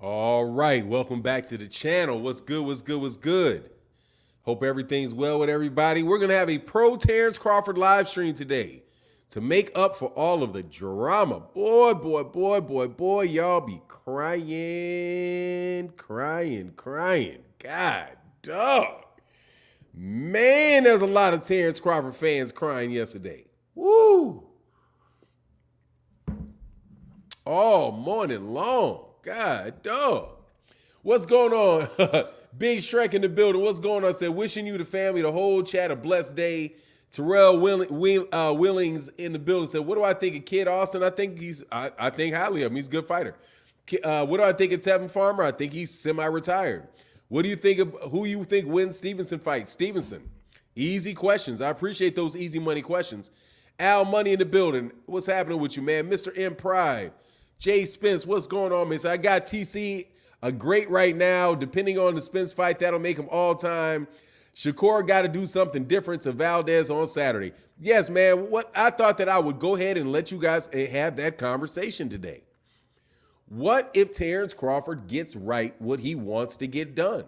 All right, welcome back to the channel. What's good? What's good? What's good? Hope everything's well with everybody. We're gonna have a pro Terence Crawford live stream today to make up for all of the drama. Boy, y'all be crying. God, dog. Man, there's a lot of Terence Crawford fans crying yesterday. Woo! All morning long. God, dog. What's going on? Big Shrek in the building. What's going on? Said, wishing you, the family, the whole chat, a blessed day. Terrell Willings in the building said, what do I think of Kid Austin? I think highly of him. He's a good fighter. What do I think of Tevin Farmer? I think he's semi-retired. What do you think of who you think wins Stevenson fight? Stevenson. Easy questions. I appreciate those easy money questions. Al Money in the building. What's happening with you, man? Mr. M Pride. Jay Spence, what's going on, man? So I got TC a great right now. Depending on the Spence fight, that'll make him all time. Shakur got to do something different to Valdez on Saturday. Yes, man. What I thought that I would go ahead and let you guys have that conversation today. What if Terence Crawford gets right what he wants to get done?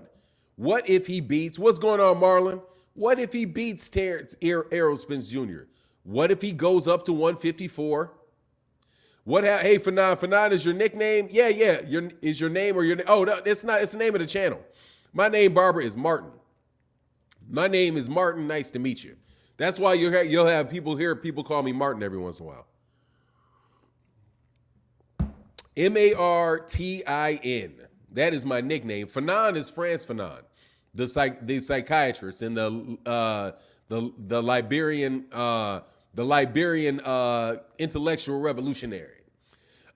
What if he beats, what's going on, Marlon? What if he beats Terence Errol Spence Jr.? What if he goes up to 154? Hey, Fanon is your nickname? Yeah. Is your name or your name? Oh, no, it's not. It's the name of the channel. My name, Barbara, is Martin. My name is Martin. Nice to meet you. That's why you'll have people here. People call me Martin every once in a while. Martin. That is my nickname. Fanon is France Fanon, the psychiatrist and the Liberian intellectual revolutionary.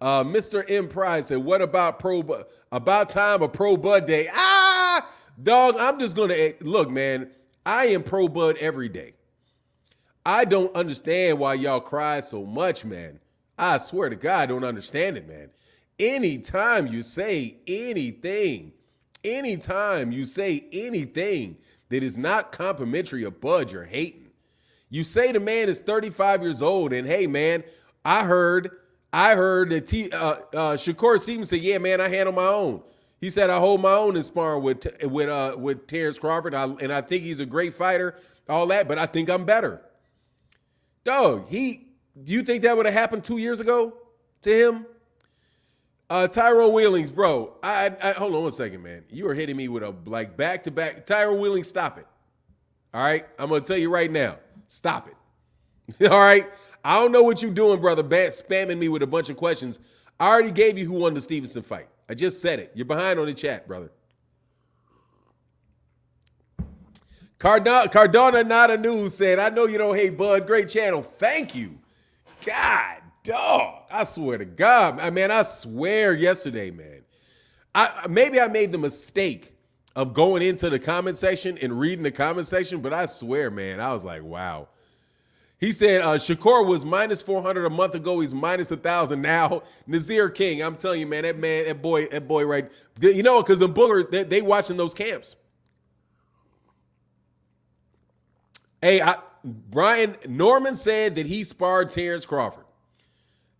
Mr. M Pride said, what about time a pro Bud day? Dog, I'm just going to look, man. I am pro Bud every day. I don't understand why y'all cry so much, man. I swear to God, I don't understand it, man. Anytime you say anything that is not complimentary of Bud, you're hating. You say the man is 35 years old, and hey, man, I heard that Shakur Stevenson said, yeah, man, I handle my own. He said, I hold my own in sparring with Terence Crawford, and I think he's a great fighter, all that, but I think I'm better. Dog, do you think that would have happened 2 years ago to him? Tyrone Wheelings, bro, I hold on one second, man. You are hitting me with a back-to-back. Tyrone Wheelings, stop it. All right, I'm going to tell you right now. Stop it. All right. I don't know what you're doing, brother. Spamming me with a bunch of questions. I already gave you who won the Stevenson fight. I just said it. You're behind on the chat, brother. Cardona Nada News said, I know you don't hate Bud. Great channel. Thank you. God, dog. I swear to God. I swear yesterday, man. Maybe I made the mistake of going into the comment section and reading the comment section, but I swear, man, I was like, wow. He said Shakur was minus 400 a month ago. He's minus 1,000 now. Nazir King, I'm telling you, man, that boy right, you know, because the boogers, they watching those camps. Hey, Brian Norman said that he sparred Terence Crawford.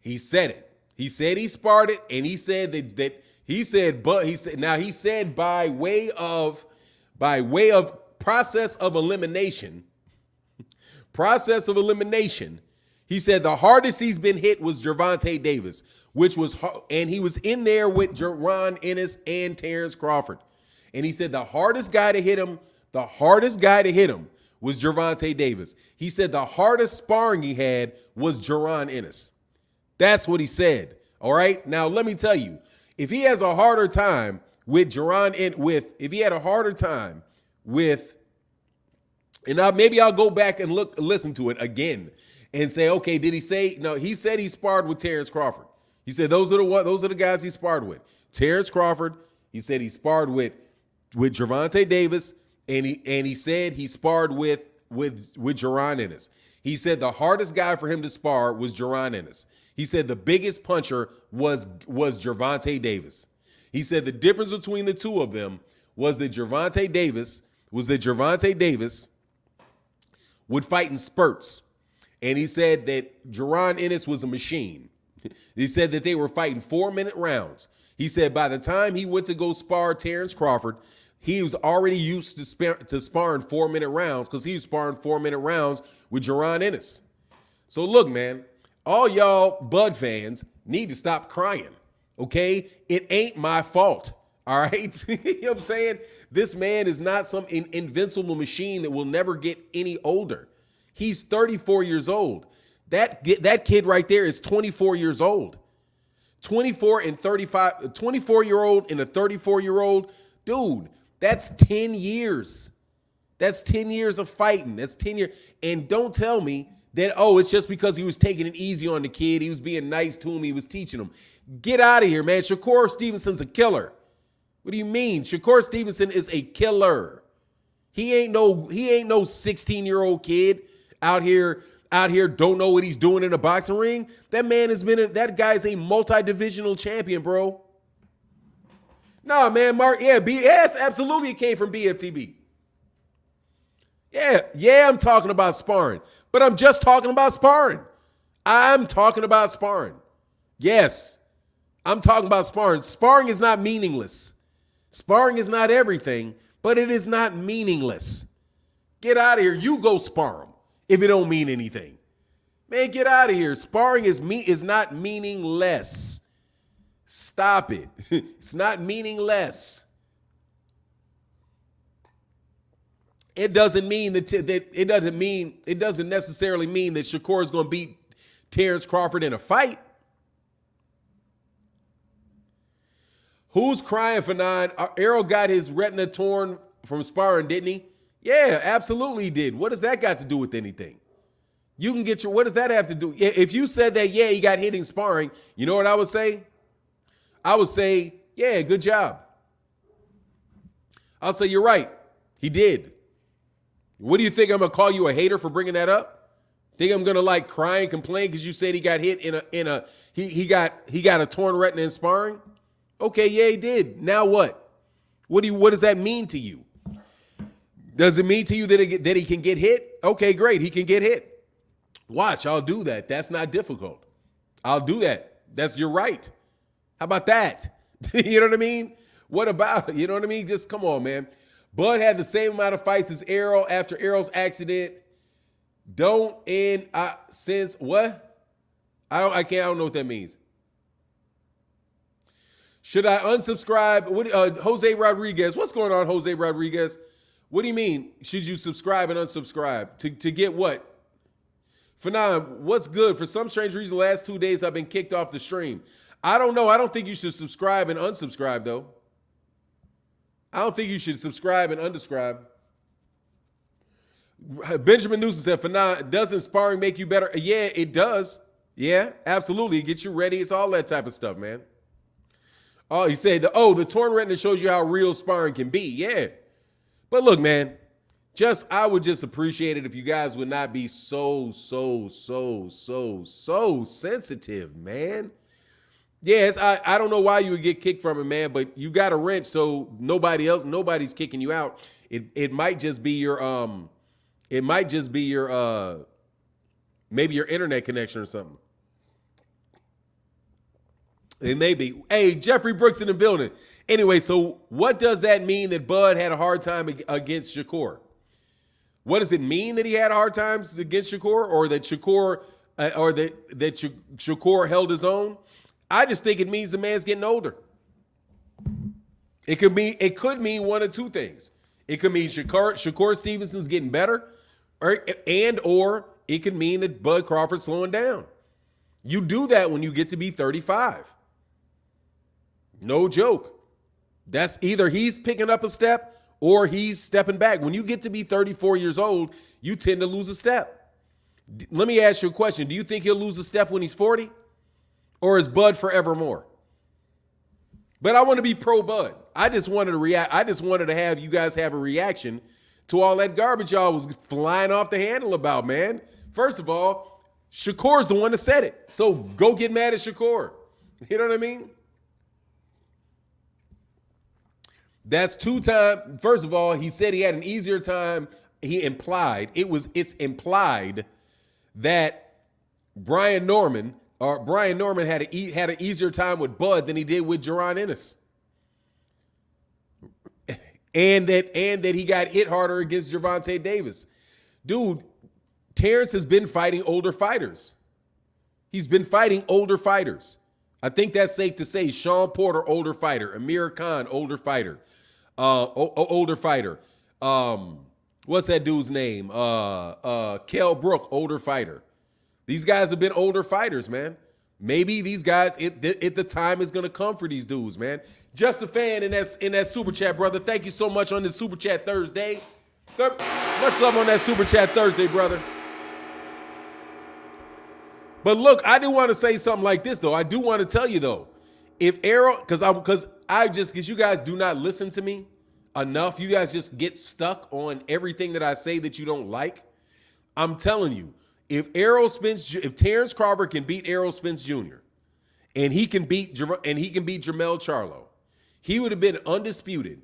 He said it. He said he sparred it, and he said that he said by way of process of elimination, he said the hardest he's been hit was Gervonta Davis, and he was in there with Jaron Ennis and Terence Crawford. And he said the hardest guy to hit him was Gervonta Davis. He said the hardest sparring he had was Jaron Ennis. That's what he said. All right. Now let me tell you, if he has a harder time with and maybe I'll go back and listen to it again and say, okay, did he say no? He said he sparred with Terence Crawford. He said those are the guys he sparred with. Terence Crawford. He said he sparred with Gervonta Davis, and he said he sparred with Jaron Ennis. He said the hardest guy for him to spar was Jaron Ennis. He said the biggest puncher was Gervonta Davis. He said the difference between the two of them was that Gervonta Davis would fight in spurts. And he said that Jaron Ennis was a machine. He said that they were fighting 4-minute rounds. He said by the time he went to go spar Terence Crawford, he was already used to sparring 4-minute rounds because he was sparring 4-minute rounds with Jaron Ennis. So look, man, all y'all Bud fans need to stop crying, okay? It ain't my fault, all right? You know what I'm saying? This man is not some invincible machine that will never get any older. He's 34 years old. That kid right there is 24 years old. 24 and 35, a 24-year-old and a 34-year-old. Dude, that's 10 years. That's 10 years of fighting. That's 10 years. And don't tell me that, oh, it's just because he was taking it easy on the kid. He was being nice to him. He was teaching him. Get out of here, man. Shakur Stevenson's a killer. What do you mean? Shakur Stevenson is a killer. He ain't no 16-year-old kid out here don't know what he's doing in a boxing ring. That man that guy's a multi-divisional champion, bro. Nah, man, Mark, yes, absolutely it came from BFTB. Yeah, I'm talking about sparring, but I'm just talking about sparring. I'm talking about sparring. Yes, I'm talking about sparring. Sparring is not meaningless. Sparring is not everything, but it is not meaningless. Get out of here. You go spar him if it don't mean anything. Man, get out of here. Sparring is not meaningless. Stop it. It's not meaningless. It doesn't mean it doesn't necessarily mean that Shakur is going to beat Terence Crawford in a fight. Who's crying for 9? Errol got his retina torn from sparring, didn't he? Yeah, absolutely he did. What does that got to do with anything? You can get what does that have to do? If you said that, yeah, he got hit in sparring, you know what I would say? I would say, yeah, good job. I'll say, you're right. He did. What do you think? I'm going to call you a hater for bringing that up? Think I'm going to like cry and complain because you said he got hit he got a torn retina in sparring? Okay, yeah, he did. Now what? What does that mean to you? Does it mean to you that he can get hit? Okay, great. He can get hit. Watch, I'll do that. That's not difficult. I'll do that. You're right. How about that? You know what I mean? What about it? You know what I mean? Just come on, man. Bud had the same amount of fights as Errol after Errol's accident. Don't end since what? I don't know what that means. Should I unsubscribe? Jose Rodriguez. What's going on, Jose Rodriguez? What do you mean? Should you subscribe and unsubscribe? To get what? Fanon, what's good? For some strange reason, the last 2 days I've been kicked off the stream. I don't know. I don't think you should subscribe and unsubscribe, though. I don't think you should subscribe and unsubscribe. Benjamin Newsom said, Fanon, doesn't sparring make you better? Yeah, it does. Yeah, absolutely. It gets you ready. It's all that type of stuff, man. Oh, he said, the torn retina shows you how real sparring can be. Yeah. But look, man, I would just appreciate it if you guys would not be so sensitive, man. Yes, I don't know why you would get kicked from it, man, but you got a wrench, so nobody's kicking you out. It might just be maybe your internet connection or something. It may be. Hey, Jeffrey Brooks in the building. Anyway, so what does that mean that Bud had a hard time against Shakur? What does it mean that he had hard times against Shakur, or that Shakur Shakur held his own? I just think it means the man's getting older. It could mean one of two things. It could mean Shakur Stevenson's getting better, or it could mean that Bud Crawford's slowing down. You do that when you get to be 35. No joke. That's either he's picking up a step or he's stepping back. When you get to be 34 years old, you tend to lose a step. Let me ask you a question. Do you think he'll lose a step when he's 40? Or is Bud forevermore? But I want to be pro Bud. I just wanted to react. I just wanted to have you guys have a reaction to all that garbage y'all was flying off the handle about, man. First of all, Shakur's the one that said it. So go get mad at Shakur. You know what I mean? That's 2 times. First of all, he said he had an easier time. It's implied that Brian Norman or Brian Norman had an easier time with Bud than he did with Jaron Ennis. And that he got hit harder against Gervonta Davis. Dude, Terence has been fighting older fighters. He's been fighting older fighters. I think that's safe to say. Sean Porter, older fighter. Amir Khan, older fighter. Older fighter. What's that dude's name? Kell Brook, older fighter. These guys have been older fighters, man. Maybe these guys, the time is gonna come for these dudes, man. Just a fan in that super chat, brother. Thank you so much on this super chat Thursday. Much love on that super chat Thursday, brother. But look, I do want to say something like this, though. I do want to tell you, though, if Errol, because you guys do not listen to me enough. You guys just get stuck on everything that I say that you don't like. I'm telling you, if Terence Crawford can beat Errol Spence Jr. and he can beat Jermell Charlo, he would have been undisputed.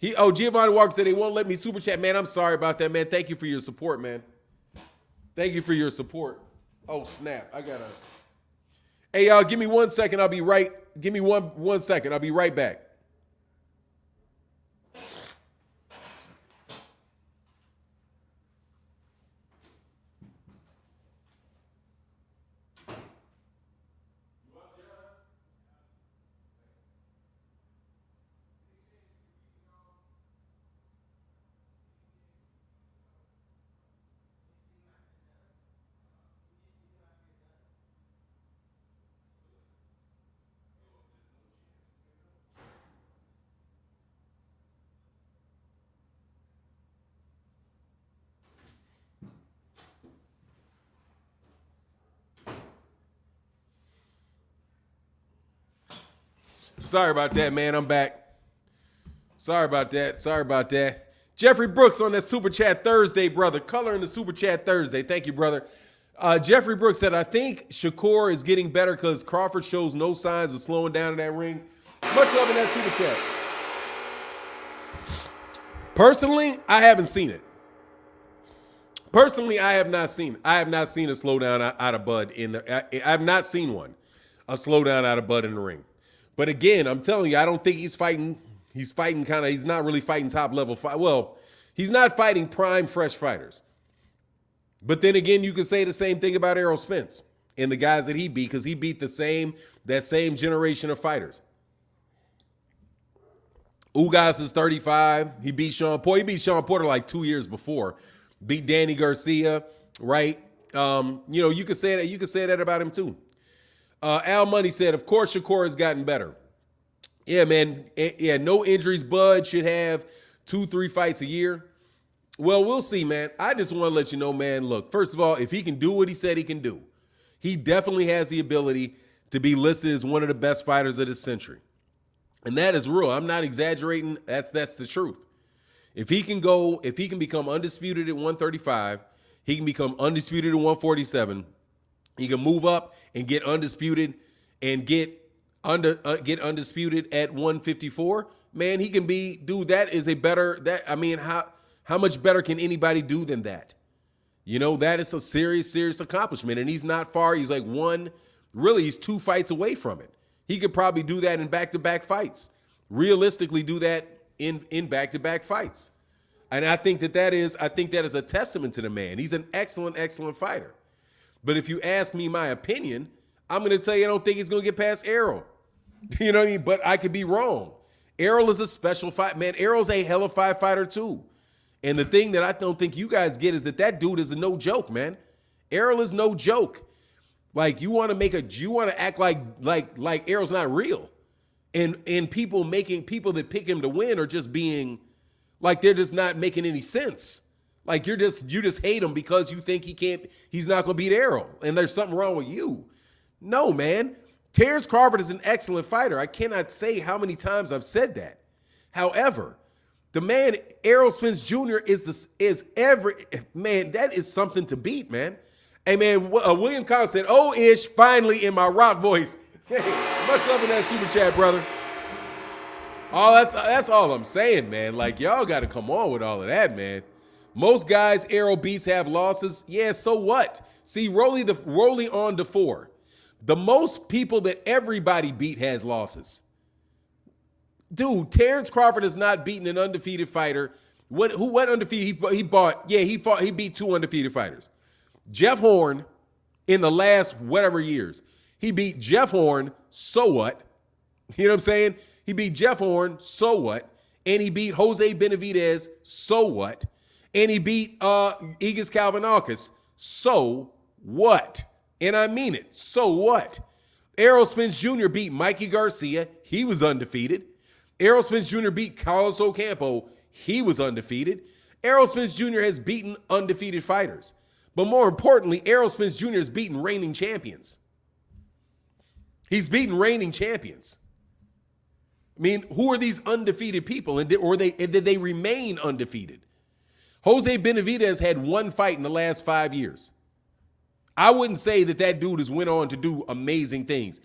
Giovanni Walker said they won't let me super chat. Man, I'm sorry about that, man. Thank you for your support, man. Thank you for your support. Oh, snap. Hey, y'all, give me 1 second. I'll be right. Give me one second. I'll be right back. Sorry about that, man. I'm back. Sorry about that. Jeffrey Brooks on that Super Chat Thursday, brother. Color in the Super Chat Thursday. Thank you, brother. Jeffrey Brooks said, I think Shakur is getting better because Crawford shows no signs of slowing down in that ring. Much love in that Super Chat. Personally, I haven't seen it. I have not seen a slowdown out of Bud I have not seen one. A slowdown out of Bud in the ring. But again, I'm telling you, I don't think he's fighting. He's not really fighting top level fight. Well, he's not fighting prime fresh fighters. But then again, you could say the same thing about Errol Spence and the guys that he beat, because he beat that same generation of fighters. Ugas is 35. He beat Sean Porter. He beat Sean Porter like 2 years before. Beat Danny Garcia, right? You could say that. You could say that about him too. Al Money said, of course, Shakur has gotten better. Yeah, man. Yeah, no injuries. Bud should have 2-3 fights a year. Well, we'll see, man. I just want to let you know, man, look, first of all, if he can do what he said he can do, he definitely has the ability to be listed as one of the best fighters of this century. And that is real. I'm not exaggerating. That's the truth. If he can become undisputed at 135, he can become undisputed at 147. He can move up and get undisputed and get undisputed at 154. Man, he can be, dude, that is how much better can anybody do than that? That is a serious accomplishment. And he's not far. He's like he's 2 fights away from it. He could probably do that in back-to-back fights. Realistically do that in back-to-back fights. And I think that is a testament to the man. He's an excellent fighter. But if you ask me my opinion, I'm going to tell you I don't think he's going to get past Errol. You know what I mean? But I could be wrong. Errol is a special fight. Man, Errol's a hell of a fighter too. And the thing that I don't think you guys get is that dude is no joke, man. Errol is no joke. Like, you want to act like Errol's not real. And people that pick him to win are just being like, they're just not making any sense. Like, you just hate him because you think he's not going to beat Errol and there's something wrong with you. No, man. Terence Crawford is an excellent fighter. I cannot say how many times I've said that. However, the man, Errol Spence Jr. that is something to beat, man. Hey, man, William Collins said, oh, Ish, finally in my rock voice. Hey, much love in that super chat, brother. Oh, that's all I'm saying, man. Like, y'all got to come on with all of that, man. Most guys Errol beats have losses. Yeah, so what? See, Rolly on to 4. The most people that everybody beat has losses. Dude, Terence Crawford has not beaten an undefeated fighter. What undefeated he beat 2 undefeated fighters. Jeff Horn in the last whatever years. He beat Jeff Horn, so what? You know what I'm saying? He beat Jeff Horn, so what? And he beat Jose Benavidez, so what? And he beat Igis Kalvinakis, so what? And I mean it, so what? Errol Spence Jr. beat Mikey Garcia, he was undefeated. Errol Spence Jr. beat Carlos Ocampo, he was undefeated. Errol Spence Jr. has beaten undefeated fighters. But more importantly, Errol Spence Jr. has beaten reigning champions. He's beaten reigning champions. I mean, who are these undefeated people? And did they remain undefeated? Jose Benavidez had 1 fight in the last 5 years. I wouldn't say that dude has went on to do amazing things.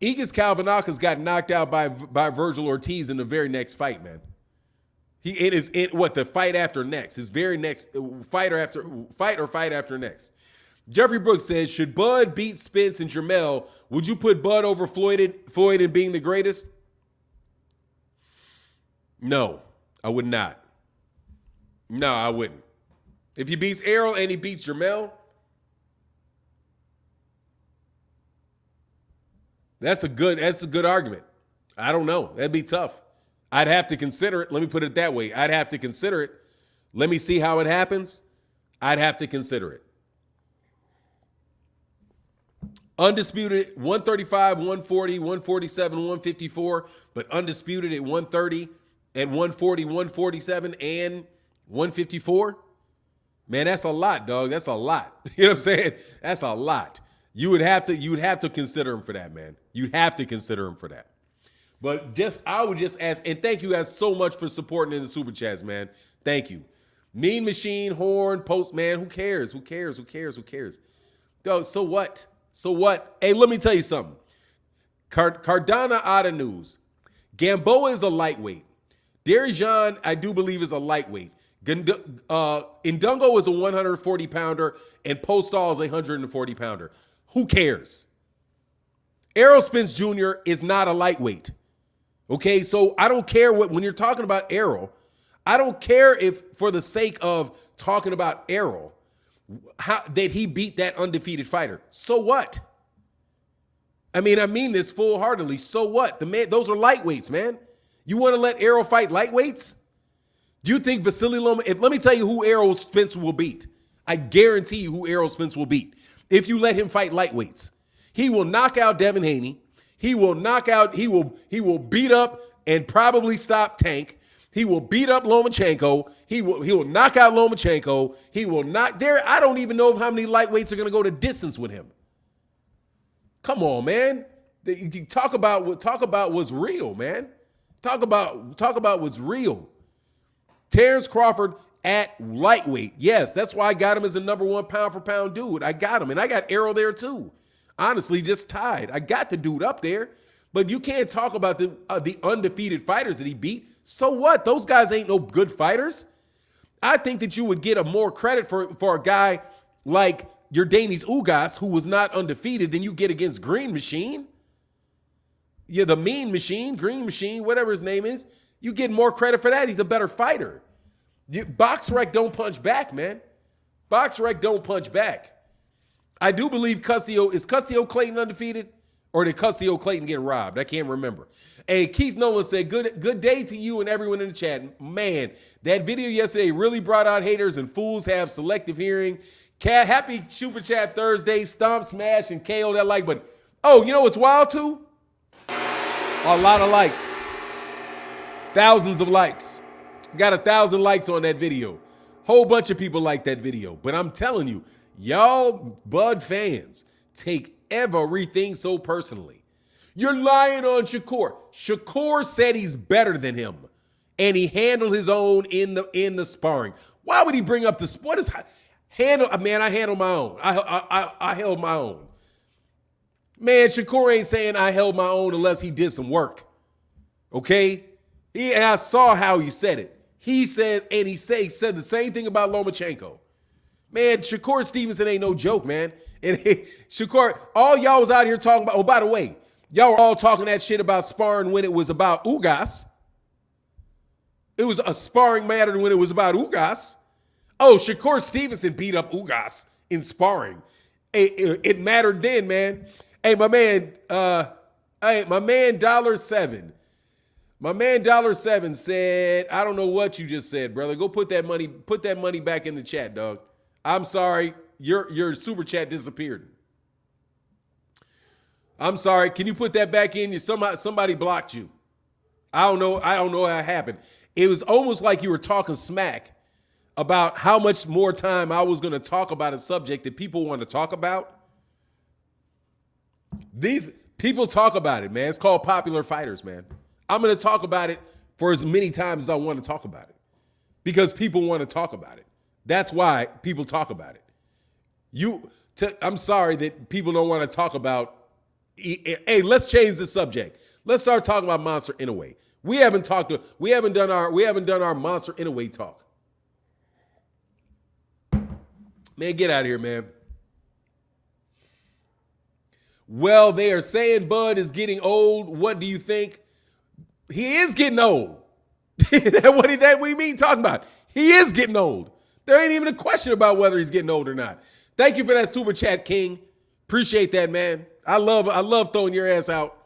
Igis Kalvinakis got knocked out by Virgil Ortiz in the very next fight, man. The fight after next, his very next fight after next. Jeffrey Brooks says, should Bud beat Spence and Jermell, would you put Bud over Floyd in being the greatest? No, I would not. No, I wouldn't. If he beats Errol and he beats Jermell, that's a good argument. I don't know. That'd be tough. I'd have to consider it. Let me put it that way. I'd have to consider it. Let me see how it happens. I'd have to consider it. Undisputed 135, 140, 147, 154, but undisputed at 130, at 140, 147, and 154. Man, that's a lot, dog. That's a lot. You know what I'm saying? That's a lot. You would have to consider him for that, man. You'd have to consider him for that. But I would just ask, and thank you guys so much for supporting in the super chats, man. Thank you. Mean Machine, Horn, Post, man, who cares? Who cares? Who cares? Who cares? Yo, so what? So what? Hey, let me tell you something. Cardano out of news. Gamboa is a lightweight. Derijan, I do believe, is a lightweight. Indungo is a 140-pounder, and Postol is a 140-pounder. Who cares? Errol Spence Jr. is not a lightweight. Okay, so I don't care when you're talking about Errol, I don't care if for the sake of talking about Errol, that he beat that undefeated fighter. So what? I mean this full-heartedly. So what? Those are lightweights, man. You want to let Errol fight lightweights? Do you think Vasily Lomachenko? Let me tell you who Errol Spence will beat. I guarantee you who Errol Spence will beat if you let him fight lightweights. He will knock out Devin Haney. He will beat up and probably stop Tank. He will beat up Lomachenko. He will knock out Lomachenko. I don't even know how many lightweights are going to go the distance with him. Come on, man. Talk about what's real, man. Talk about what's real. Terence Crawford at lightweight. Yes, that's why I got him as a number 1 pound-for-pound dude. I got him, and I got Errol there too. Honestly, just tied. I got the dude up there, but you can't talk about the undefeated fighters that he beat. So what? Those guys ain't no good fighters. I think that you would get more credit for a guy like Yordanis Ugas, who was not undefeated, than you get against Green Machine. Yeah, the Mean Machine, Green Machine, whatever his name is. You get more credit for that. He's a better fighter. BoxRec don't punch back, man. BoxRec don't punch back. I do believe is Custio Clayton undefeated? Or did Custio Clayton get robbed? I can't remember. Hey, Keith Nolan said, good day to you and everyone in the chat. Man, that video yesterday really brought out haters, and fools have selective hearing. Happy Super Chat Thursday. Stomp, smash, and KO that like button. Oh, you know what's wild too? A lot of likes. Thousands of likes. Got 1,000 likes on that video. Whole bunch of people like that video. But I'm telling you, y'all Bud fans take everything so personally. You're lying on Shakur. Shakur said he's better than him, and he handled his own in the sparring. Why would he bring up the sport? Man, I handled my own. I held my own. Man, Shakur ain't saying I held my own unless he did some work. Okay? And I saw how he said it. He says, and he said the same thing about Lomachenko. Man, Shakur Stevenson ain't no joke, man. And Shakur, all y'all was out here talking about, oh, by the way, y'all were all talking that shit about sparring when it was about Ugas. It was a sparring matter when it was about Ugas. Oh, Shakur Stevenson beat up Ugas in sparring. It mattered then, man. Hey, my man, $7. My man $7 said, I don't know what you just said, brother. Go put that money back in the chat, dog. I'm sorry. Your super chat disappeared. I'm sorry. Can you put that back in? Somebody blocked you. I don't know how it happened. It was almost like you were talking smack about how much more time I was going to talk about a subject that people want to talk about. These people talk about it, man. It's called popular fighters, man. I'm going to talk about it for as many times as I want to talk about it because people want to talk about it. That's why people talk about it. I'm sorry that people don't want to talk about. Hey, let's change the subject. Let's start talking about Monster Inoue. We haven't done our Monster Inoue talk. Man, get out of here, man. Well, they are saying Bud is getting old. What do you think? He is getting old. What do you mean talking about? He is getting old. There ain't even a question about whether he's getting old or not. Thank you for that super chat, King. Appreciate that, man. I love throwing your ass out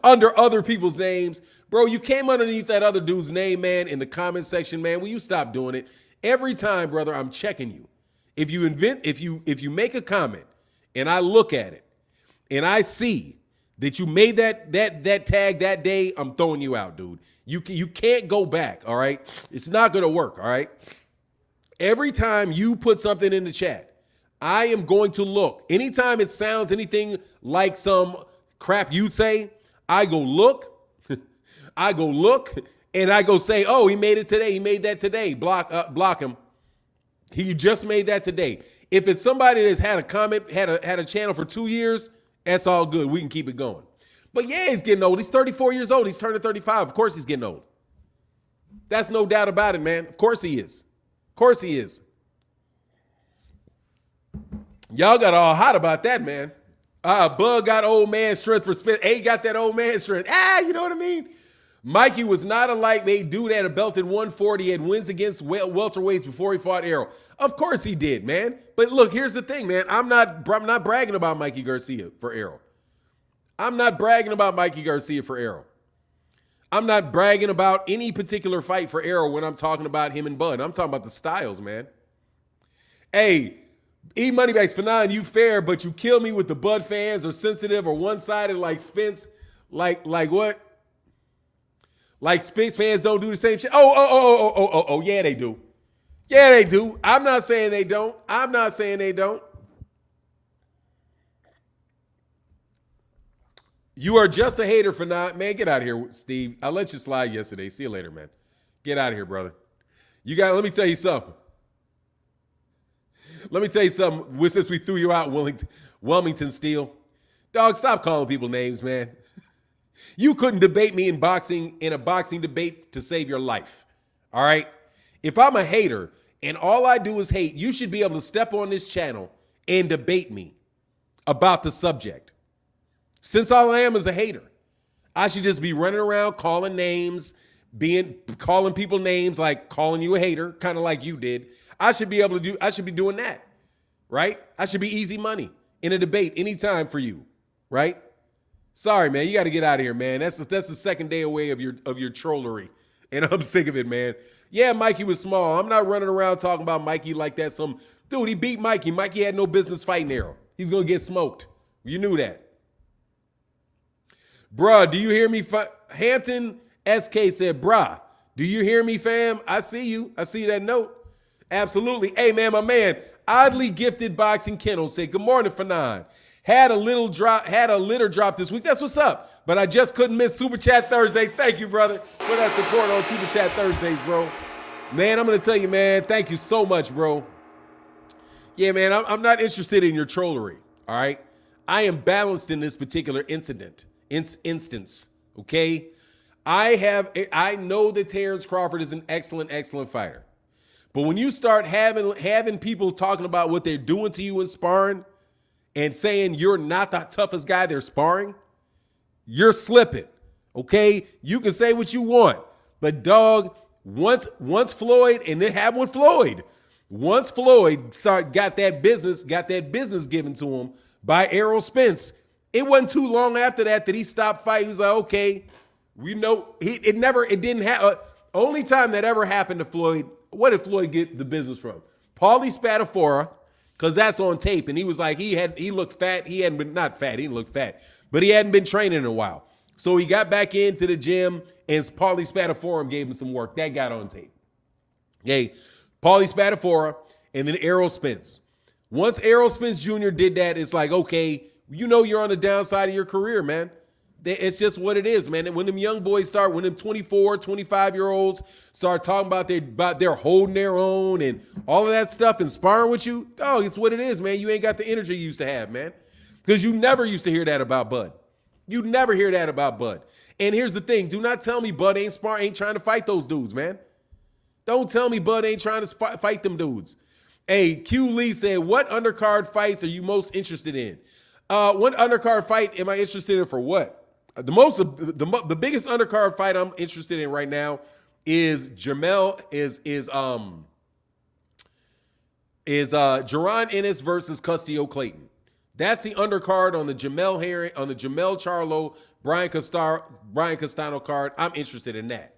under other people's names. Bro, you came underneath that other dude's name, man, in the comment section, man. Will you stop doing it? Every time, brother, I'm checking you. If you make a comment and I look at it and I see that you made that tag that day, I'm throwing you out, dude. You can't go back, all right? It's not going to work, all right? Every time you put something in the chat, I am going to look. Anytime it sounds anything like some crap you'd say, I go look, and I go say, oh, he made it today. He made that today. Block him. He just made that today. If it's somebody that's had a comment, had a channel for 2 years, that's all good. We can keep it going. But yeah, he's getting old. He's 34 years old. He's turning 35. Of course he's getting old. That's no doubt about it, man. Of course he is. Of course he is. Y'all got all hot about that, man. Bug got old man strength for Spence. A got that old man strength. You know what I mean? Mikey was not a lightweight dude, had a belt at 140 and wins against welterweights before he fought Errol. Of course he did, man. But look, here's the thing, man. I'm not bragging about Mikey Garcia for Errol. I'm not bragging about Mikey Garcia for Errol. I'm not bragging about any particular fight for Errol when I'm talking about him and Bud. I'm talking about the styles, man. Hey, E Moneybags for 9, you fair, but you kill me with the Bud fans or sensitive or one-sided like Spence. Like what? Like Spence fans don't do the same shit. Oh, yeah, they do. Yeah, they do. I'm not saying they don't. You are just a hater for not. Man, get out of here, Steve. I let you slide yesterday. See you later, man. Get out of here, brother. Let me tell you something. Since we threw you out, Wilmington Steel. Dog, stop calling people names, man. You couldn't debate me in a boxing debate to save your life. All right? If I'm a hater and all I do is hate, you should be able to step on this channel and debate me about the subject. Since all I am is a hater, I should just be running around calling names, calling people names, like calling you a hater, kind of like you did. I should be doing that, right? I should be easy money in a debate anytime for you, right? Sorry, man, you got to get out of here, man. That's the second day away of your trollery, and I'm sick of it, man. Yeah, Mikey was small. I'm not running around talking about Mikey like that. Dude, he beat Mikey. Mikey had no business fighting Errol. He's gonna get smoked. You knew that. Bruh, do you hear me? Hampton SK said, bruh, do you hear me, fam? I see you. I see that note. Absolutely. Hey, man, my man, Oddly Gifted Boxing Kennel said, good morning, Fanon. Had a litter drop this week. That's what's up. But I just couldn't miss Super Chat Thursdays. Thank you, brother, for that support on Super Chat Thursdays, bro. Man, I'm going to tell you, man, thank you so much, bro. Yeah, man, I'm not interested in your trollery, all right? I am balanced in this particular instance, okay? I know that Terence Crawford is an excellent fighter. But when you start having people talking about what they're doing to you in sparring and saying you're not the toughest guy they're sparring, you're slipping. Okay? You can say what you want. But dog, once Floyd, and it happened with Floyd, once Floyd got that business given to him by Errol Spence, it wasn't too long after that he stopped fighting. He was like, okay, we know it didn't happen. Only time that ever happened to Floyd, what did Floyd get the business from? Paulie Spadafora, because that's on tape. And he was like, he looked fat. He hadn't been, not fat, he didn't look fat, but he hadn't been training in a while. So he got back into the gym and Paulie Spadafora gave him some work. That got on tape. Okay, Paulie Spadafora and then Errol Spence. Once Errol Spence Jr. did that, it's like, okay, you know you're on the downside of your career, man. It's just what it is, man. And when them young boys start, when them 24, 25-year-olds start talking about their holding their own and all of that stuff and sparring with you, dog, it's what it is, man. You ain't got the energy you used to have, man. Because you never used to hear that about Bud. You never hear that about Bud. And here's the thing. Do not tell me Bud ain't trying to fight those dudes, man. Don't tell me Bud ain't trying to fight them dudes. Hey, Q Lee said, what undercard fights are you most interested in? What undercard fight am I interested in for what? The biggest undercard fight I'm interested in right now is Jaron Ennis versus Custio Clayton. That's the undercard on the Jamel Charlo, Brian Castano card. I'm interested in that.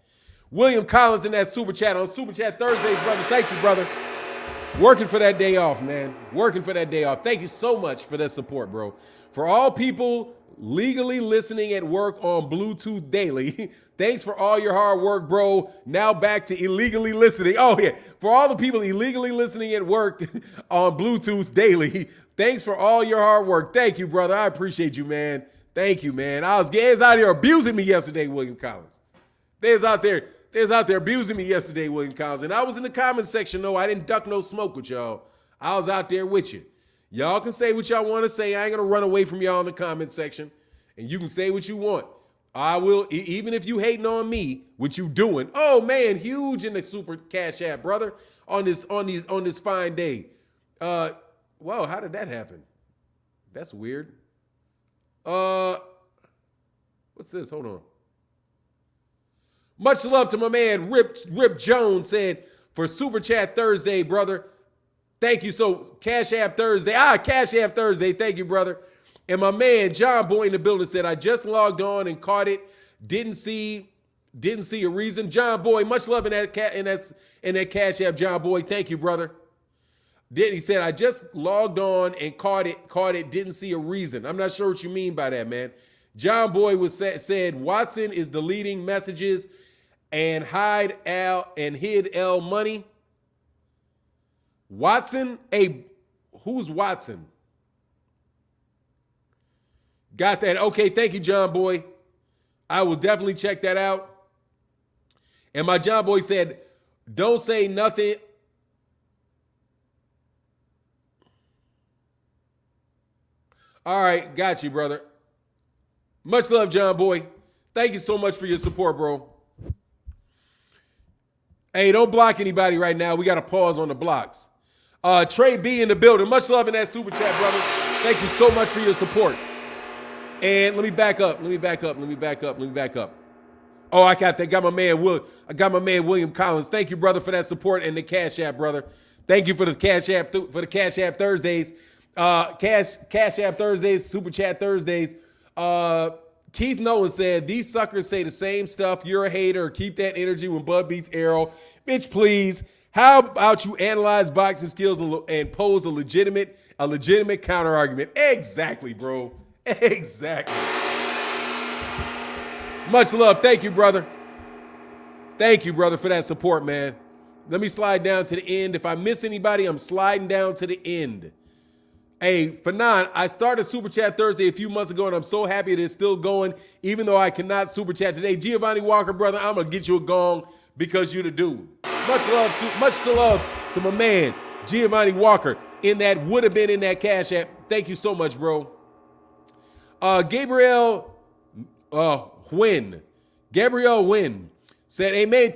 William Collins in that super chat on Super Chat Thursdays, brother. Thank you, brother. Working for that day off, man. Working for that day off. Thank you so much for that support, bro. For all people legally listening at work on Bluetooth daily, thanks for all your hard work, bro. Now back to illegally listening. Oh, yeah. For all the people illegally listening at work on Bluetooth daily, thanks for all your hard work. Thank you, brother. I appreciate you, man. Thank you, man. They was out here abusing me yesterday, William Collins. They was out there abusing me yesterday, William Collins. And I was in the comment section, though. I didn't duck no smoke with y'all. I was out there with you. Y'all can say what y'all want to say. I ain't going to run away from y'all in the comment section. And you can say what you want. I will, even if you hating on me, what you doing. Oh, man, huge in the super cash app, brother, on this fine day. Wow, how did that happen? That's weird. What's this? Hold on. Much love to my man, Rip Jones said, for Super Chat Thursday, brother. Thank you. So Cash App Thursday. Cash App Thursday. Thank you, brother. And my man, John Boy in the building said, I just logged on and caught it. Didn't see a reason. John Boy, much love in that Cash App, John Boy. Thank you, brother. He said, I just logged on and caught it. Didn't see a reason. I'm not sure what you mean by that, man. John Boy said Watson is deleting messages and hid L money. Watson? Who's Watson? Got that. Okay, thank you, John Boy. I will definitely check that out. And my John Boy said, don't say nothing. All right, got you, brother. Much love, John Boy. Thank you so much for your support, bro. Hey, don't block anybody right now. We got to pause on the blocks. Trey B in the building. Much love in that super chat, brother. Thank you so much for your support. And let me back up. Oh, I got that. I got my man William Collins. Thank you, brother, for that support and the Cash App, brother. Thank you for the Cash App Thursdays. Cash App Thursdays, Super Chat Thursdays. Keith Nolan said, these suckers say the same stuff. You're a hater. Keep that energy when Bud beats Errol. Bitch, please. How about you analyze boxing skills and pose a legitimate counter argument? Exactly, bro. Exactly. Much love. Thank you, brother. Thank you, brother, for that support, man. Let me slide down to the end. If I miss anybody, I'm sliding down to the end. Hey, Fanon, I started Super Chat Thursday a few months ago, and I'm so happy that it's still going, even though I cannot Super Chat today. Giovanni Walker, brother, I'm going to get you a gong because you're the dude. Much love to my man, Giovanni Walker, would have been in that Cash App. Thank you so much, bro. Gabrielle Wynn said, hey, man,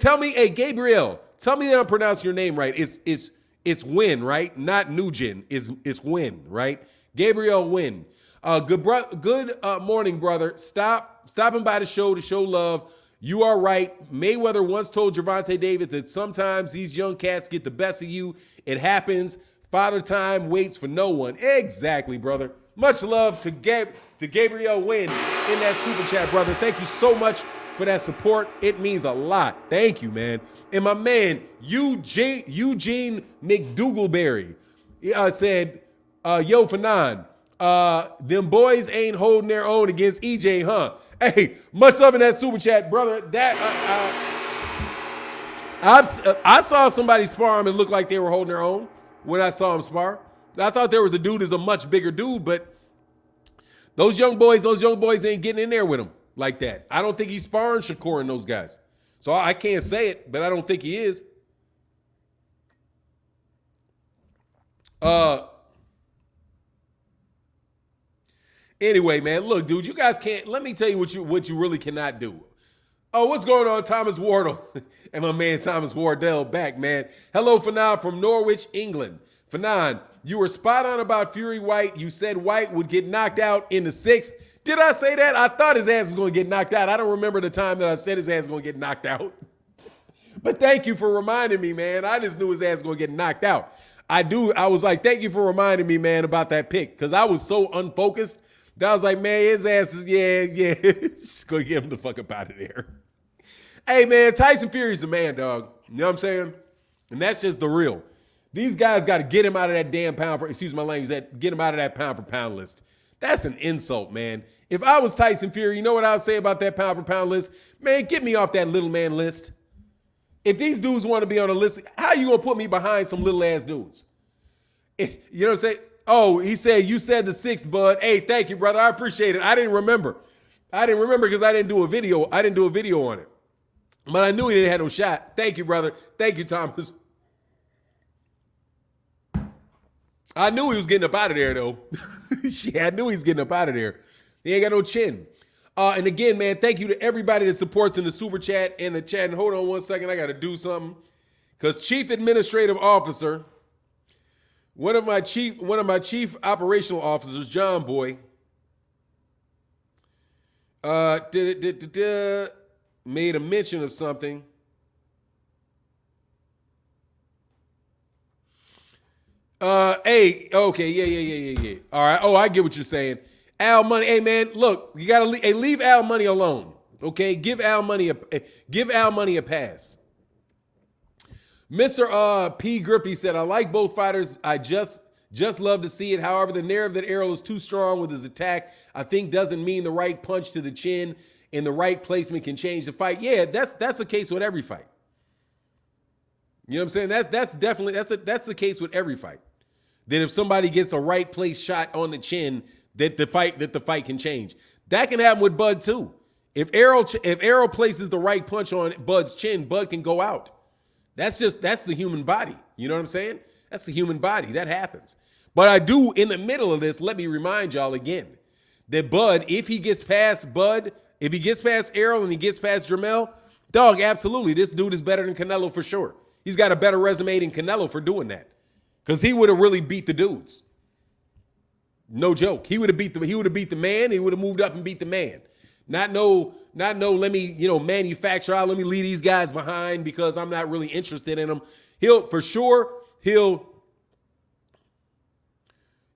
Gabrielle, Tell me that I'm pronouncing your name right. It's Win, right? Not Nugent. It's Win, right? Gabriel Win. Good morning, brother. Stopping by the show to show love. You are right. Mayweather once told Gervonta Davis that sometimes these young cats get the best of you. It happens. Father Time waits for no one. Exactly, brother. Much love to Gabriel Wynn in that super chat, brother. Thank you so much for that support. It means a lot. Thank you, man. And my man, Eugene McDougallberry said, yo, Fanon, them boys ain't holding their own against EJ, huh? Hey, much love in that super chat, brother. That I saw somebody spar him and looked like they were holding their own when I saw him spar. I thought there was a dude that's a much bigger dude, but those young boys ain't getting in there with him like that. I don't think he's sparring Shakur and those guys. So I can't say it, but I don't think he is. Anyway, man, look, dude, you guys can't. Let me tell you what you really cannot do. Oh, what's going on, Thomas Wardle? And my man Thomas Wardell back, man. Hello, Fanon from Norwich, England. Fanon, you were spot on about Fury White. You said White would get knocked out in the 6th. Did I say that? I thought his ass was going to get knocked out. I don't remember the time that I said his ass was going to get knocked out. But thank you for reminding me, man. I just knew his ass was going to get knocked out. I was like, thank you for reminding me, man, about that pick, because I was so unfocused. I was like, man, his ass is, yeah. Just gonna get him the fuck up out of there. Hey, man, Tyson Fury's the man, dog. You know what I'm saying? And that's just the real. These guys got to get him out of that damn excuse my language, get him out of that pound for pound list. That's an insult, man. If I was Tyson Fury, you know what I would say about that pound for pound list? Man, get me off that little man list. If these dudes want to be on a list, how you gonna put me behind some little ass dudes? You know what I'm saying? Oh, he said, you said the 6th, bud. Hey, thank you, brother. I appreciate it. I didn't remember because I didn't do a video. I didn't do a video on it. But I knew he didn't have no shot. Thank you, brother. Thank you, Thomas. I knew he was getting up out of there, though. I knew he was getting up out of there. He ain't got no chin. And again, man, thank you to everybody that supports in the super chat and the chat. And hold on one second. I got to do something. Because Chief Administrative Officer, one of my chief operational officers, John Boy, made a mention of something. Hey, okay, yeah. All right. Oh, I get what you're saying. Al Money, hey man, look, you gotta leave Al Money alone. Okay, give Al Money a pass. Mr. P. Griffey said, I like both fighters. I just love to see it. However, the narrative that Errol is too strong with his attack, I think doesn't mean the right punch to the chin and the right placement can change the fight. Yeah, that's the case with every fight. You know what I'm saying? That's the case with every fight. That if somebody gets a right place shot on the chin, that the fight can change. That can happen with Bud too. If Errol places the right punch on Bud's chin, Bud can go out. That's the human body. You know what I'm saying? That's the human body. That happens. But I do, in the middle of this, let me remind y'all again that Bud, if he gets past Errol and he gets past Jermell, dog, absolutely, this dude is better than Canelo for sure. He's got a better resume than Canelo for doing that, because he would have really beat the dudes. No joke. He would have beat the man. He would have moved up and beat the man. Not no, let me, manufacture out. Let me leave these guys behind because I'm not really interested in them. You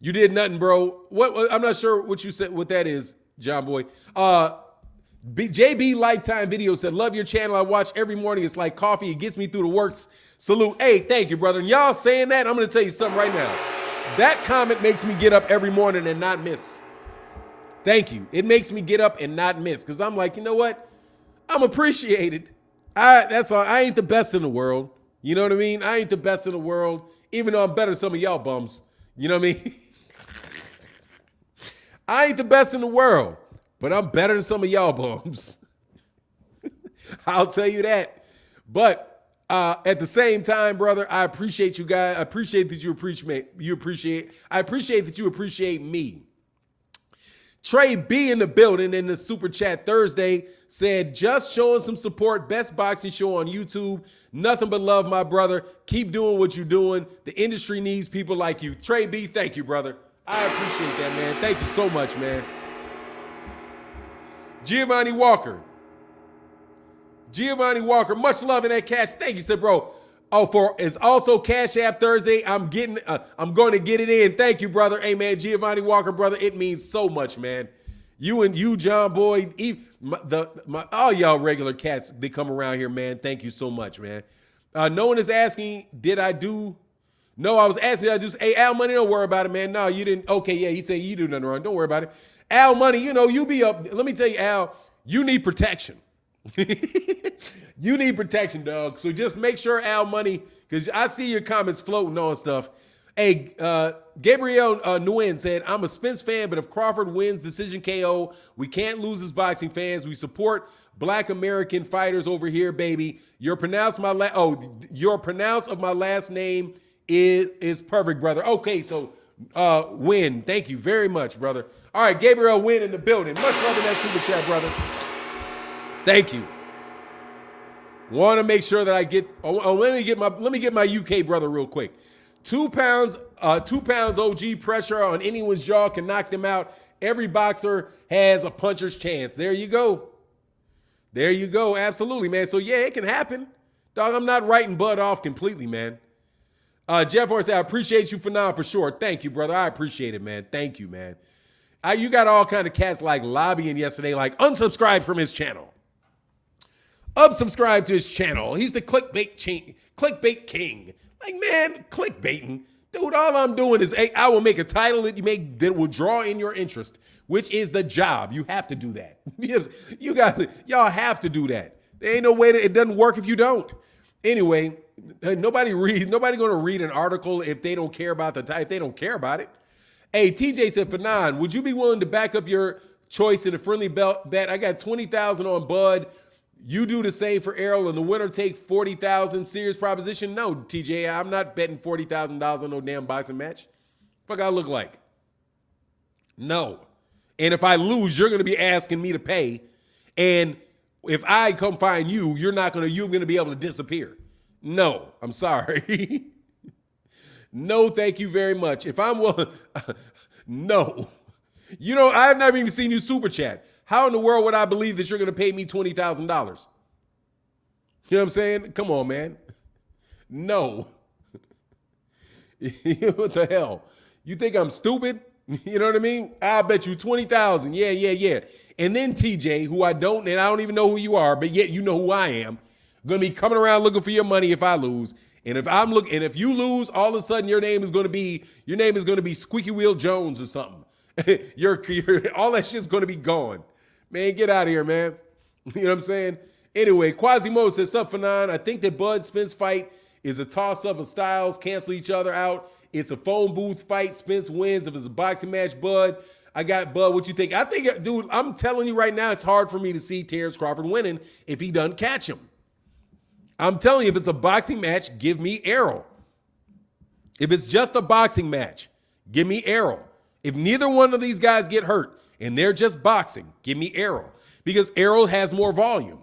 did nothing, bro. What? I'm not sure what you said, what that is, John Boy. JB Lifetime Video said, love your channel. I watch every morning. It's like coffee. It gets me through the works. Salute. Hey, thank you, brother. And y'all saying that, I'm going to tell you something right now. That comment makes me get up every morning and not miss. Thank you. It makes me get up and not miss, because I'm like, you know what? I'm appreciated. That's all. I ain't the best in the world. You know what I mean? I ain't the best in the world, even though I'm better than some of y'all bums. You know what I mean? I ain't the best in the world, but I'm better than some of y'all bums. I'll tell you that. But at the same time, brother, I appreciate you guys. I appreciate that you appreciate me. Trey B in the building in the Super Chat Thursday said, just showing some support. Best boxing show on YouTube. Nothing but love, my brother. Keep doing what you're doing. The industry needs people like you. Trey B, thank you, brother. I appreciate that, man. Thank you so much, man. Giovanni Walker, much love in that cash. Thank you, said bro. Oh, it's also Cash App Thursday. I'm going to get it in. Thank you, brother. Hey, man, Giovanni Walker, brother. It means so much, man. You, John Boy, all y'all regular cats, they come around here, man. Thank you so much, man. No one is asking, did I do? No, I was asking, did I do? Hey, Al Money, don't worry about it, man. No, you didn't. Okay, yeah, he said you do nothing wrong. Don't worry about it. Al Money, you be up. Let me tell you, Al, you need protection. You need protection, dog. So just make sure, Al Money, because I see your comments floating on stuff. Hey, Gabriel Nguyen said, I'm a Spence fan, but if Crawford wins decision KO, we can't lose as boxing fans. We support Black American fighters over here, baby. Your pronounce of my last name is perfect, brother. Okay, so Win, thank you very much, brother. All right, Gabriel Win in the building. Much love in that super chat, brother. Thank you. Want to make sure that I get. Let me get my UK brother real quick. 2 pounds OG pressure on anyone's jaw can knock them out. Every boxer has a puncher's chance. There you go. There you go. Absolutely, man. So yeah, it can happen, dog. I'm not writing Bud off completely, man. Jeff Horn said, I appreciate you for sure. Thank you, brother. I appreciate it, man. Thank you, man. You got all kind of cats like lobbying yesterday, like unsubscribe from his channel. Unsubscribe to his channel. He's the clickbait king. Like, man, clickbaiting. Dude, all I'm doing is I will make a title that will draw in your interest, which is the job. You have to do that. Y'all have to do that. There ain't no way that it doesn't work if you don't. Anyway, nobody going to read an article if they don't care about the title, if they don't care about it. Hey, TJ said, Fanon, would you be willing to back up your choice in a friendly bet? I got 20,000 on Bud. You do the same for Errol, and the winner take 40,000. Serious proposition? No, TJ, I'm not betting $40,000 on no damn boxing match. Fuck, I look like. No. And if I lose, you're gonna be asking me to pay. And if I come find you, you're gonna be able to disappear. No, I'm sorry. No, thank you very much. If I'm willing, no. I have never even seen you super chat. How in the world would I believe that you're going to pay me $20,000? You know what I'm saying? Come on, man. No. What the hell? You think I'm stupid? You know what I mean? I'll bet you 20,000. Yeah. And then TJ, who I don't even know who you are, but yet you know who I am, going to be coming around looking for your money if I lose. And if you lose, all of a sudden your name is going to be Squeaky Wheel Jones or something. All that shit's going to be gone. Man, get out of here, man. You know what I'm saying? Anyway, Quasimo says, sup, Fanon? I think that Bud Spence fight is a toss-up of styles, cancel each other out. It's a phone booth fight. Spence wins. If it's a boxing match, Bud, I got Bud. What you think? I think, dude, I'm telling you right now, it's hard for me to see Terence Crawford winning if he doesn't catch him. I'm telling you, if it's a boxing match, give me Errol. If it's just a boxing match, give me Errol. If neither one of these guys get hurt and they're just boxing, give me Errol. Because Errol has more volume.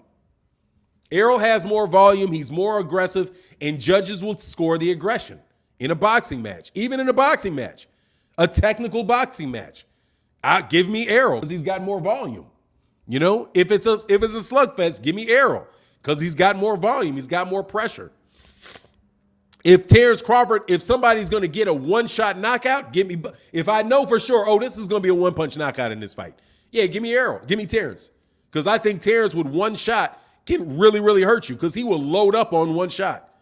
Errol has more volume. He's more aggressive, and judges will score the aggression in a boxing match. Even in a boxing match, a technical boxing match, give me Errol because he's got more volume. If it's a slugfest, give me Errol because he's got more volume. He's got more pressure. If Terence Crawford, if somebody's going to get a one-shot knockout, if I know for sure, this is going to be a one-punch knockout in this fight. Yeah, give me Errol. Give me Terence. Because I think Terence with one shot can really, really hurt you because he will load up on one shot.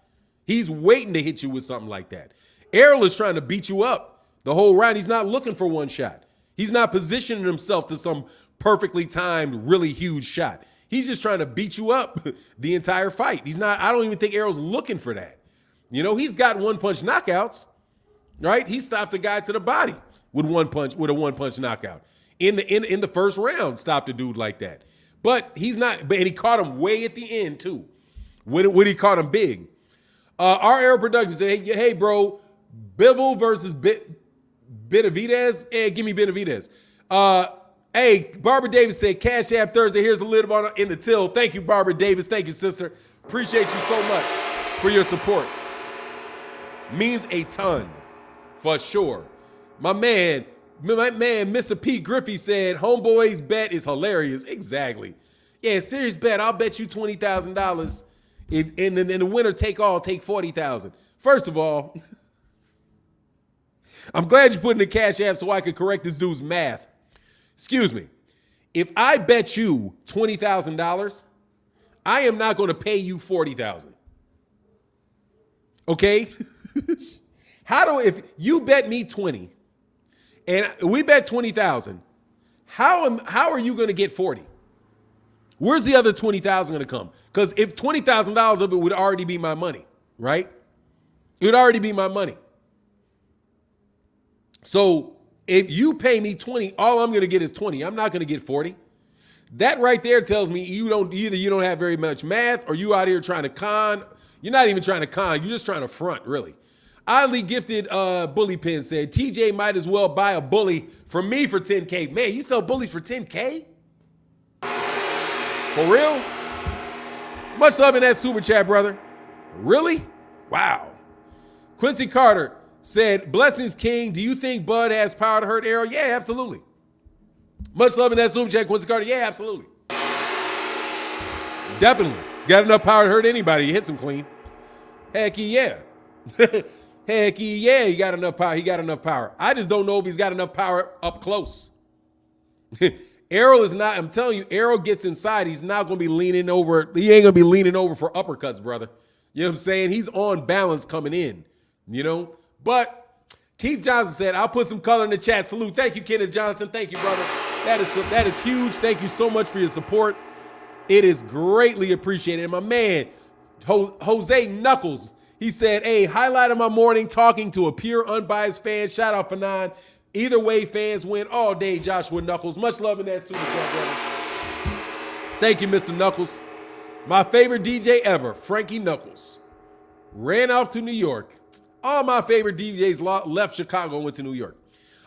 He's waiting to hit you with something like that. Errol is trying to beat you up the whole round. He's not looking for one shot. He's not positioning himself to some perfectly timed, really huge shot. He's just trying to beat you up the entire fight. I don't even think Errol's looking for that. He's got one-punch knockouts, right? He stopped a guy to the body with a one-punch knockout. In the first round, stopped a dude like that. But he's not, and he caught him way at the end, too, when he caught him big. Our Arrow Productions said, hey, bro, Bivol versus Benavidez? Give me Benavidez. Hey, Barbara Davis said, Cash App Thursday. Here's the lid on in the till. Thank you, Barbara Davis. Thank you, sister. Appreciate you so much for your support. Means a ton, for sure. My man, Mr. Pete Griffey said, Homeboy's bet is hilarious. Exactly. Yeah, serious bet. I'll bet you $20,000. If in the winner take all, take $40,000. First of all, I'm glad you put in the Cash App so I could correct this dude's math. Excuse me. If I bet you $20,000, I am not going to pay you $40,000. Okay? If you bet me 20 and we bet 20,000, how are you going to get 40? Where's the other 20,000 going to come? Because if $20,000 of it would already be my money, right? It would already be my money. So if you pay me 20, all I'm going to get is 20. I'm not going to get 40. That right there tells me you don't have very much math, or you out here trying to con. You're not even trying to con. You're just trying to front, really. Oddly gifted bully pin said, TJ might as well buy a bully from me for 10K. Man, you sell bullies for 10K? For real? Much love in that super chat, brother. Really? Wow. Quincy Carter said, Blessings King, do you think Bud has power to hurt Arrow? Yeah, absolutely. Much love in that super chat, Quincy Carter. Yeah, absolutely. Definitely. Got enough power to hurt anybody. He hits him clean. Heck yeah. Heck yeah, he got enough power. He got enough power. I just don't know if he's got enough power up close. Errol is not, I'm telling you, Errol gets inside. He's not going to be leaning over. He ain't going to be leaning over for uppercuts, brother. You know what I'm saying? He's on balance coming in, you know? But Keith Johnson said, I'll put some color in the chat. Salute. Thank you, Kenneth Johnson. Thank you, brother. That is huge. Thank you so much for your support. It is greatly appreciated. And my man, Jose Knuckles, he said, hey, highlight of my morning talking to a pure unbiased fan. Shout out Fanon. Either way, fans win all day, Joshua Knuckles. Much love in that super chat, brother. Thank you, Mr. Knuckles. My favorite DJ ever, Frankie Knuckles. Ran off to New York. All my favorite DJs left Chicago and went to New York.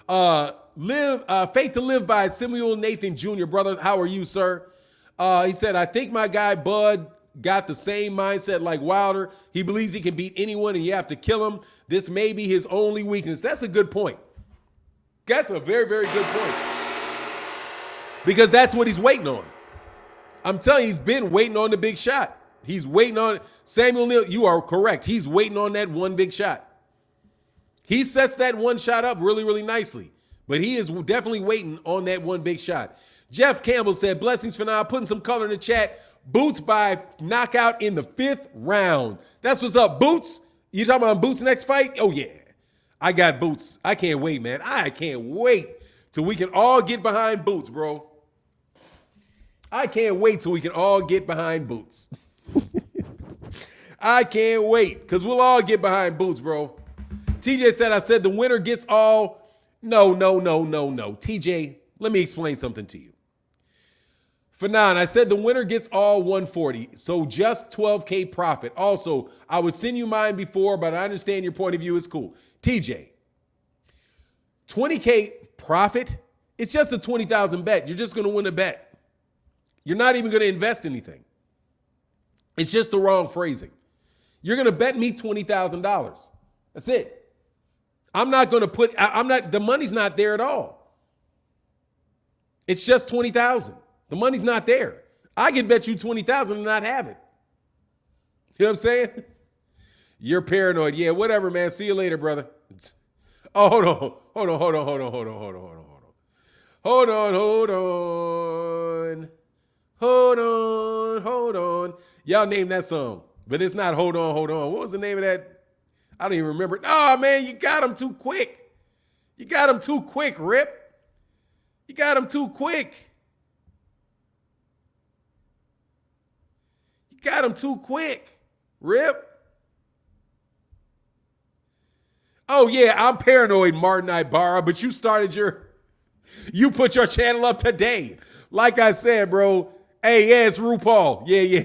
Faith to Live by Samuel Nathan Jr. Brother, how are you, sir? He said, I think my guy Bud got the same mindset like Wilder. He believes he can beat anyone and you have to kill him. This may be his only weakness. That's a good point. That's a very, very good point. Because that's what he's waiting on. I'm telling you, he's been waiting on the big shot. He's waiting on Samuel Neal. You are correct. He's waiting on that one big shot. He sets that one shot up really, really nicely. But he is definitely waiting on that one big shot. Jeff Campbell said, blessings for now. Putting some color in the chat. Boots by knockout in the 5th round. That's what's up, Boots. You talking about Boots' next fight? Oh, yeah. I got Boots. I can't wait, man. I can't wait till we can all get behind Boots, bro. I can't wait till we can all get behind Boots. I can't wait because we'll all get behind Boots, bro. TJ said, I said the winner gets all. No. TJ, let me explain something to you. Fanon, I said the winner gets all 140, so just 12K profit. Also, I would send you mine before, but I understand your point of view is cool. TJ, 20K profit, it's just a 20,000 bet. You're just going to win a bet. You're not even going to invest anything. It's just the wrong phrasing. You're going to bet me $20,000. That's it. I'm not going to put, the money's not there at all. It's just 20,000. The money's not there. I can bet you 20,000 and not have it. You know what I'm saying? You're paranoid. Yeah, whatever, man. See you later, brother. Oh, hold on. Y'all name that song, but it's not hold on. What was the name of that? I don't even remember. Oh, man, you got him too quick. Rip. You got him too quick. Rip. Oh, yeah, I'm paranoid, Martin Ibarra, but you put your channel up today. Like I said, bro. Hey, yeah, it's RuPaul. Yeah.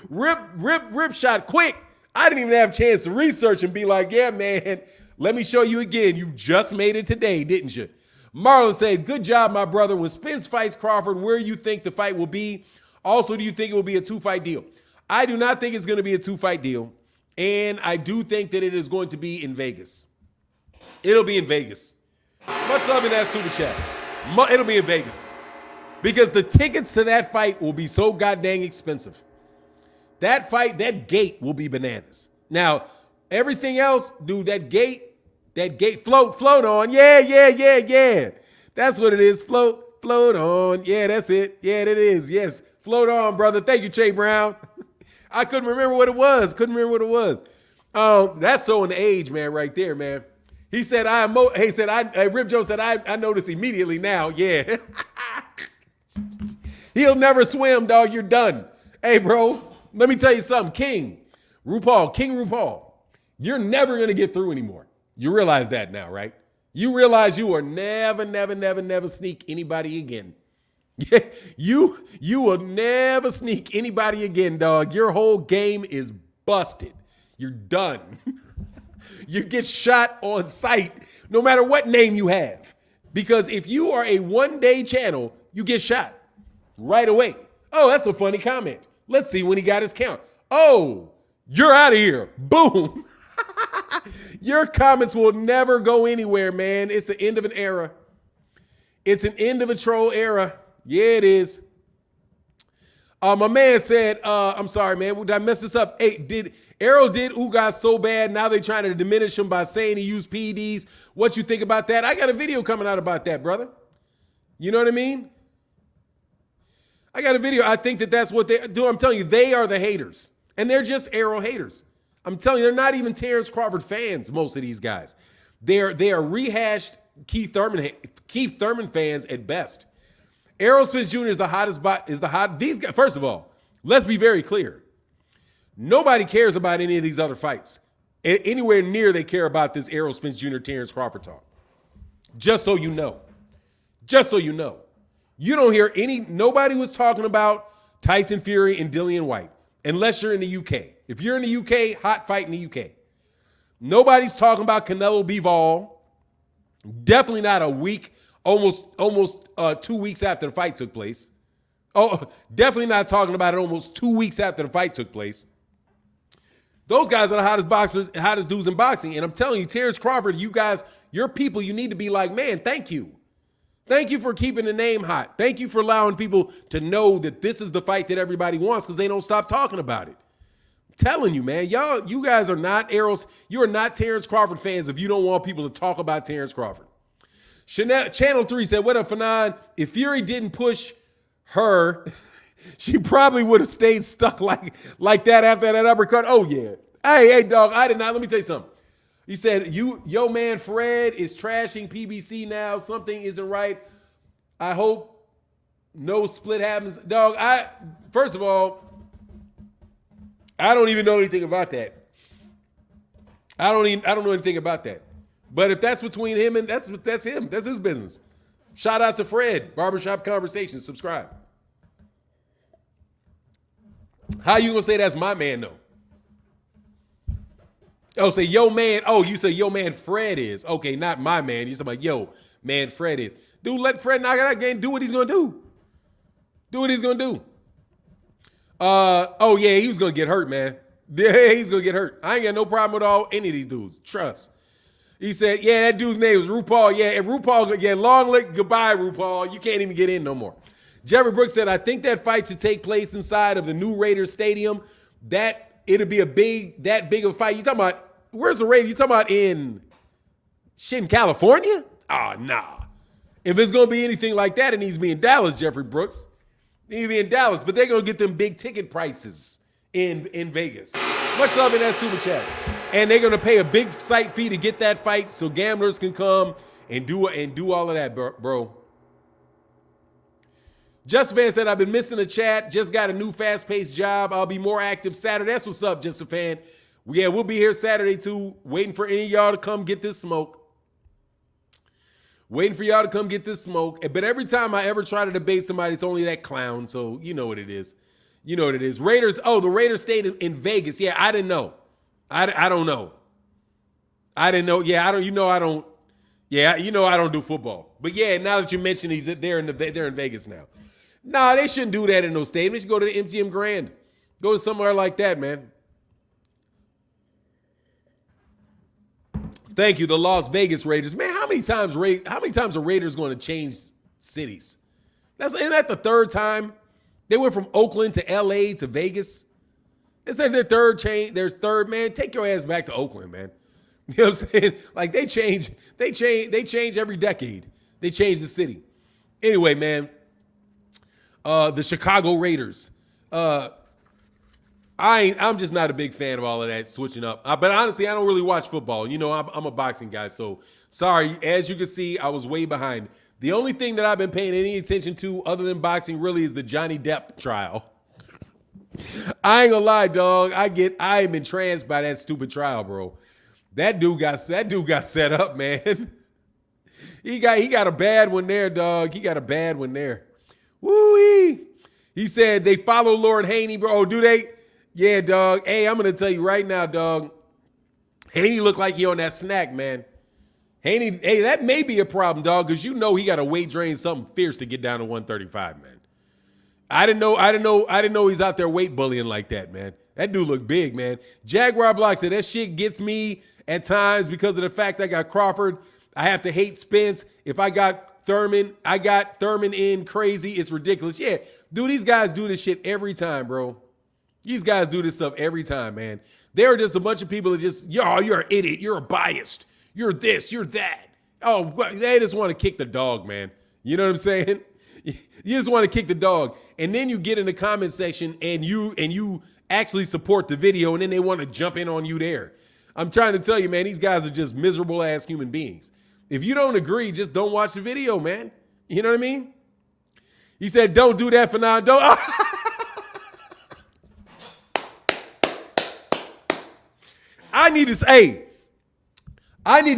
Rip shot quick. I didn't even have a chance to research and be like, yeah, man, let me show you again. You just made it today, didn't you? Marlon said, good job, my brother. When Spence fights Crawford, where you think the fight will be? Also, do you think it will be a 2-fight deal? I do not think it's going to be a 2-fight deal. And I do think that it is going to be in Vegas. It'll be in Vegas. Much love in that super chat. It'll be in Vegas. Because the tickets to that fight will be so goddamn expensive. That fight, that gate will be bananas. Now, everything else, dude, that gate, float on. Yeah. That's what it is. Float on. Yeah, that's it. Yeah, it is. Yes. Float on, brother. Thank you, Che Brown. I couldn't remember what it was. That's so in the age, man, right there, man. He said, Rip Joe said, I noticed immediately now. Yeah. He'll never swim, dog. You're done. Hey, bro, let me tell you something. King RuPaul, you're never going to get through anymore. You realize that now, right? You realize you will never sneak anybody again. Yeah, you will never sneak anybody again, dog. Your whole game is busted. You're done. You get shot on sight no matter what name you have. Because if you are a one-day channel, you get shot right away. Oh, that's a funny comment. Let's see when he got his count. Oh, you're out of here. Boom. Your comments will never go anywhere, man. It's the end of an era. It's an end of a troll era. Yeah, it is. My man said, I'm sorry, man. Did I mess this up? Hey, Errol did Ugas so bad. Now they're trying to diminish him by saying he used PEDs. What you think about that? I got a video coming out about that, brother. You know what I mean? I got a video. I think that's what they do. I'm telling you, they are the haters. And they're just Errol haters. I'm telling you, they're not even Terence Crawford fans, most of these guys. They are rehashed Keith Thurman fans at best. Errol Spence Jr. is the hottest these guys. First of all, let's be very clear. Nobody cares about any of these other fights. Anywhere near they care about this Errol Spence Jr. Terence Crawford talk. Just so you know. You don't hear nobody was talking about Tyson Fury and Dillian White, unless you're in the UK. If you're in the UK, hot fight in the UK. Nobody's talking about Canelo Bivol. Definitely not a week, almost 2 weeks after the fight took place. Oh, definitely not talking about it almost 2 weeks after the fight took place. Those guys are the hottest boxers, hottest dudes in boxing. And I'm telling you, Terence Crawford, you guys, your people, you need to be like, man, thank you. Thank you for keeping the name hot. Thank you for allowing people to know that this is the fight that everybody wants because they don't stop talking about it. I'm telling you, man, you guys are not Errol's. You are not Terence Crawford fans if you don't want people to talk about Terence Crawford. Channel 3 said, what up, Fanon? If Fury didn't push her, she probably would have stayed stuck like that after that uppercut. Oh, yeah. Hey, dog, I did not. Let me tell you something. He said, yo man Fred is trashing PBC now. Something isn't right. I hope no split happens. Dog, first of all, I don't even know anything about that. I don't know anything about that. But if that's between him and that's him. That's his business. Shout out to Fred, Barbershop Conversations. Subscribe. How you gonna say that's my man though? Oh, say yo man. Oh, you say yo man Fred is. Okay, not my man. You say like yo man Fred is. Dude, let Fred knock it out game. Do what he's gonna do. Do what he's gonna do. Oh yeah, he was gonna get hurt, man. Yeah, he's gonna get hurt. I ain't got no problem with any of these dudes. Trust. He said, yeah, that dude's name was RuPaul. Yeah, and RuPaul, yeah, long leg, goodbye, RuPaul. You can't even get in no more. Jeffrey Brooks said, I think that fight should take place inside of the new Raiders Stadium. That it'll be that big of a fight. You talking about, where's the Raiders? You talking about in California? Oh, nah. If it's going to be anything like that, it needs to be in Dallas, Jeffrey Brooks. It needs to be in Dallas, but they're going to get them big ticket prices in Vegas. Much love in that super chat. And they're going to pay a big site fee to get that fight so gamblers can come and do all of that, bro. Just Fan said, I've been missing the chat. Just got a new fast-paced job. I'll be more active Saturday. That's what's up, Just a Fan. Yeah, we'll be here Saturday, too. Waiting for any of y'all to come get this smoke. Waiting for y'all to come get this smoke. But every time I ever try to debate somebody, it's only that clown. So you know what it is. You know what it is. Raiders. Oh, the Raiders stayed in Vegas. Yeah, I didn't know. I don't know. I didn't know. Yeah, I don't. You know, I don't. Yeah, you know I don't do football. But yeah, now that you mention they're in Vegas now. Nah, they shouldn't do that in no stadium. They should go to the MGM Grand. Go to somewhere like that, man. Thank you, the Las Vegas Raiders. Man, how many times are Raiders going to change cities? Isn't that the third time? They went from Oakland to LA to Vegas. Is that their third change? Their third, man. Take your ass back to Oakland, man. You know what I'm saying? Like they change every decade. They change the city. Anyway, man. The Chicago Raiders. I'm just not a big fan of all of that switching up. But honestly, I don't really watch football. You know, I'm a boxing guy. So sorry. As you can see, I was way behind. The only thing that I've been paying any attention to other than boxing really is the Johnny Depp trial. I ain't gonna lie, dog. I am entranced by that stupid trial, bro. That dude got set up, man. He got a bad one there, dog. He got a bad one there. Woo-wee. He said they follow Lord Haney, bro. Oh, do they? Yeah, dog. Hey, I'm going to tell you right now, dog. Haney look like he on that snack, man. Haney, hey, that may be a problem, dog, because you know he got to weight drain something fierce to get down to 135, man. I didn't know he's out there weight bullying like that, man. That dude look big, man. Jaguar Block said that shit gets me at times because of the fact I got Crawford. I have to hate Spence. If I got Thurman in crazy. It's ridiculous. Yeah, dude, these guys do this shit every time, bro. These guys do this stuff every time, man. They're just a bunch of people that just, you're an idiot. You're a biased. You're this. You're that. Oh, they just want to kick the dog, man. You know what I'm saying? You just want to kick the dog. And then you get in the comment section and you actually support the video, and then they want to jump in on you there. I'm trying to tell you, man, these guys are just miserable ass human beings. If you don't agree, just don't watch the video, man. You know what I mean? He said, don't do that for now. Don't. I need to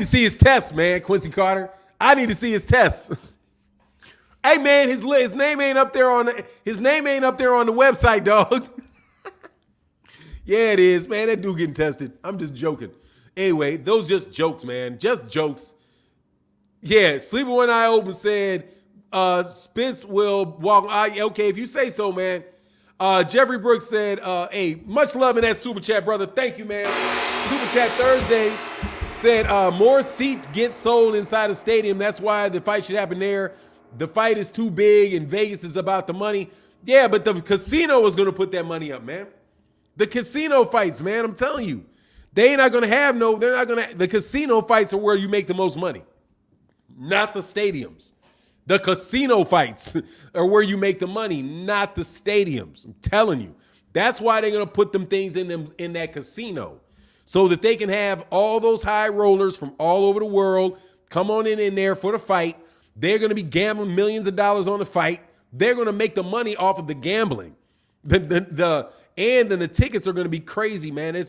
see his test, man, Quincy Carter. I need to see his test. Hey, man, his name ain't up there on the website, dog. Yeah, it is, man. That dude getting tested. I'm just joking. Anyway, those just jokes, man. Just jokes. Yeah, Sleeper One Eye Open said Spence will walk. Okay, if you say so, man. Jeffrey Brooks said, hey, much love in that super chat, brother. Thank you, man. Super chat Thursdays said more seats get sold inside a stadium. That's why the fight should happen there. The fight is too big and Vegas is about the money. Yeah, but the casino is going to put that money up, man. The casino fights, man, I'm telling you. They're not going to the casino fights are where you make the most money. Not the stadiums. The casino fights are where you make the money, not the stadiums. I'm telling you. That's why they're going to put them things in that casino so that they can have all those high rollers from all over the world come on in there for the fight. They're going to be gambling millions of dollars on the fight. They're going to make the money off of the gambling. And then the tickets are going to be crazy, man.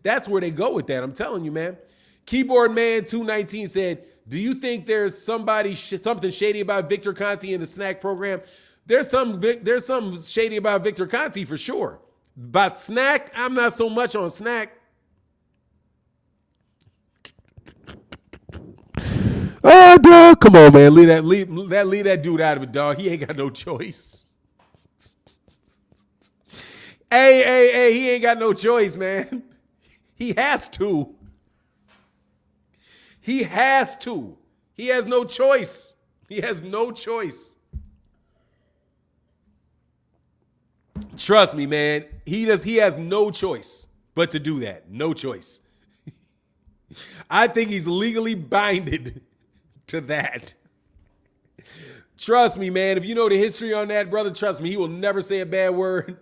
That's where they go with that. I'm telling you, man. Keyboard Man 219 said, do you think there's something shady about Victor Conti in the snack program? There's something shady about Victor Conti for sure. About snack, I'm not so much on snack. Oh, dog, come on, man. Leave that dude out of it, dog. He ain't got no choice. Hey, he ain't got no choice, man. He has to. He has to. He has no choice. He has no choice. Trust me, man. He has no choice but to do that. No choice. I think he's legally binded to that. Trust me, man. If you know the history on that, brother, trust me, he will never say a bad word.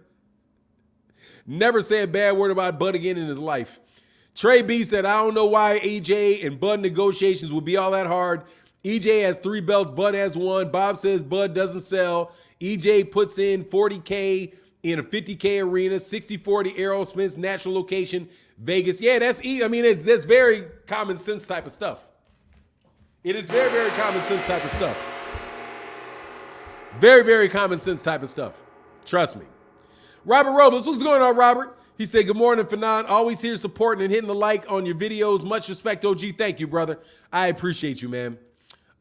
Never say a bad word about Bud again in his life. Trey B said, I don't know why EJ and Bud negotiations would be all that hard. EJ has 3 belts. Bud has 1. Bob says Bud doesn't sell. EJ puts in $40K in a $50K arena, 60-40 Aero Spence, natural location, Vegas. Yeah, that's very common sense type of stuff. It is very, very common sense type of stuff. Very, very common sense type of stuff. Trust me. Robert Robles, what's going on, Robert? He said, good morning, Fanon. Always here supporting and hitting the like on your videos. Much respect, OG. Thank you, brother. I appreciate you, man.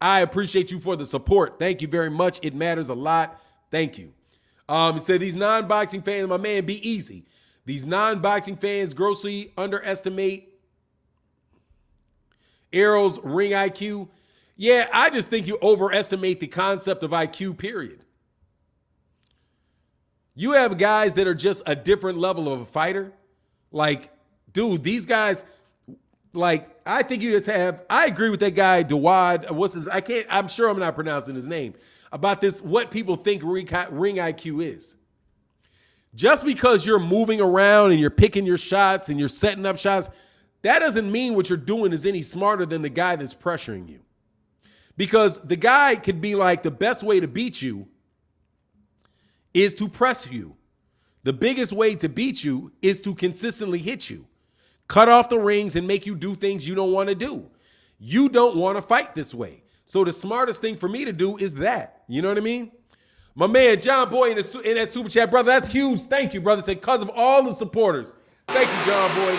I appreciate you for the support. Thank you very much. It matters a lot. Thank you. He said, these non-boxing fans, my man, be easy. These non-boxing fans grossly underestimate Errol's ring IQ. Yeah, I just think you overestimate the concept of IQ, period. You have guys that are just a different level of a fighter. Like, dude, these guys, like, I think you just have, I agree with that guy, Dawad, I'm sure I'm not pronouncing his name, about this, what people think ring IQ is. Just because you're moving around and you're picking your shots and you're setting up shots, that doesn't mean what you're doing is any smarter than the guy that's pressuring you. Because the guy could be like, the best way to beat you is to press you. The biggest way to beat you is to consistently hit you, cut off the rings and make you do things you don't want to do. You don't want to fight this way. So the smartest thing for me to do is that. You know what I mean? My man, John Boy in that super chat, brother, that's huge. Thank you, brother. Said, because of all the supporters. Thank you, John Boy.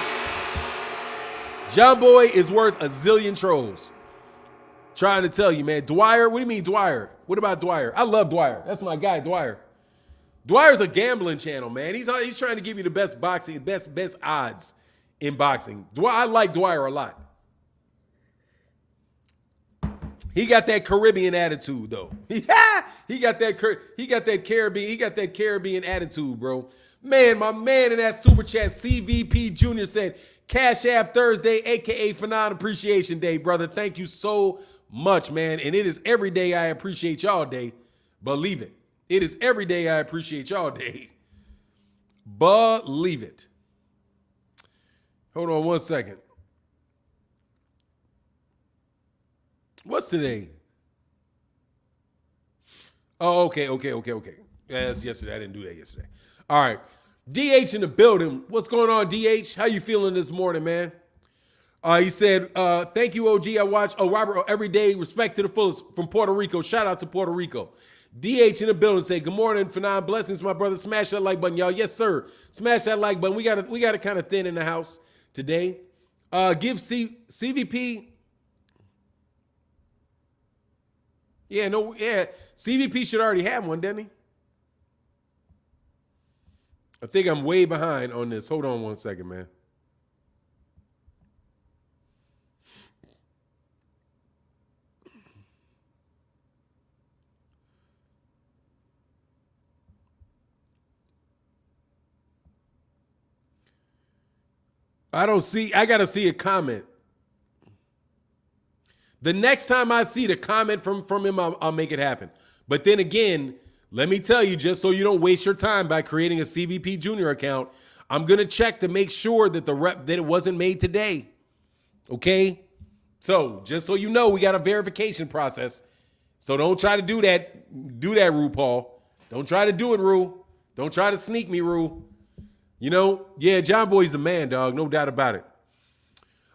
John Boy is worth a zillion trolls. Trying to tell you, man. Dwyer, what do you mean Dwyer? What about Dwyer? I love Dwyer. That's my guy, Dwyer. Dwyer's a gambling channel, man. He's trying to give you the best boxing, best odds in boxing. I like Dwyer a lot. He got that Caribbean attitude, though. He got that Caribbean attitude, bro. Man, my man in that super chat, CVP Jr. said, Cash App Thursday, aka Fanon Appreciation Day, brother. Thank you so much, man. And it is every day I appreciate y'all day. Believe it. It is every day I appreciate y'all day. Believe it. Hold on one second. What's today? Oh, okay. Yeah, that's yesterday. I didn't do that yesterday. All right. DH in the building. What's going on, DH? How you feeling this morning, man? He said, thank you, OG. I watch Robert every day. Respect to the fullest from Puerto Rico. Shout out to Puerto Rico. DH in the building say, good morning, Fanon. Blessings, my brother. Smash that like button, y'all. Yes, sir. Smash that like button. We got it kind of thin in the house today. Give CVP. Yeah, CVP should already have one, didn't he? I think I'm way behind on this. Hold on one second, man. I got to see a comment. The next time I see the comment from him, I'll make it happen. But then again, let me tell you, just so you don't waste your time by creating a CVP Junior account, I'm going to check to make sure that that it wasn't made today. Okay? So, just so you know, we got a verification process. So don't try to do that, RuPaul. Don't try to do it, Ru. Don't try to sneak me, Ru. You know, yeah, John Boy's the man, dog. No doubt about it.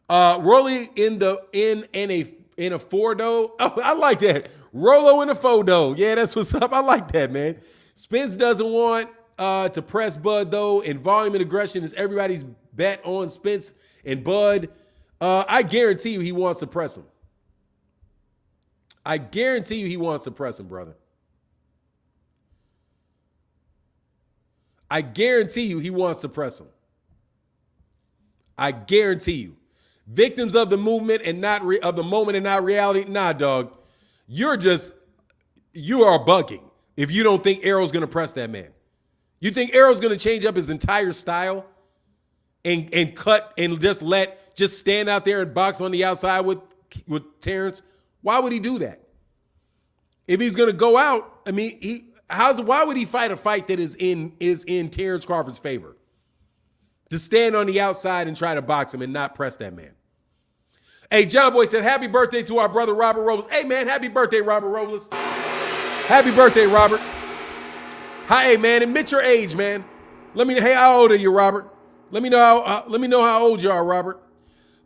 Rolly in a four-do. Oh, I like that. Rolo in a photo. Yeah, that's what's up. I like that, man. Spence doesn't want to press Bud, though, and volume and aggression is everybody's bet on Spence and Bud. I guarantee you he wants to press him. I guarantee you he wants to press him, brother. I guarantee you he wants to press him. I guarantee you. Victims of the movement and not of the moment and not reality. Nah, dog. You are bugging if you don't think Errol's going to press that man. You think Errol's going to change up his entire style and cut and just stand out there and box on the outside with Terence? Why would he do that? If he's going to go out, I mean, why would he fight a fight that is in Terence Crawford's favor? To stand on the outside and try to box him and not press that man. Hey, John Boy said, happy birthday to our brother, Robert Robles. Hey, man, happy birthday, Robert Robles. Happy birthday, Robert. Hi, hey, man, admit your age, man. Hey, how old are you, Robert? Let me know how old you are, Robert.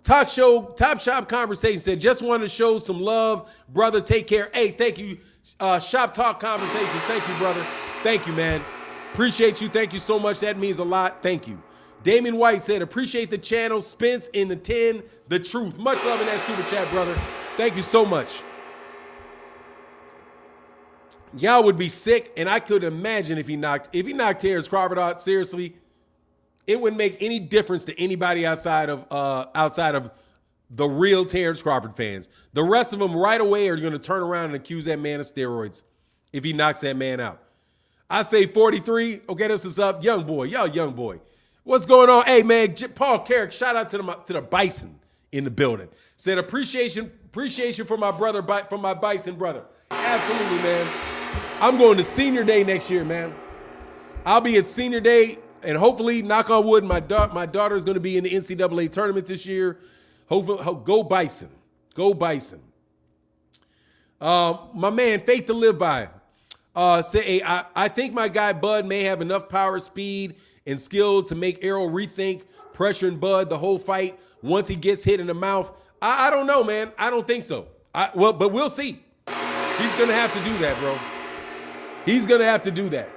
Top Shop Conversation said, just wanted to show some love. Brother, take care. Hey, thank you. Shop Talk Conversations. Thank you, brother. Thank you, man. Appreciate you. Thank you so much. That means a lot. Thank you. Damon White said, appreciate the channel. Spence in the 10, the truth. Much love in that super chat, brother. Thank you so much. Y'all would be sick, and I could imagine if he knocked Terence Crawford out, seriously, it wouldn't make any difference to anybody outside of the real Terence Crawford fans. The rest of them right away are going to turn around and accuse that man of steroids if he knocks that man out. I say 43. Okay, this is up. Young boy. Y'all young boy. What's going on? Hey, man, Paul Carrick, shout out to the Bison in the building. Said appreciation for my brother, from my Bison brother. Absolutely, man. I'm going to senior day next year, man. I'll be at senior day, and hopefully, knock on wood, my daughter is going to be in the NCAA tournament this year. Hopefully, go Bison. Go Bison. My man, Faith to Live By. Say, I think my guy Bud may have enough power, speed, and skill to make Errol rethink pressuring Bud the whole fight once he gets hit in the mouth. I don't know, man. I don't think so. But we'll see. He's going to have to do that, bro. He's going to have to do that.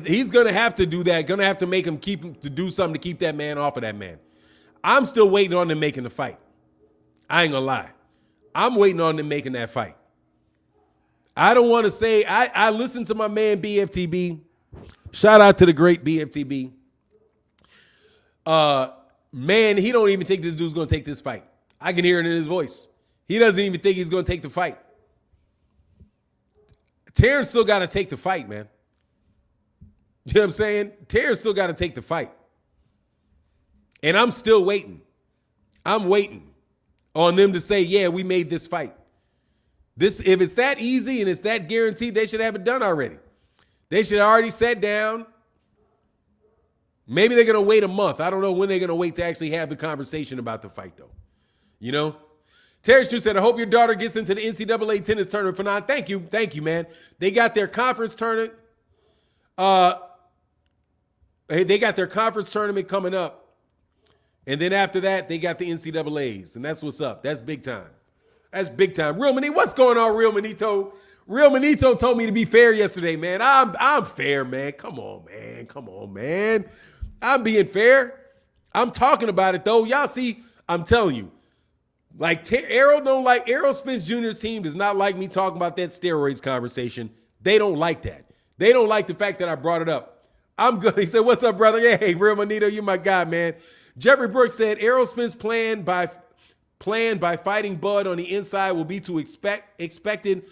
He's going to have to do that. Going to have to make him to do something to keep that man off of that man. I'm still waiting on them making the fight. I ain't going to lie. I'm waiting on them making that fight. I don't want to say, I listened to my man BFTB. Shout out to the great BFTB. Man, he don't even think this dude's going to take this fight. I can hear it in his voice. He doesn't even think he's going to take the fight. Terence still got to take the fight, man. You know what I'm saying? Terence still got to take the fight. And I'm still waiting. I'm waiting on them to say, yeah, we made this fight. If it's that easy and it's that guaranteed, they should have it done already. They should have already sat down. Maybe they're going to wait a month. I don't know when they're going to wait to actually have the conversation about the fight, though. You know? Terence said, I hope your daughter gets into the NCAA tennis tournament for now. Thank you. Thank you, man. They got their conference tournament. They got their conference tournament coming up. And then after that, they got the NCAAs. And that's what's up. That's big time. That's big time. Real Manito, what's going on, Real Manito? Real Manito told me to be fair yesterday, man. I'm fair, man. Come on, man. Come on, man. I'm being fair. I'm talking about it, though. Y'all see, I'm telling you. Like, Errol Spence Jr.'s team does not like me talking about that steroids conversation. They don't like that. They don't like the fact that I brought it up. I'm good. He said, what's up, brother? Hey, Real Manito, you my guy, man. Jeffrey Brooks said, Errol Spence plan by fighting Bud on the inside will be too expected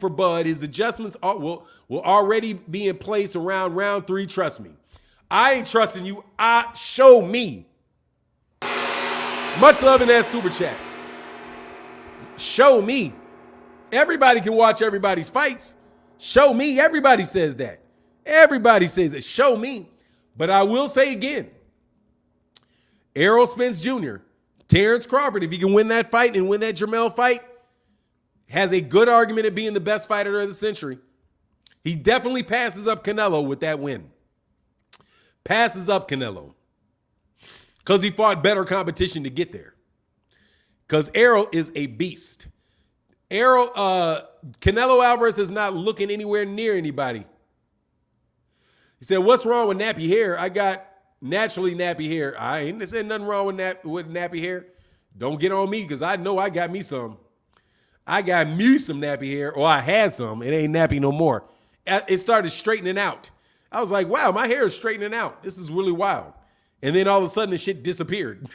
for Bud. His adjustments will already be in place around round 3. Trust me. I ain't trusting you. Show me. Much love in that super chat. Show me. Everybody can watch everybody's fights. Show me. Everybody says that. Everybody says that. Show me. But I will say again, Errol Spence Jr., Terence Crawford, if he can win that fight and win that Jermell fight, has a good argument at being the best fighter of the century. He definitely passes up Canelo with that win. Passes up Canelo. Because he fought better competition to get there. Because Errol is a beast. Canelo Alvarez is not looking anywhere near anybody. He said, what's wrong with nappy hair? I got naturally nappy hair. I ain't saying nothing wrong with nappy hair. Don't get on me because I know I got me some. I got me some nappy hair, or I had some. It ain't nappy no more. It started straightening out. I was like, wow, my hair is straightening out. This is really wild. And then all of a sudden, the shit disappeared.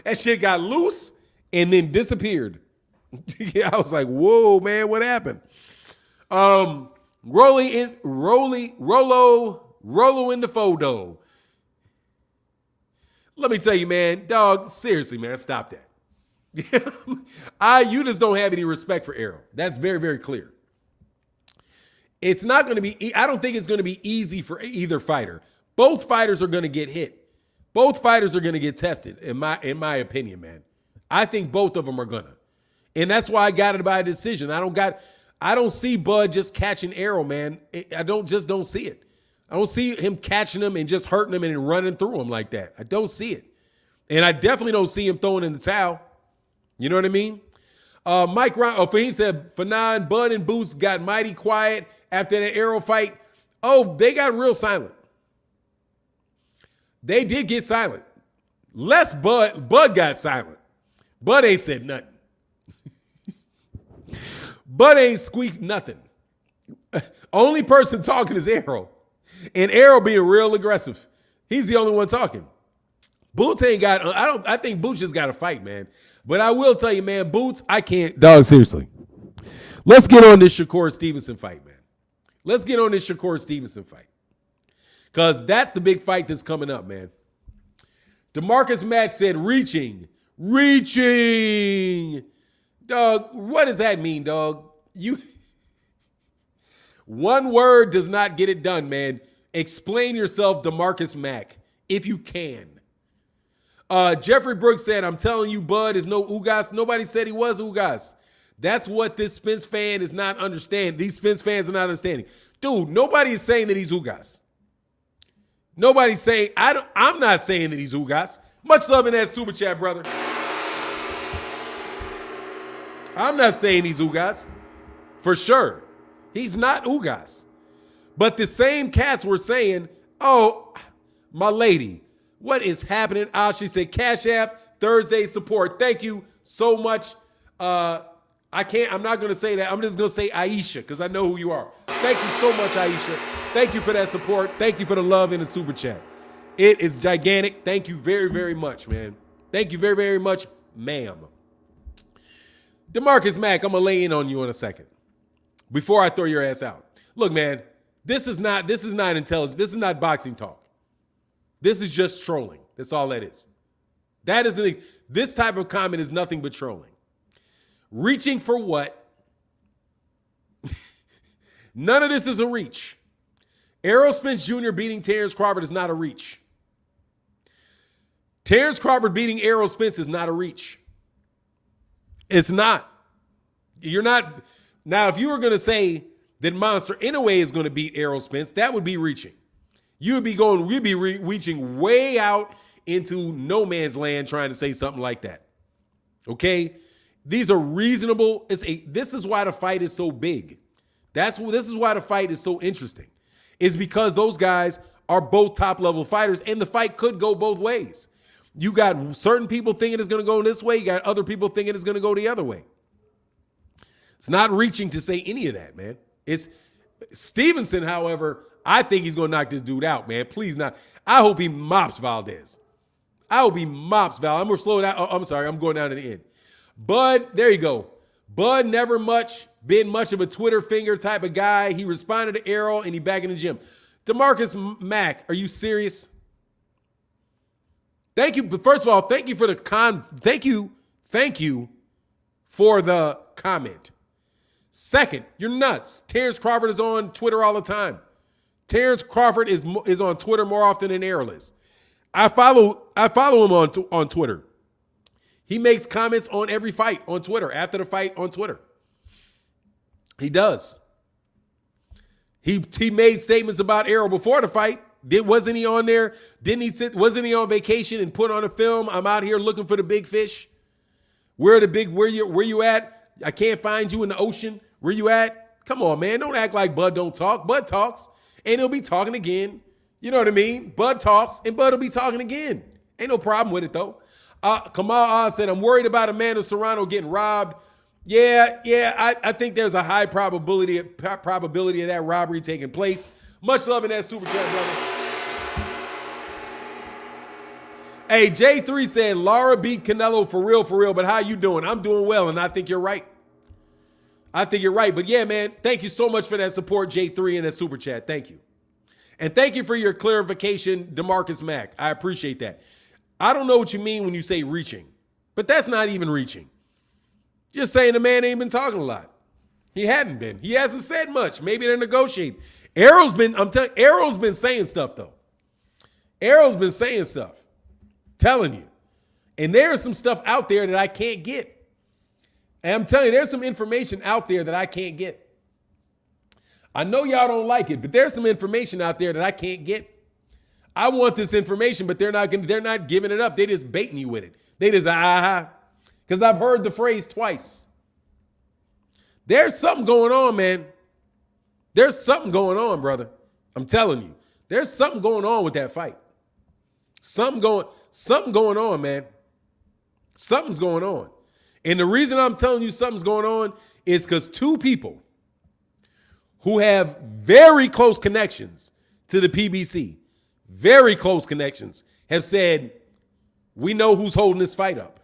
That shit got loose and then disappeared. I was like, whoa, man, what happened? Rollo in the photo. Let me tell you, man, dog, seriously, man, stop that. You just don't have any respect for Errol. That's very, very clear. It's not going to be, I don't think it's going to be easy for either fighter. Both fighters are going to get hit. Both fighters are going to get tested, in my opinion, man. I think both of them are gonna. And that's why I got it by a decision. I don't see Bud just catching Errol, man. I don't see it. I don't see him catching him and just hurting him and then running through him like that. I don't see it. And I definitely don't see him throwing in the towel. You know what I mean? Mike Ryan, Fahim said, Fanon, Bud, and Boost got mighty quiet after that Errol fight. Oh, they got real silent. They did get silent. Less Bud got silent. Bud ain't said nothing. Bud ain't squeaked nothing. Only person talking is Arrow. And Arrow being real aggressive. He's the only one talking. Boots ain't got, I think Boots just got to fight, man. But I will tell you, man, Boots, I can't. Dog, seriously. Let's get on this Shakur Stevenson fight, man. Let's get on this Shakur Stevenson fight. Because that's the big fight that's coming up, man. DeMarcus Mack said reaching. Dog, what does that mean, dog? One word does not get it done, man. Explain yourself, DeMarcus Mack, if you can. Jeffrey Brooks said, I'm telling you, Bud is no Ugas. Nobody said he was Ugas. That's what this Spence fan is not understanding. These Spence fans are not understanding. Dude, nobody is saying that he's Ugas. Nobody's saying, I'm not saying that he's Ugas. Much love in that super chat, brother. I'm not saying he's Ugas. For sure. He's not Ugas. But the same cats were saying, oh, my lady, what is happening? She said, Cash App, Thursday support. Thank you so much. I'm not going to say that. I'm just going to say Aisha because I know who you are. Thank you so much, Aisha. Thank you for that support. Thank you for the love in the super chat. It is gigantic. Thank you very, very much, man. Thank you very, very much, ma'am. DeMarcus Mack, I'm going to lay in on you in a second before I throw your ass out. Look, man, this is not intelligence. This is not boxing talk. This is just trolling. That's all that is. This type of comment is nothing but trolling. Reaching for what? None of this is a reach. Errol Spence Jr. beating Terence Crawford is not a reach. Terence Crawford beating Errol Spence is not a reach. It's not. You're not. Now, if you were going to say that Monster Inoue is going to beat Errol Spence, that would be reaching. We'd be reaching way out into no man's land trying to say something like that. Okay? These are reasonable. This is why the fight is so big. This is why the fight is so interesting. Is because those guys are both top-level fighters, and the fight could go both ways. You got certain people thinking it's going to go this way. You got other people thinking it's going to go the other way. It's not reaching to say any of that, man. It's Stevenson, however, I think he's going to knock this dude out, man. Please not. I hope he mops Valdez. I hope he mops Val. I'm going to slow it out. Oh, I'm sorry. I'm going down to the end. Bud, there you go. Bud never been much of a Twitter finger type of guy. He responded to Errol, and he back in the gym. DeMarcus Mack, are you serious? Thank you. But first of all, thank you for the Thank you for the comment. Second, you're nuts. Terence Crawford is on Twitter all the time. Terence Crawford is on Twitter more often than Errol is. I follow him on Twitter. He makes comments on every fight on Twitter, after the fight on Twitter. He does. He made statements about Errol before the fight. Wasn't he on there? Wasn't he on vacation and put on a film? I'm out here looking for the big fish. Where you at? I can't find you in the ocean. Where you at? Come on, man. Don't act like Bud don't talk. Bud talks, and he'll be talking again. You know what I mean? Bud talks, and Bud will be talking again. Ain't no problem with it, though. Kamal Oz said, I'm worried about Amanda Serrano getting robbed. Yeah, I think there's a high probability of that robbery taking place. Much love in that super chat, brother. Hey, J3 said, Lara beat Canelo for real, but how you doing? I'm doing well, and I think you're right. But yeah, man, thank you so much for that support, J3, in that super chat. Thank you. And thank you for your clarification, DeMarcus Mack. I appreciate that. I don't know what you mean when you say reaching, but that's not even reaching. Just saying the man ain't been talking a lot. He hadn't been. He hasn't said much. Maybe they're negotiating. Errol's been saying stuff, though. Errol's been saying stuff. Telling you. And there's some stuff out there that I can't get. And I'm telling you, there's some information out there that I can't get. I know y'all don't like it, but there's some information out there that I can't get. I want this information, but they're not giving it up. They just baiting you with it. They just because I've heard the phrase twice. There's something going on, man. There's something going on, brother. I'm telling you. There's something going on with that fight. Something going on, man. Something's going on. And the reason I'm telling you something's going on is because two people who have very close connections to the PBC, very close connections, have said, we know who's holding this fight up.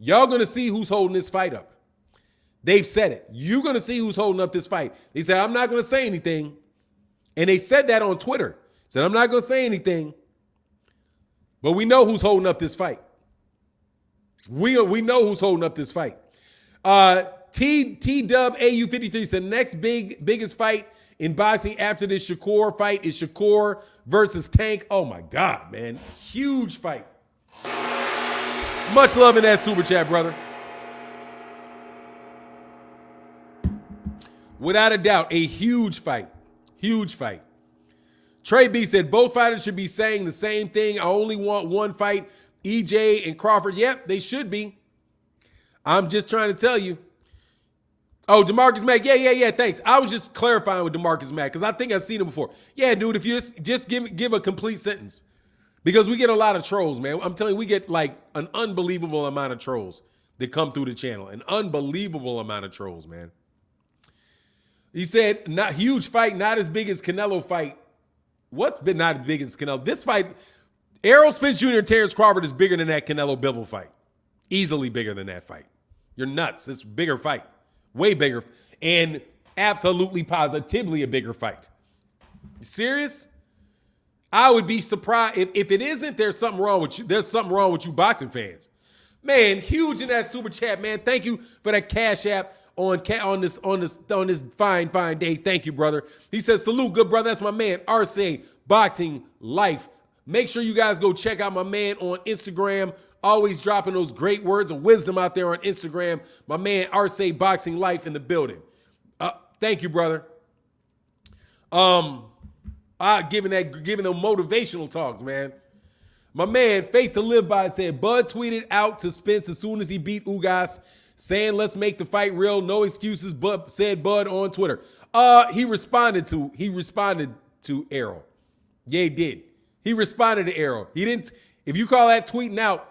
Y'all going to see who's holding this fight up. They've said it. You're going to see who's holding up this fight. They said, I'm not going to say anything. And they said that on Twitter. Said, I'm not going to say anything. But we know who's holding up this fight. We know who's holding up this fight. T-Dub AU53 said, next biggest fight in boxing after this Shakur fight is Shakur versus Tank. Oh, my God, man. Huge fight. Much love in that super chat, brother. Without a doubt, a huge fight. Huge fight. Trey B said, both fighters should be saying the same thing. I only want one fight. EJ and Crawford. Yep, they should be. I'm just trying to tell you. Oh, DeMarcus Mack. Yeah. Thanks. I was just clarifying with DeMarcus Mack because I think I've seen him before. Yeah, dude, if you just give a complete sentence. Because we get a lot of trolls, man. I'm telling you, we get like an unbelievable amount of trolls that come through the channel. An unbelievable amount of trolls, man. He said, not huge fight, not as big as Canelo fight. What's been not as big as Canelo? This fight, Errol Spence Jr. and Terence Crawford is bigger than that Canelo Bivol fight. Easily bigger than that fight. You're nuts. It's a bigger fight. Way bigger. And absolutely positively a bigger fight. You serious? I would be surprised. If it isn't, there's something wrong with you. There's something wrong with you boxing fans. Man, huge in that super chat, man. Thank you for that Cash App on this fine day. Thank you, brother. He says, salute, good brother. That's my man, RCA Boxing Life. Make sure you guys go check out my man on Instagram. Always dropping those great words of wisdom out there on Instagram. My man, RCA Boxing Life in the building. Thank you, brother. Giving them motivational talks, man. My man, Faith to Live By said, Bud tweeted out to Spence as soon as he beat Ugas, saying, let's make the fight real. No excuses, but said Bud on Twitter. He responded to Errol. Yeah, he did. He responded to Errol. He didn't, if you call that tweeting out,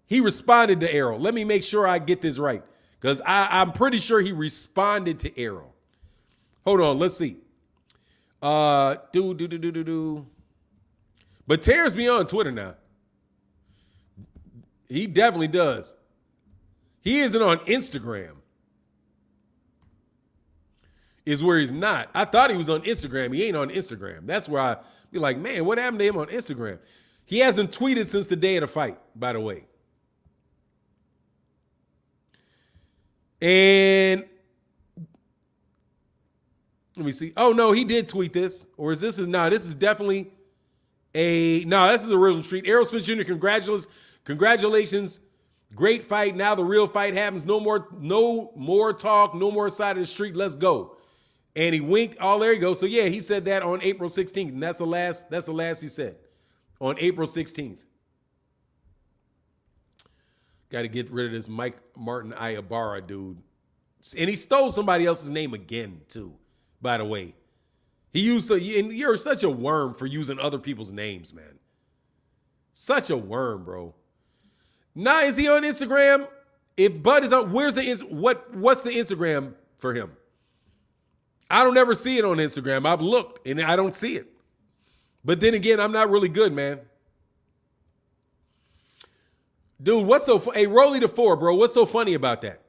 he responded to Errol. Let me make sure I get this right. Because I'm pretty sure he responded to Errol. Hold on, let's see. But Terence be on Twitter now. He definitely does. He isn't on Instagram. Is where he's not. I thought he was on Instagram. He ain't on Instagram. That's where I be like, man, what happened to him on Instagram? He hasn't tweeted since the day of the fight, by the way. And let me see. Oh, no, he did tweet this. Or is this definitely this is a original street. Errol Spence Jr., congratulations. Great fight. Now the real fight happens. No more talk. No more side of the street. Let's go. And he winked. Oh, there you go. So yeah, he said that on April 16th. And that's the last he said. On April 16th. Got to get rid of this Mike Martin Ibarra dude. And he stole somebody else's name again, too, by the way. And you're such a worm for using other people's names, man. Such a worm, bro. Now, is he on Instagram? If Bud is on, what's the Instagram for him? I don't ever see it on Instagram. I've looked and I don't see it. But then again, I'm not really good, man. Dude, what's so funny? Hey, Rolly the 4, bro. What's so funny about that?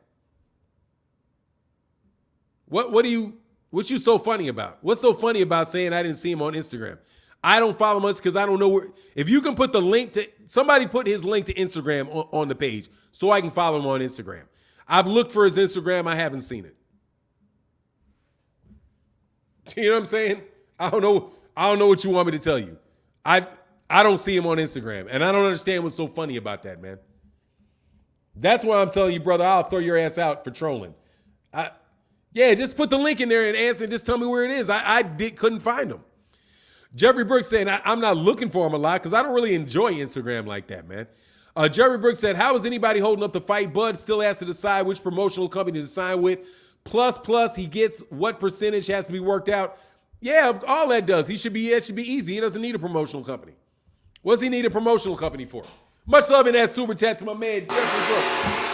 What's you so funny about? What's so funny about saying I didn't see him on Instagram? I don't follow much because I don't know where. If you can put the link to, somebody put his link to Instagram on the page so I can follow him on Instagram. I've looked for his Instagram. I haven't seen it. You know what I'm saying? I don't know what you want me to tell you. I don't see him on Instagram, and I don't understand what's so funny about that, man. That's why I'm telling you, brother, I'll throw your ass out for trolling. Yeah, just put the link in there and answer and just tell me where it is. I couldn't find him. Jeffrey Brooks saying, I'm not looking for him a lot because I don't really enjoy Instagram like that, man. Jerry Brooks said, how is anybody holding up the fight? Bud still has to decide which promotional company to sign with. Plus, he gets what percentage has to be worked out. Yeah, all that does. It should be easy. He doesn't need a promotional company. What's he need a promotional company for? Much love in that super chat to my man Jeffrey Brooks.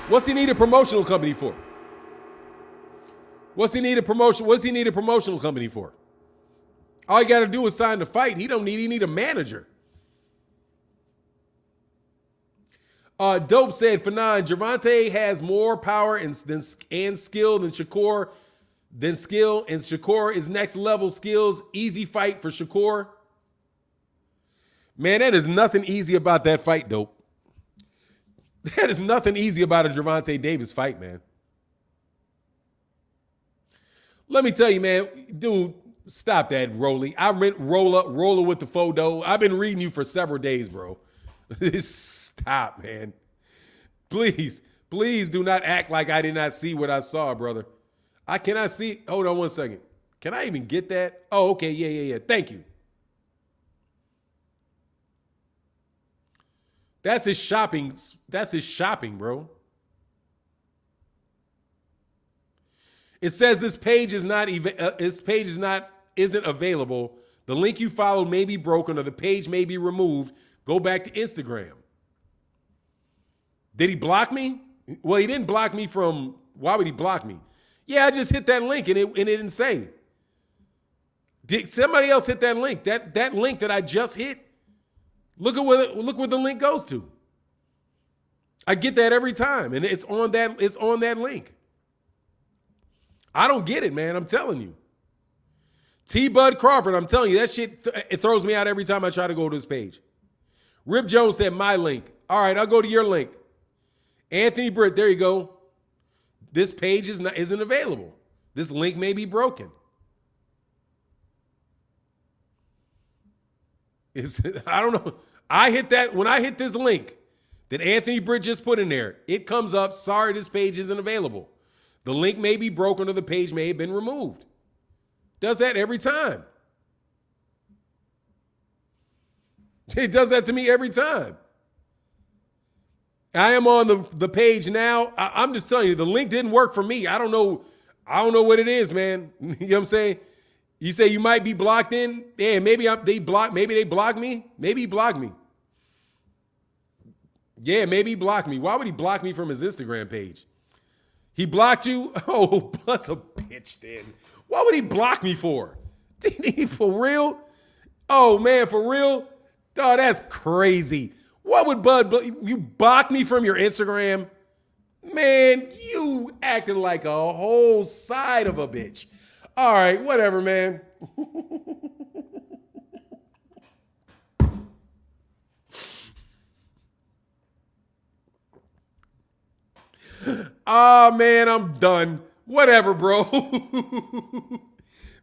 What's he need a promotional company for? What's he need a promotional company for? All he got to do is sign the fight. He need a manager. Dope said, Fanon, Gervonta has more power and skill than Shakur. And Shakur is next level skills. Easy fight for Shakur. Man, that is nothing easy about that fight, Dope. That is nothing easy about a Gervonta Davis fight, man. Let me tell you, man, dude, stop that, Rolly. I meant roller with the photo. I've been reading you for several days, bro. Stop, man. Please do not act like I did not see what I saw, brother. I cannot see. Hold on one second. Can I even get that? Oh, okay. Yeah. Thank you. That's his shopping. That's his shopping, bro. It says this page is not isn't available. The link you followed may be broken or the page may be removed. Go back to Instagram. Did he block me? Well, he didn't block me from. Why would he block me? Yeah, I just hit that link and it didn't say. Did somebody else hit that link? That link that I just hit. Look where the link goes to. I get that every time, and it's on that link. I don't get it, man. I'm telling you. T-Bud Crawford, I'm telling you, that shit, it throws me out every time I try to go to this page. Rip Jones said, my link. All right, I'll go to your link. Anthony Britt, there you go. This page isn't available. This link may be broken. I don't know. When I hit this link that Anthony Britt just put in there, it comes up, sorry, this page isn't available. The link may be broken or the page may have been removed. Does that every time. It does that to me every time. I am on the page now. I'm just telling you, the link didn't work for me. I don't know what it is, man. You know what I'm saying? You say you might be blocked in. Yeah, maybe they blocked me. Maybe he blocked me. Yeah, maybe he blocked me. Why would he block me from his Instagram page? He blocked you? Oh, that's a bitch then. What would he block me for? For real? Oh, man, for real? Oh, that's crazy. What would you block me from your Instagram? Man, you acting like a whole side of a bitch. All right, whatever, man. Oh, man, I'm done. Whatever, bro.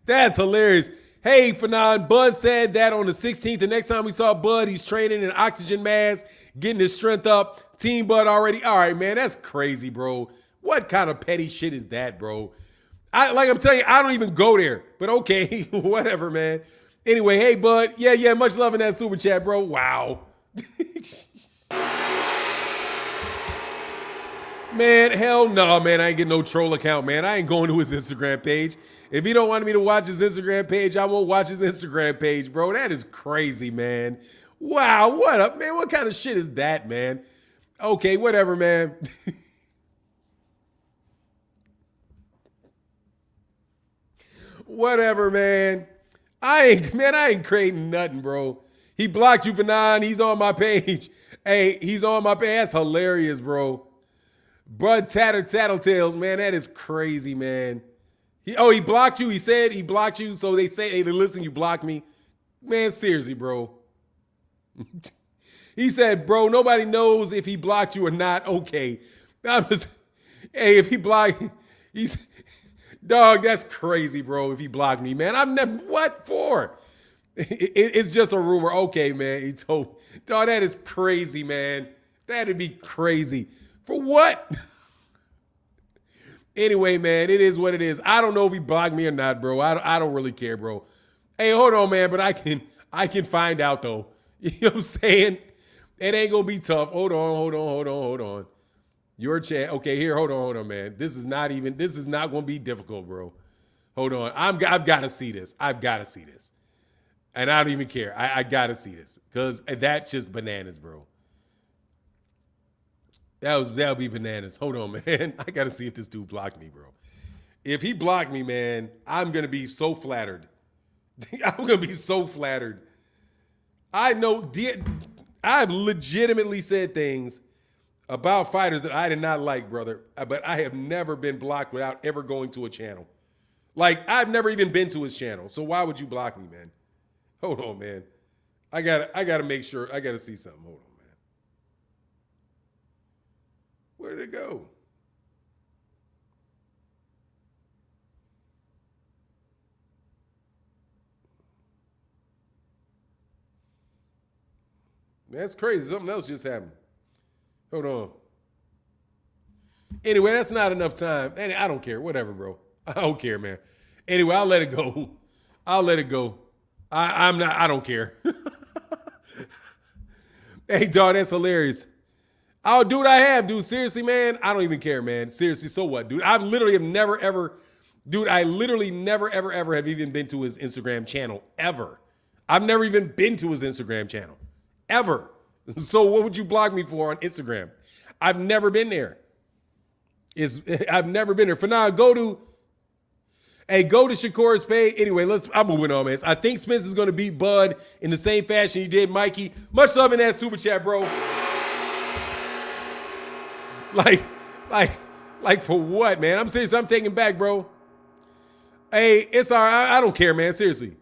That's hilarious. Hey, Fanon, Bud said that on the 16th. The next time we saw Bud, he's training in oxygen mask, getting his strength up. Team Bud already. All right, man, that's crazy, bro. What kind of petty shit is that, bro? I'm telling you, I don't even go there. But okay, whatever, man. Anyway, hey, Bud. Yeah, much love in that super chat, bro. Wow. Man, hell no, man. I ain't getting no troll account, man. I ain't going to his Instagram page. If he don't want me to watch his Instagram page, I won't watch his Instagram page, bro. That is crazy, man. Wow, what up, man? What kind of shit is that, man? Okay, whatever, man. Whatever, man. I ain't creating nothing, bro. He blocked you for 9. He's on my page. Hey, he's on my page. That's hilarious, bro. Bud Tattletales, man, that is crazy, man. He blocked you. He said he blocked you. So they say, hey, listen, you blocked me. Man, seriously, bro. He said, bro, nobody knows if he blocked you or not. Okay. Hey, if he blocked, dog, that's crazy, bro, if he blocked me, man. I've never, what for? It's just a rumor. Okay, man. He told, dog, that is crazy, man. That'd be crazy. For what? Anyway, man, it is what it is. I don't know if he blocked me or not, bro. I don't really care, bro. Hey, hold on, man, but I can find out, though. You know what I'm saying? It ain't going to be tough. Hold on. Your chat. Okay, here, hold on, man. This is not going to be difficult, bro. Hold on. I've got to see this. And I don't even care. I got to see this because that's just bananas, bro. That'll be bananas. Hold on, man. I got to see if this dude blocked me, bro. If he blocked me, man, I'm going to be so flattered. I'm going to be so flattered. I know I've legitimately said things about fighters that I did not like, brother, but I have never been blocked without ever going to a channel. Like, I've never even been to his channel. So why would you block me, man? Hold on, man. I gotta make sure. I gotta see something. Hold on, man. Where did it go? That's crazy. Something else just happened. Hold on. Anyway, that's not enough time. And I don't care. Whatever, bro. I don't care, man. Anyway, I'll let it go. I'll let it go. I don't care. Hey, dog, that's hilarious. Oh, dude, I have, dude. Seriously, man. I don't even care, man. Seriously, so what, dude? I literally have never, ever, dude, I literally never, ever, ever have even been to his Instagram channel, ever. I've never even been to his Instagram channel, ever. So what would you block me for on Instagram? I've never been there. I've never been there. For now, go to Shakur's page. Anyway, I'm moving on, man. I think Spence is going to beat Bud in the same fashion he did Mikey. Much love in that super chat, bro. Like for what, man? I'm serious. I'm taking back, bro. Hey, it's all right. I don't care, man. Seriously.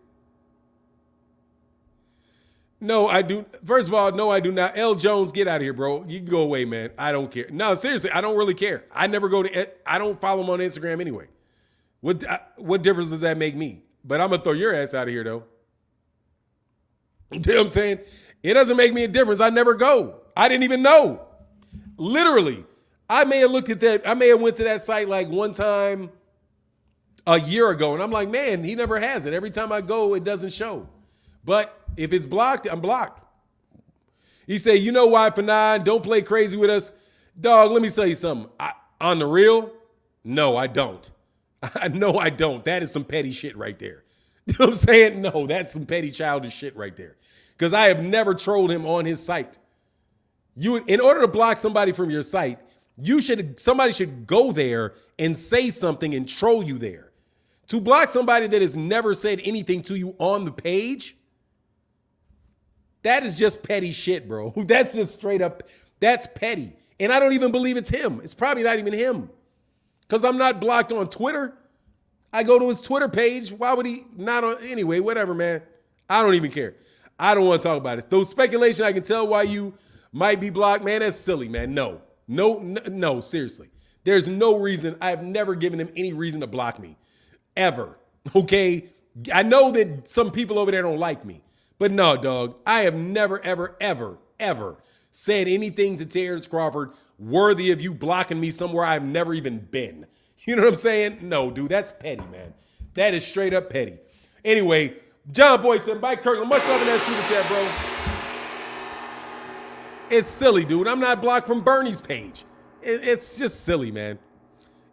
No, I do. First of all, no, I do not. L. Jones, get out of here, bro. You can go away, man. I don't care. No, seriously, I don't really care. I don't follow him on Instagram anyway. What difference does that make me? But I'm going to throw your ass out of here, though. You know what I'm saying? It doesn't make me a difference. I never go. I didn't even know. Literally. I may have looked at that. I may have went to that site like one time a year ago, and I'm like, man, he never has it. Every time I go, it doesn't show. But if it's blocked, I'm blocked. He said, you know why, Fanon, don't play crazy with us. Dog, let me tell you something. On the real, no, I don't. No, I don't. That is some petty shit right there. You know what I'm saying? No, that's some petty childish shit right there. Because I have never trolled him on his site. In order to block somebody from your site, somebody should go there and say something and troll you there. To block somebody that has never said anything to you on the page, that is just petty shit, bro. That's just straight up, that's petty. And I don't even believe it's him. It's probably not even him. Because I'm not blocked on Twitter. I go to his Twitter page. Why would he not on? Anyway, whatever, man. I don't even care. I don't want to talk about it. Though speculation, I can tell why you might be blocked. Man, that's silly, man. No, seriously. There's no reason. I've never given him any reason to block me. Ever. Okay? I know that some people over there don't like me. But no, dog. I have never, ever, ever, ever said anything to Terence Crawford worthy of you blocking me somewhere I've never even been. You know what I'm saying? No, dude, that's petty, man. That is straight up petty. Anyway, John Boy said, Mike Kirkland, much love in that super chat, bro. It's silly, dude. I'm not blocked from Bernie's page. It's just silly, man.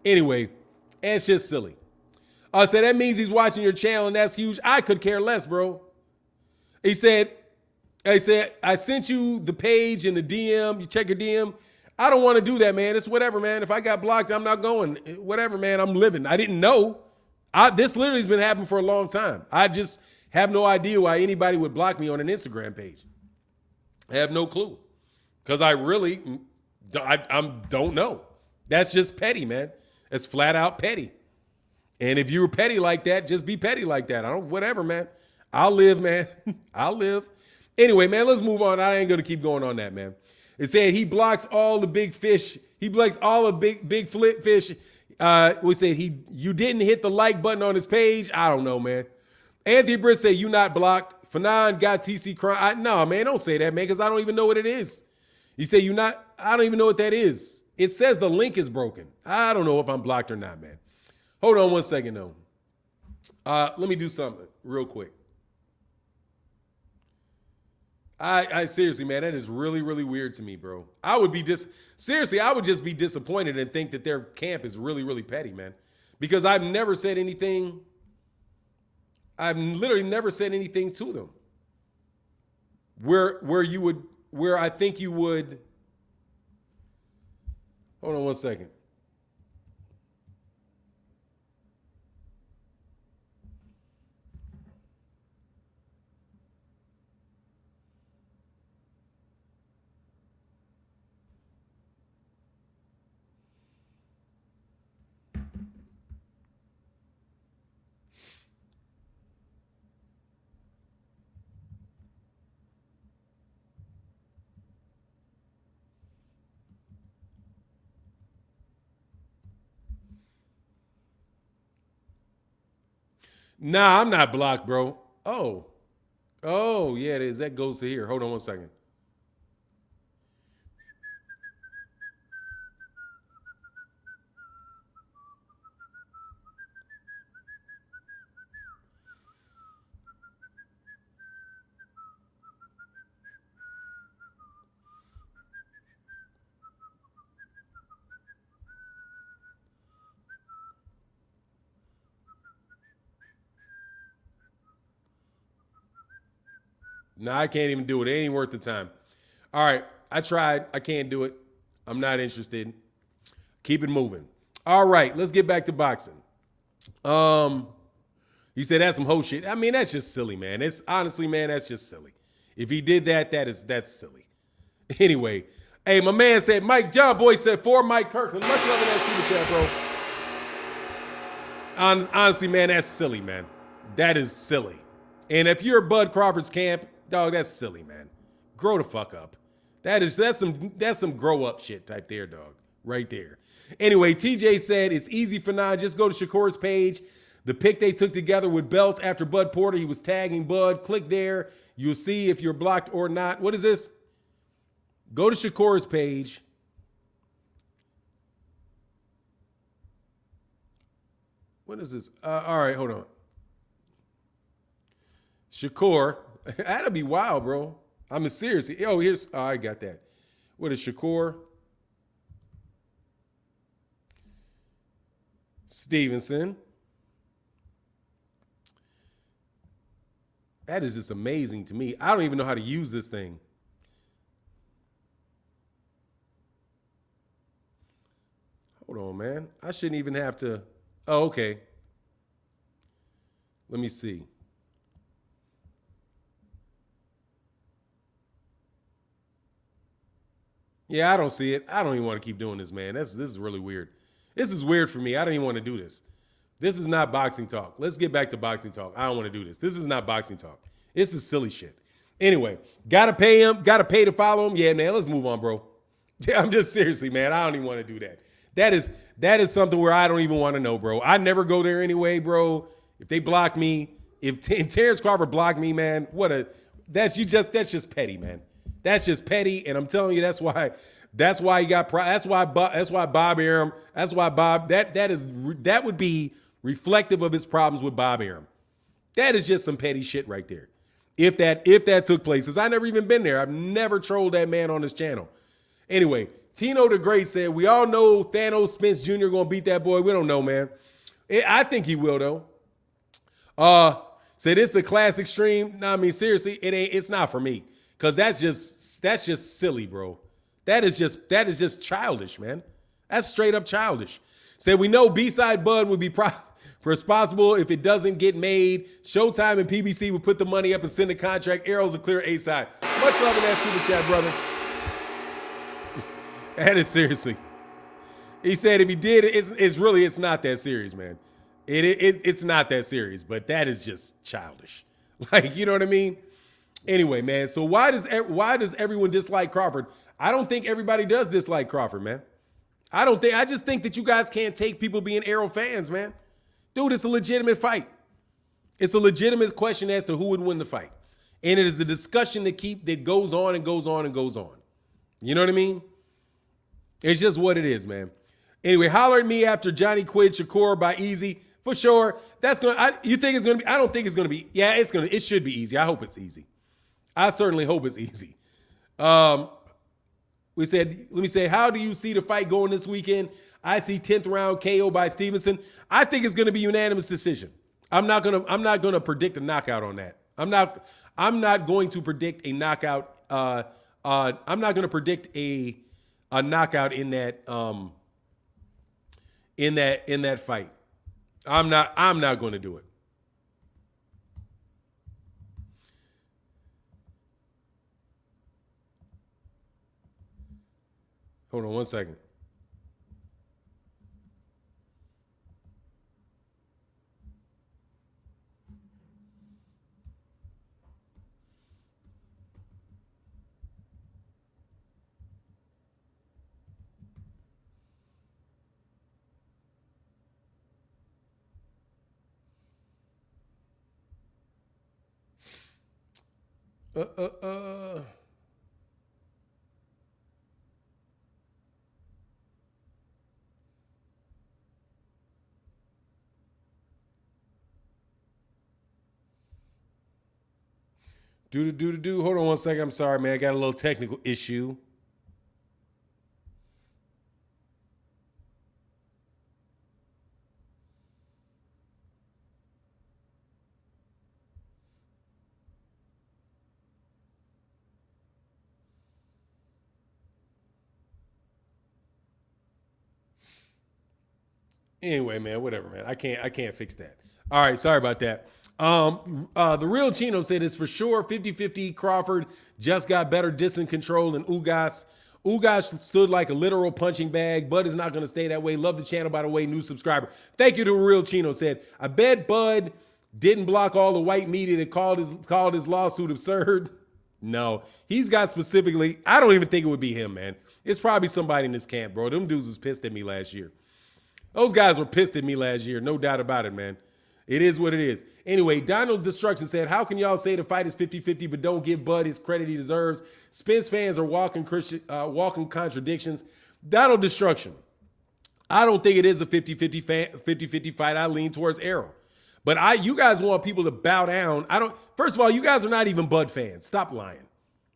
Anyway, it's just silly. So that means he's watching your channel, and that's huge. I could care less, bro. He said, I sent you the page and the DM. You check your DM. I don't want to do that, man. It's whatever, man. If I got blocked, I'm not going. Whatever, man. I'm living. I didn't know. This literally has been happening for a long time. I just have no idea why anybody would block me on an Instagram page. I have no clue. Because I really, I don't know. That's just petty, man. It's flat out petty. And if you were petty like that, just be petty like that. Whatever, man. I'll live, man. I'll live. Anyway, man, let's move on. I ain't going to keep going on that, man. It said he blocks all the big fish. He blocks all the big flip fish. We said you didn't hit the like button on his page. I don't know, man. Anthony Britt said you not blocked. Fanon got TC crying. No, man, don't say that, man, because I don't even know what it is. He said I don't even know what that is. It says the link is broken. I don't know if I'm blocked or not, man. Hold on one second, though. Let me do something real quick. I seriously, man, that is really, really weird to me, bro. I would just be disappointed and think that their camp is really, really petty, man. Because I've never said anything. I've literally never said anything to them. Where I think you would. Hold on 1 second. Nah, I'm not blocked, bro. Oh. Oh, yeah, it is. That goes to here. Hold on 1 second. Nah, I can't even do it. It ain't worth the time. All right, I tried. I can't do it. I'm not interested. Keep it moving. All right, let's get back to boxing. He said that's some hoe shit. I mean, that's just silly, man. It's honestly, man, that's just silly. If he did that, that's silly. Anyway, hey, my man said Mike John Boy said for Mike Kirkland. Much love in that super chat, bro. Honestly, man, that's silly, man. That is silly. And if you're Bud Crawford's camp, dog, that's silly, man. Grow the fuck up. That's some grow up shit type there, dog. Right there. Anyway, TJ said it's easy for now. Just go to Shakur's page. The pic they took together with belts after Bud Porter. He was tagging Bud. Click there. You'll see if you're blocked or not. What is this? Go to Shakur's page. What is this? All right, hold on. Shakur. That'd be wild, bro. I'm serious. Oh, I got that. What is Shakur Stevenson? That is just amazing to me. I don't even know how to use this thing. Hold on, man. I shouldn't even have to. Oh, okay. Let me see. Yeah, I don't see it. I don't even want to keep doing this, man. This is really weird. This is weird for me. I don't even want to do this. This is not boxing talk. Let's get back to boxing talk. I don't want to do this. This is not boxing talk. This is silly shit. Anyway, gotta pay him. Gotta pay to follow him. Yeah, man, let's move on, bro. Yeah, I'm just seriously, man. I don't even want to do that. That is something where I don't even want to know, bro. I never go there anyway, bro. If they block me, if Terence Crawford blocked me, man, that's just petty, man. That's just petty, and I'm telling you, that's why he got. That's why Bob Arum. That's why Bob. That would be reflective of his problems with Bob Arum. That is just some petty shit right there. If that took place, because I never even been there. I've never trolled that man on his channel. Anyway, Tino the Great said, we all know Thanos Spence Jr. gonna beat that boy. We don't know, man. I think he will though. Said it's a classic stream. No, I mean seriously, it's not for me. Cause that's just silly, bro. That is just childish, man. That's straight up childish. Said we know B-side Bud would be responsible if it doesn't get made. Showtime and PBC would put the money up and send the contract. Arrows a clear A-side. Much love in that super chat, brother. That is seriously. He said if he did, it's not that serious, man. It's not that serious, but that is just childish. Like, you know what I mean? Anyway, man, so why does everyone dislike Crawford? I don't think everybody does dislike Crawford, man. I just think that you guys can't take people being Arrow fans, man. Dude, it's a legitimate fight. It's a legitimate question as to who would win the fight. And it is a discussion that goes on and goes on and goes on. You know what I mean? It's just what it is, man. Anyway, holler at me after Johnny quit Shakur by easy. For sure. You think it's gonna be? I don't think it's gonna be. Yeah, it should be easy. I hope it's easy. I certainly hope it's easy. Let me say, how do you see the fight going this weekend? I see 10th round KO by Stevenson. I think it's going to be unanimous decision. I'm not gonna predict a knockout on that. I'm not going to predict a knockout. I'm not gonna predict a knockout in that fight. I'm not going to do it. Hold on one second. Uh, uh, uh. Do. Hold on one second. I'm sorry, man. I got a little technical issue. Anyway, man, whatever, man. I can't fix that. All right, sorry about that. The real Chino said it's for sure 50-50. Crawford just got better distance control than Ugas. Ugas stood like a literal punching bag. Bud is not going to stay that way. Love the channel, by the way, new subscriber. Thank you to Real Chino said. I bet Bud didn't block all the white media that called his lawsuit absurd. No, he's got specifically. I don't even think it would be him, man. It's probably somebody in this camp, bro. Them dudes was pissed at me last year. Those guys were pissed at me last year. No doubt about it, man. It is what it is. Anyway, Donald Destruction said, how can y'all say the fight is 50-50 but don't give Bud his credit he deserves? Spence fans are walking contradictions. Donald Destruction, I don't think it is a 50-50 fight. I lean towards Errol. But you guys want people to bow down. First of all, you guys are not even Bud fans. Stop lying.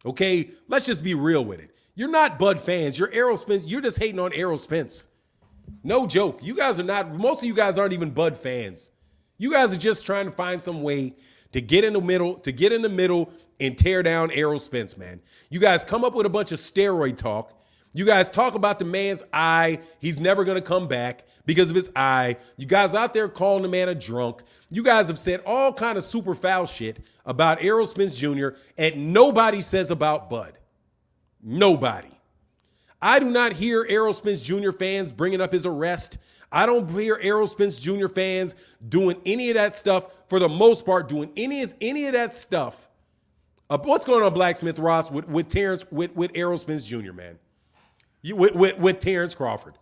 Okay? Let's just be real with it. You're not Bud fans. You're Errol Spence. You're just hating on Errol Spence. No joke. You guys are not, most of you guys aren't even Bud fans. You guys are just trying to find some way to get in the middle and tear down Errol Spence, man. You guys come up with a bunch of steroid talk. You guys talk about the man's eye. He's never going to come back because of his eye. You guys out there calling the man a drunk. You guys have said all kind of super foul shit about Errol Spence Jr. and nobody says about Bud. Nobody. I do not hear Errol Spence Jr. fans bringing up his arrest. I don't hear Errol Spence Jr. fans doing any of that stuff, for the most part, doing any of that stuff. What's going on, Blacksmith Ross, with Terence, with Errol Spence Jr., man? With Terence Crawford.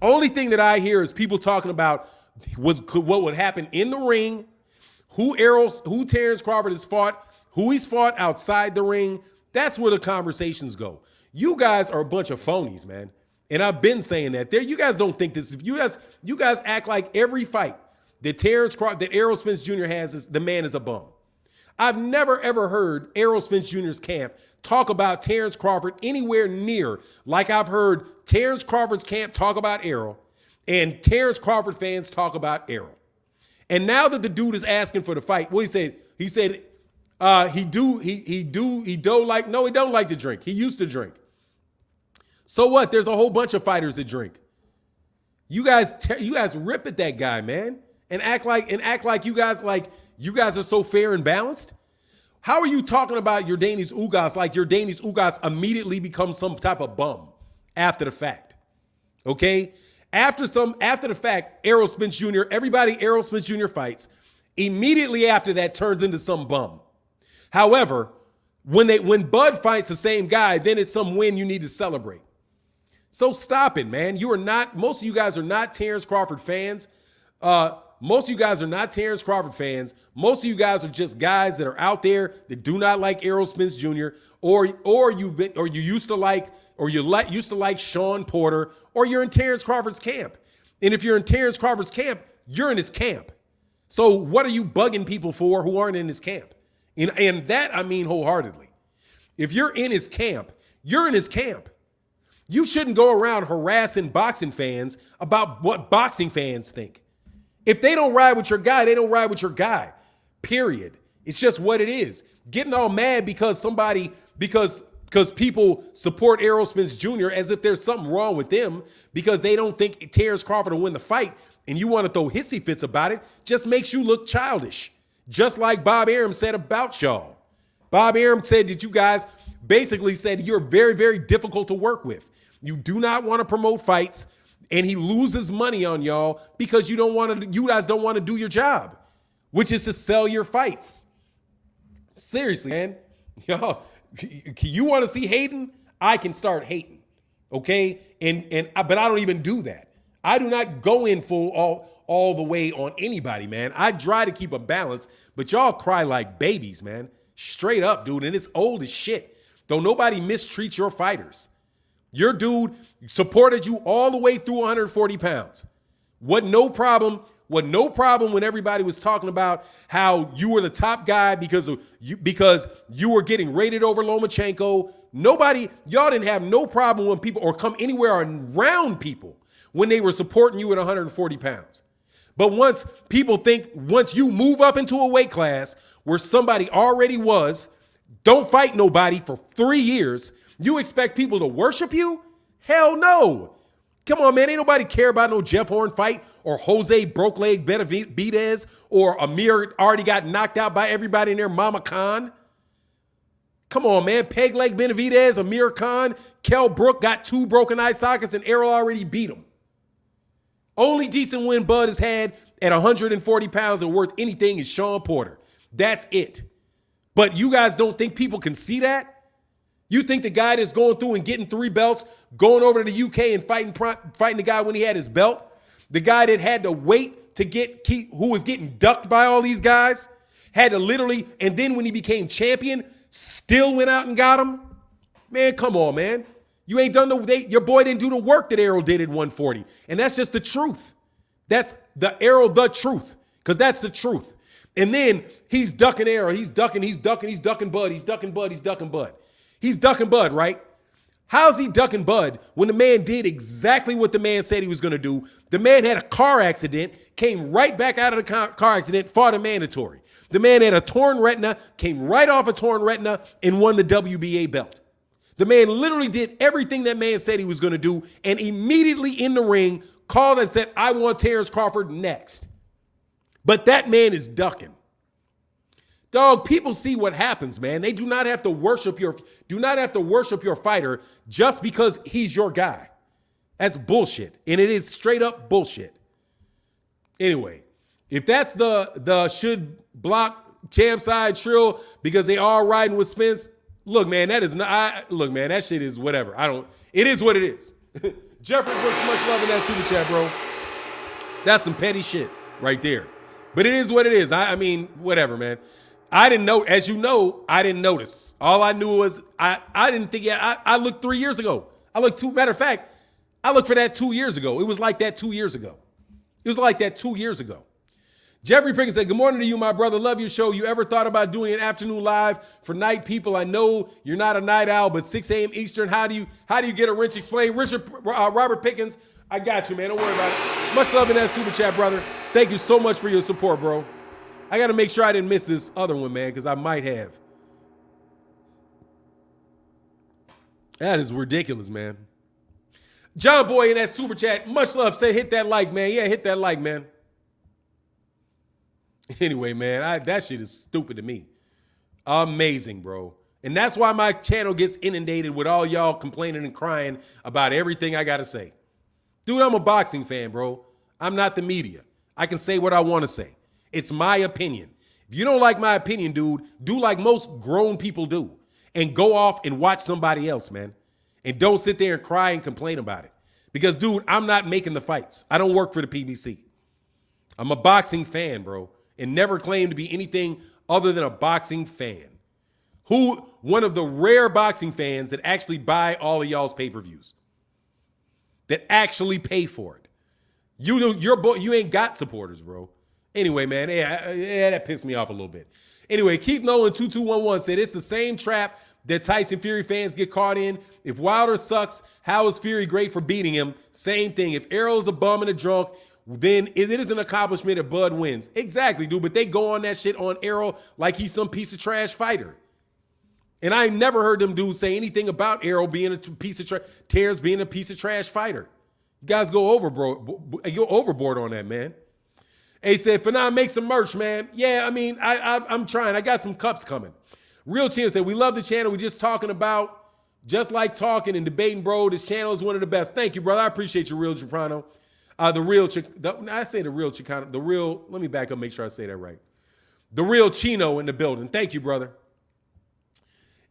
Only thing that I hear is people talking about what would happen in the ring, who Terence Crawford has fought, who he's fought outside the ring. That's where the conversations go. You guys are a bunch of phonies, man. And I've been saying that. You guys don't think this. You guys act like every fight that Errol Spence Jr. has, the man is a bum. I've never, ever heard Errol Spence Jr.'s camp talk about Terence Crawford anywhere near like I've heard Terence Crawford's camp talk about Errol and Terence Crawford fans talk about Errol. And now that the dude is asking for the fight, what he said he don't like to drink. He used to drink. So what? There's a whole bunch of fighters that drink. You guys rip at that guy, man, and act like you guys are so fair and balanced. How are you talking about Yordenis Ugas like Yordenis Ugas immediately becomes some type of bum after the fact? Okay? After the fact, Errol Spence Jr., everybody Errol Spence Jr. fights, immediately after that turns into some bum. However, when Bud fights the same guy, then it's some win you need to celebrate. So stop it, man. Most of you guys are not Terence Crawford fans. Most of you guys are not Terence Crawford fans. Most of you guys are just guys that are out there that do not like Errol Spence Jr. or you used to like Sean Porter, or you're in Terence Crawford's camp. And if you're in Terence Crawford's camp, you're in his camp. So what are you bugging people for who aren't in his camp? And that I mean wholeheartedly. If you're in his camp, you're in his camp. You shouldn't go around harassing boxing fans about what boxing fans think. If they don't ride with your guy, they don't ride with your guy. Period. It's just what it is. Getting all mad because because people support Errol Spence Jr. as if there's something wrong with them because they don't think Terence Crawford will win the fight, and you want to throw hissy fits about it, just makes you look childish. Just like Bob Arum said about y'all. Bob Arum said that you guys basically said you're very, very difficult to work with. You do not want to promote fights, and he loses money on y'all because you guys don't want to do your job, which is to sell your fights. Seriously, man. Y'all, you want to see hating? I can start hating. Okay? But I don't even do that. I do not go in full all the way on anybody, man. I try to keep a balance, but y'all cry like babies, man. Straight up, dude. And it's old as shit. Don't nobody mistreat your fighters. Your dude supported you all the way through 140 pounds. What no problem when everybody was talking about how you were the top guy because you were getting rated over Lomachenko. Y'all didn't have no problem when people or come anywhere around people when they were supporting you at 140 pounds. But once you move up into a weight class where somebody already was, don't fight nobody for 3 years, you expect people to worship you? Hell no. Come on, man. Ain't nobody care about no Jeff Horn fight or Jose Broke Leg Benavidez or Amir already got knocked out by everybody in their mama Khan. Come on, man. Peg Leg Benavidez, Amir Khan, Kell Brook got 2 broken eye sockets and Errol already beat him. Only decent win Bud has had at 140 pounds and worth anything is Sean Porter. That's it. But you guys don't think people can see that? You think the guy that's going through and getting 3 belts, going over to the UK and fighting the guy when he had his belt, the guy that had to wait to who was getting ducked by all these guys, had to literally, and then when he became champion, still went out and got him? Man, come on, man. You ain't done your boy didn't do the work that Errol did at 140. And that's just the truth. That's the the truth. Because that's the truth. And then he's ducking Errol. He's ducking Bud. He's ducking Bud. He's ducking Bud, right? How's he ducking Bud when the man did exactly what the man said he was going to do? The man had a car accident, came right back out of the car accident, fought a mandatory. The man had a torn retina, came right off a torn retina, and won the WBA belt. The man literally did everything that man said he was going to do, and immediately in the ring called and said, I want Terence Crawford next. But that man is ducking. Dog, people see what happens, man. They do not have to worship your fighter just because he's your guy. That's bullshit. And it is straight up bullshit. Anyway, if that's the should block champ side trill because they are riding with Spence, look, man, that shit is whatever. It is what it is. Jeffrey Brooks, much love in that super chat, bro. That's some petty shit right there. But it is what it is. I mean, whatever, man. I didn't know, as you know, I didn't notice. All I knew was I didn't think, I looked 3 years ago. Matter of fact, I looked for that 2 years ago. It was like that 2 years ago. Jeffrey Pickens said, good morning to you, my brother. Love your show. You ever thought about doing an afternoon live for night people? I know you're not a night owl, but 6 a.m. Eastern, how do you get a wrench explained? Robert Pickens, I got you, man. Don't worry about it. Much love in that super chat, brother. Thank you so much for your support, bro. I got to make sure I didn't miss this other one, man, because I might have. That is ridiculous, man. John Boy in that super chat, much love, said hit that like, man. Yeah, hit that like, man. Anyway, man, that shit is stupid to me. Amazing, bro. And that's why my channel gets inundated with all y'all complaining and crying about everything I got to say. Dude, I'm a boxing fan, bro. I'm not the media. I can say what I want to say. It's my opinion. If you don't like my opinion, dude, do like most grown people do and go off and watch somebody else, man. And don't sit there and cry and complain about it. Because, dude, I'm not making the fights. I don't work for the PBC. I'm a boxing fan, bro, and never claimed to be anything other than a boxing fan. One of the rare boxing fans that actually buy all of y'all's pay-per-views, that actually pay for it. You ain't got supporters, bro. Anyway, man, yeah, that pissed me off a little bit. Anyway, Keith Nolan 2211 said it's the same trap that Tyson Fury fans get caught in. If Wilder sucks, how is Fury great for beating him? Same thing. If Errol is a bum and a drunk, then it is an accomplishment if Bud wins. Exactly, dude. But they go on that shit on Errol like he's some piece of trash fighter. And I never heard them dudes say anything about Errol being a piece of trash, Terence being a piece of trash fighter. You guys go overboard on that, man. He said, Fanon, make some merch, man. Yeah, I mean, I'm trying. I got some cups coming. Real Chin said, we love the channel. We're just talking about, just like talking and debating, bro. This channel is one of the best. Thank you, brother. I appreciate you, Real Chiprano. Let me back up, make sure I say that right. The real Chino in the building. Thank you, brother.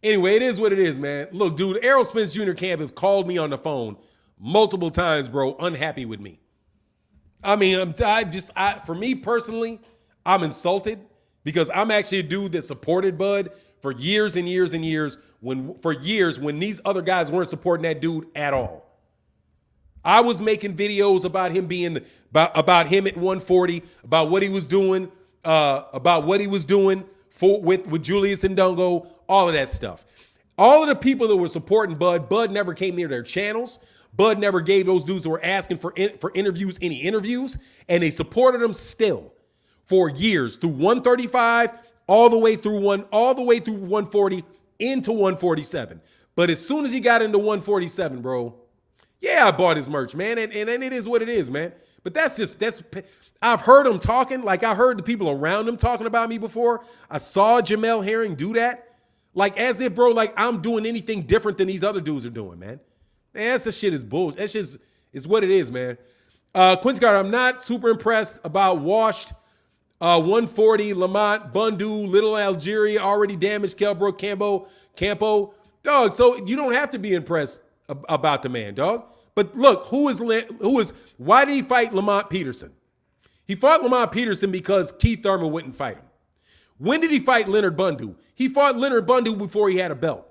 Anyway, it is what it is, man. Look, dude, Errol Spence Jr. camp have called me on the phone multiple times, bro, unhappy with me. I mean, for me personally, I'm insulted because I'm actually a dude that supported Bud for years and years and years when these other guys weren't supporting that dude at all. I was making videos about him about him at 140, about what he was doing, with Julius Ndongo, all of that stuff. All of the people that were supporting Bud never came near their channels. Bud never gave those dudes who were asking for interviews any interviews, and they supported him still for years through 135 all the way through 140 into 147. But as soon as he got into 147, bro, yeah, I bought his merch, man, and it is what it is, man. But I've heard him talking, like I heard the people around him talking about me before. I saw Jamel Herring do that, like as if, bro, like I'm doing anything different than these other dudes are doing, man. Man, that shit is bullshit. That shit is what it is, man. Quincy Carter, I'm not super impressed about washed 140, Lamont, Bundu, Little Algeria, already damaged, Kelbrook, Campo. Dog, so you don't have to be impressed about the man, dog. But look, why did he fight Lamont Peterson? He fought Lamont Peterson because Keith Thurman wouldn't fight him. When did he fight Leonard Bundu? He fought Leonard Bundu before he had a belt.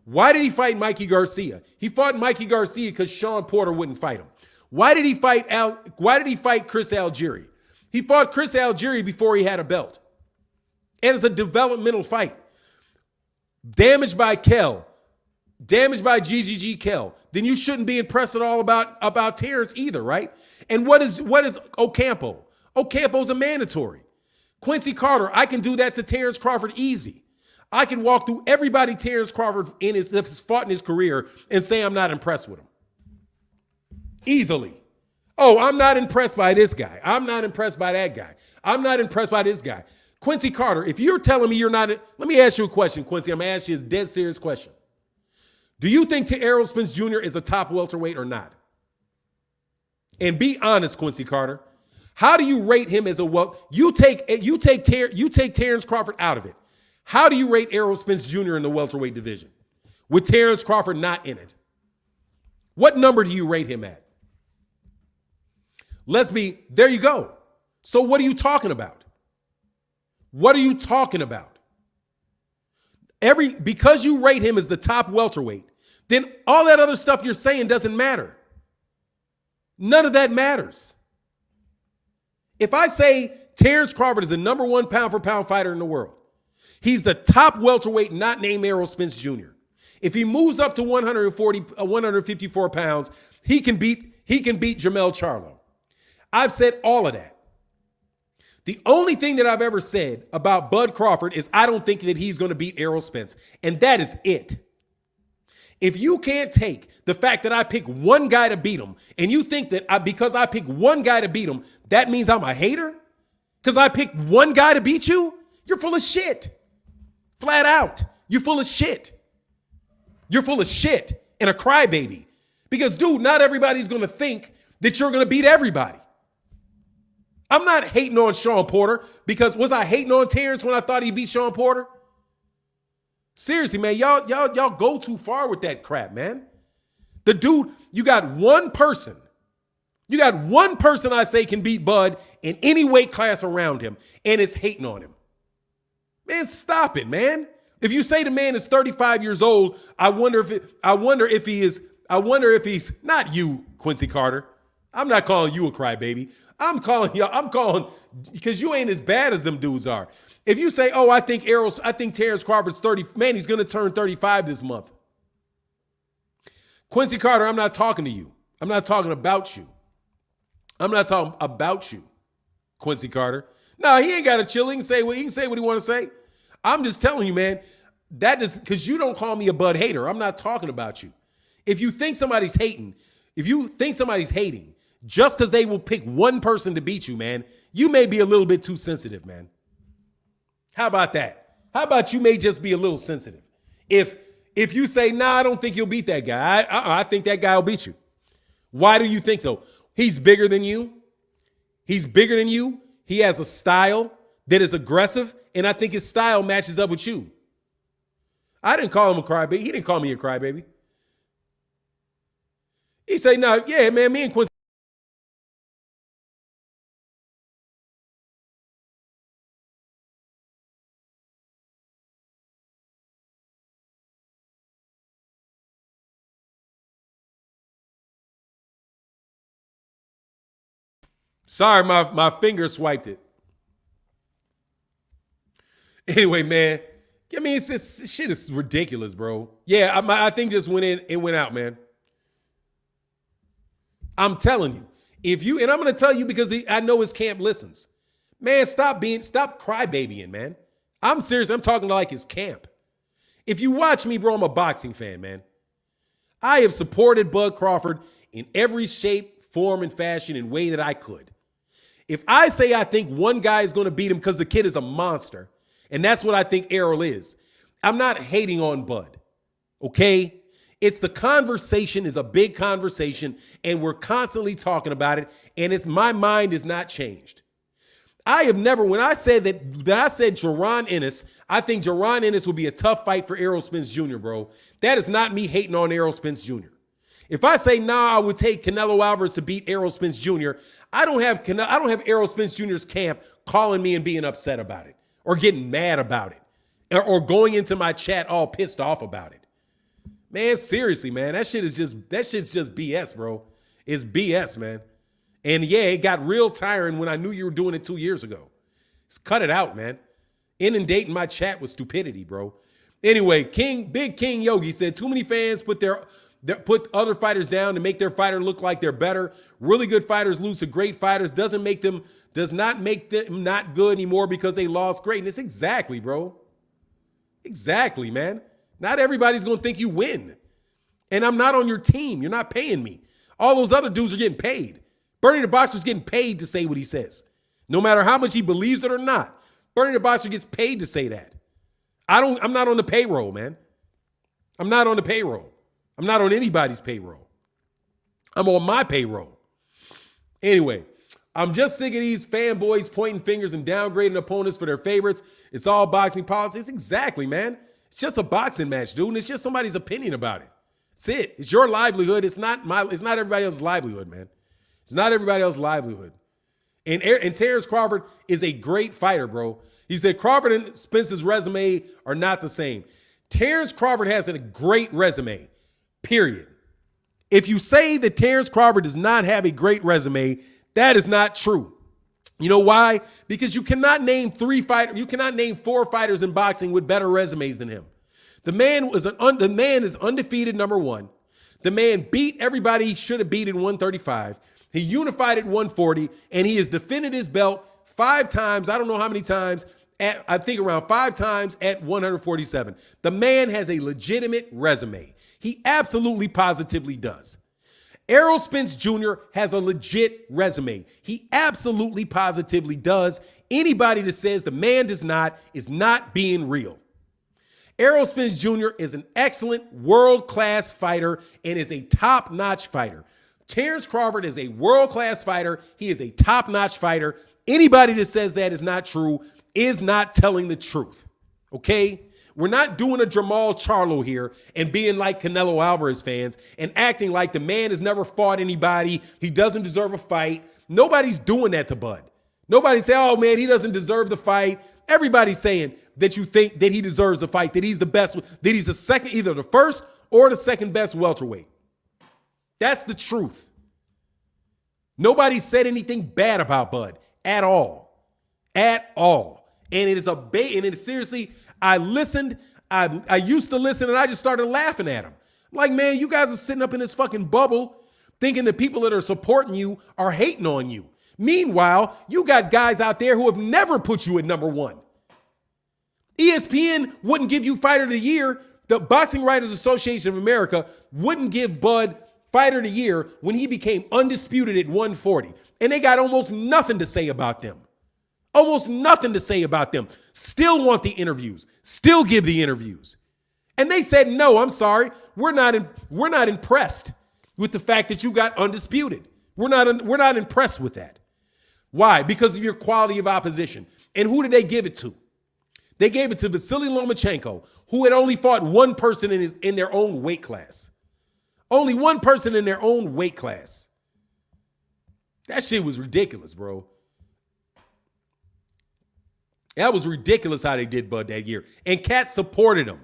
Why did he fight Mikey Garcia? He fought Mikey Garcia because Sean Porter wouldn't fight him. Why did he fight Chris Algieri? He fought Chris Algieri before he had a belt. And it's a developmental fight. Damaged by Kell. Damaged by GGG Kell. Then you shouldn't be impressed at all about Terence either, right? And what is Ocampo? Ocampo's a mandatory. Quincy Carter, I can do that to Terence Crawford easy. I can walk through everybody Terence Crawford has fought in his career and say I'm not impressed with him. Easily. Oh, I'm not impressed by this guy. I'm not impressed by that guy. I'm not impressed by this guy. Quincy Carter, if you're telling me you're not, let me ask you a question, Quincy. I'm going to ask you a dead serious question. Do you think Errol Spence Jr. is a top welterweight or not? And be honest, Quincy Carter. How do you rate him as a You take Terence Crawford out of it. How do you rate Errol Spence Jr. in the welterweight division with Terence Crawford not in it? What number do you rate him at? There you go. So what are you talking about? What are you talking about? Because you rate him as the top welterweight, then all that other stuff you're saying doesn't matter. None of that matters. If I say Terence Crawford is the number one pound for pound fighter in the world, he's the top welterweight not named Errol Spence Jr. If he moves up to 154 pounds, he can beat Jamel Charlo. I've said all of that. The only thing that I've ever said about Bud Crawford is I don't think that he's going to beat Errol Spence. And that is it. If you can't take the fact that I pick one guy to beat him, and you think that because I pick one guy to beat him, that means I'm a hater? Because I picked one guy to beat you? You're full of shit. Flat out. You're full of shit. You're full of shit and a crybaby. Because, dude, not everybody's going to think that you're going to beat everybody. I'm not hating on Sean Porter because was I hating on Terence when I thought he beat Sean Porter? Seriously, man, y'all go too far with that crap, man. The dude, you got one person I say can beat Bud in any weight class around him, and it's hating on him. Man, stop it, man. If you say the man is 35 years old, I wonder if he's not you, Quincy Carter. I'm not calling you a crybaby. I'm calling because you ain't as bad as them dudes are. If you say, oh, I think Terence Crawford's 30, man, he's going to turn 35 this month. Quincy Carter, I'm not talking to you. I'm not talking about you. I'm not talking about you, Quincy Carter. No, he ain't got to chill. He can say what he want to say. I'm just telling you, man, that is because you don't call me a Bud hater. I'm not talking about you. If you think somebody's hating, just because they will pick one person to beat you, man, you may be a little bit too sensitive, man. How about that? How about you may just be a little sensitive? If you say, nah, I don't think you'll beat that guy. I think that guy will beat you. Why do you think so? He's bigger than you. He has a style that is aggressive, and I think his style matches up with you. I didn't call him a crybaby. He didn't call me a crybaby. He say, no, yeah, man, me and Quincy. Sorry, my finger swiped it. Anyway, man, I mean, this shit is ridiculous, bro. Yeah, I think just went in and went out, man. I'm telling you, and I'm going to tell you because I know his camp listens. Man, stop crybabying, man. I'm serious. I'm talking to like his camp. If you watch me, bro, I'm a boxing fan, man. I have supported Bud Crawford in every shape, form, and fashion and way that I could. If I say I think one guy is going to beat him because the kid is a monster, and that's what I think Errol is, I'm not hating on Bud, okay? It's the conversation is a big conversation, and we're constantly talking about it, and my mind is not changed. I have never, when I said that I said Jaron Ennis, I think Jaron Ennis would be a tough fight for Errol Spence Jr., bro. That is not me hating on Errol Spence Jr. If I say, nah, I would take Canelo Alvarez to beat Errol Spence Jr., I don't have Errol Spence Jr.'s camp calling me and being upset about it or getting mad about it or going into my chat all pissed off about it. Man, seriously, man, that shit's just BS, bro. It's BS, man. And yeah, it got real tiring when I knew you were doing it 2 years ago. Just cut it out, man. Inundating my chat with stupidity, bro. Anyway, Big King Yogi said too many fans put other fighters down to make their fighter look like they're better. Really good fighters lose to great fighters. Does not make them not good anymore because they lost greatness. Exactly, bro. Exactly, man. Not everybody's going to think you win. And I'm not on your team. You're not paying me. All those other dudes are getting paid. Bernie the Boxer's getting paid to say what he says. No matter how much he believes it or not. Bernie the Boxer gets paid to say that. I'm not on the payroll, man. I'm not on the payroll. I'm not on anybody's payroll. I'm on my payroll. Anyway, I'm just sick of these fanboys pointing fingers and downgrading opponents for their favorites. It's all boxing politics. Exactly, man. It's just a boxing match, dude. And it's just somebody's opinion about it. That's it. It's your livelihood. It's not everybody else's livelihood, man. It's not everybody else's livelihood. And Terence Crawford is a great fighter, bro. He said Crawford and Spence's resume are not the same. Terence Crawford has a great resume, period. If you say that Terence Crawford does not have a great resume, that is not true. You know why? Because you cannot name four fighters in boxing with better resumes than him. The man is undefeated, number one. The man beat everybody he should have beat in 135. He unified at 140, and he has defended his belt 5 times. I don't know how many times. I think around 5 times at 147. The man has a legitimate resume. He absolutely positively does. Errol Spence Jr. has a legit resume. He absolutely positively does. Anybody that says the man does not is not being real. Errol Spence Jr. is an excellent world-class fighter and is a top-notch fighter. Terence Crawford is a world-class fighter. He is a top-notch fighter. Anybody that says that is not true is not telling the truth, okay? We're not doing a Jamal Charlo here and being like Canelo Alvarez fans and acting like the man has never fought anybody. He doesn't deserve a fight. Nobody's doing that to Bud. Nobody say, oh, man, he doesn't deserve the fight. Everybody's saying that you think that he deserves a fight, that he's the best, that he's the second, either the first or the second best welterweight. That's the truth. Nobody said anything bad about Bud at all. At all. And it is a bait. And it is seriously, I listened. I used to listen and I just started laughing at him. I'm like, man, you guys are sitting up in this fucking bubble thinking the people that are supporting you are hating on you. Meanwhile, you got guys out there who have never put you at number one. ESPN wouldn't give you Fighter of the Year. The Boxing Writers Association of America wouldn't give Bud Fighter of the Year when he became undisputed at 140. And they got almost nothing to say about them. Almost nothing to say about them. Still want the interviews. Still give the interviews. And they said, no, I'm sorry. We're not impressed with the fact that you got undisputed. We're not impressed with that. Why? Because of your quality of opposition. And who did they give it to? They gave it to Vasily Lomachenko, who had only fought one person in their own weight class. Only one person in their own weight class. That shit was ridiculous, bro. That was ridiculous how they did Bud that year. And Cat supported him.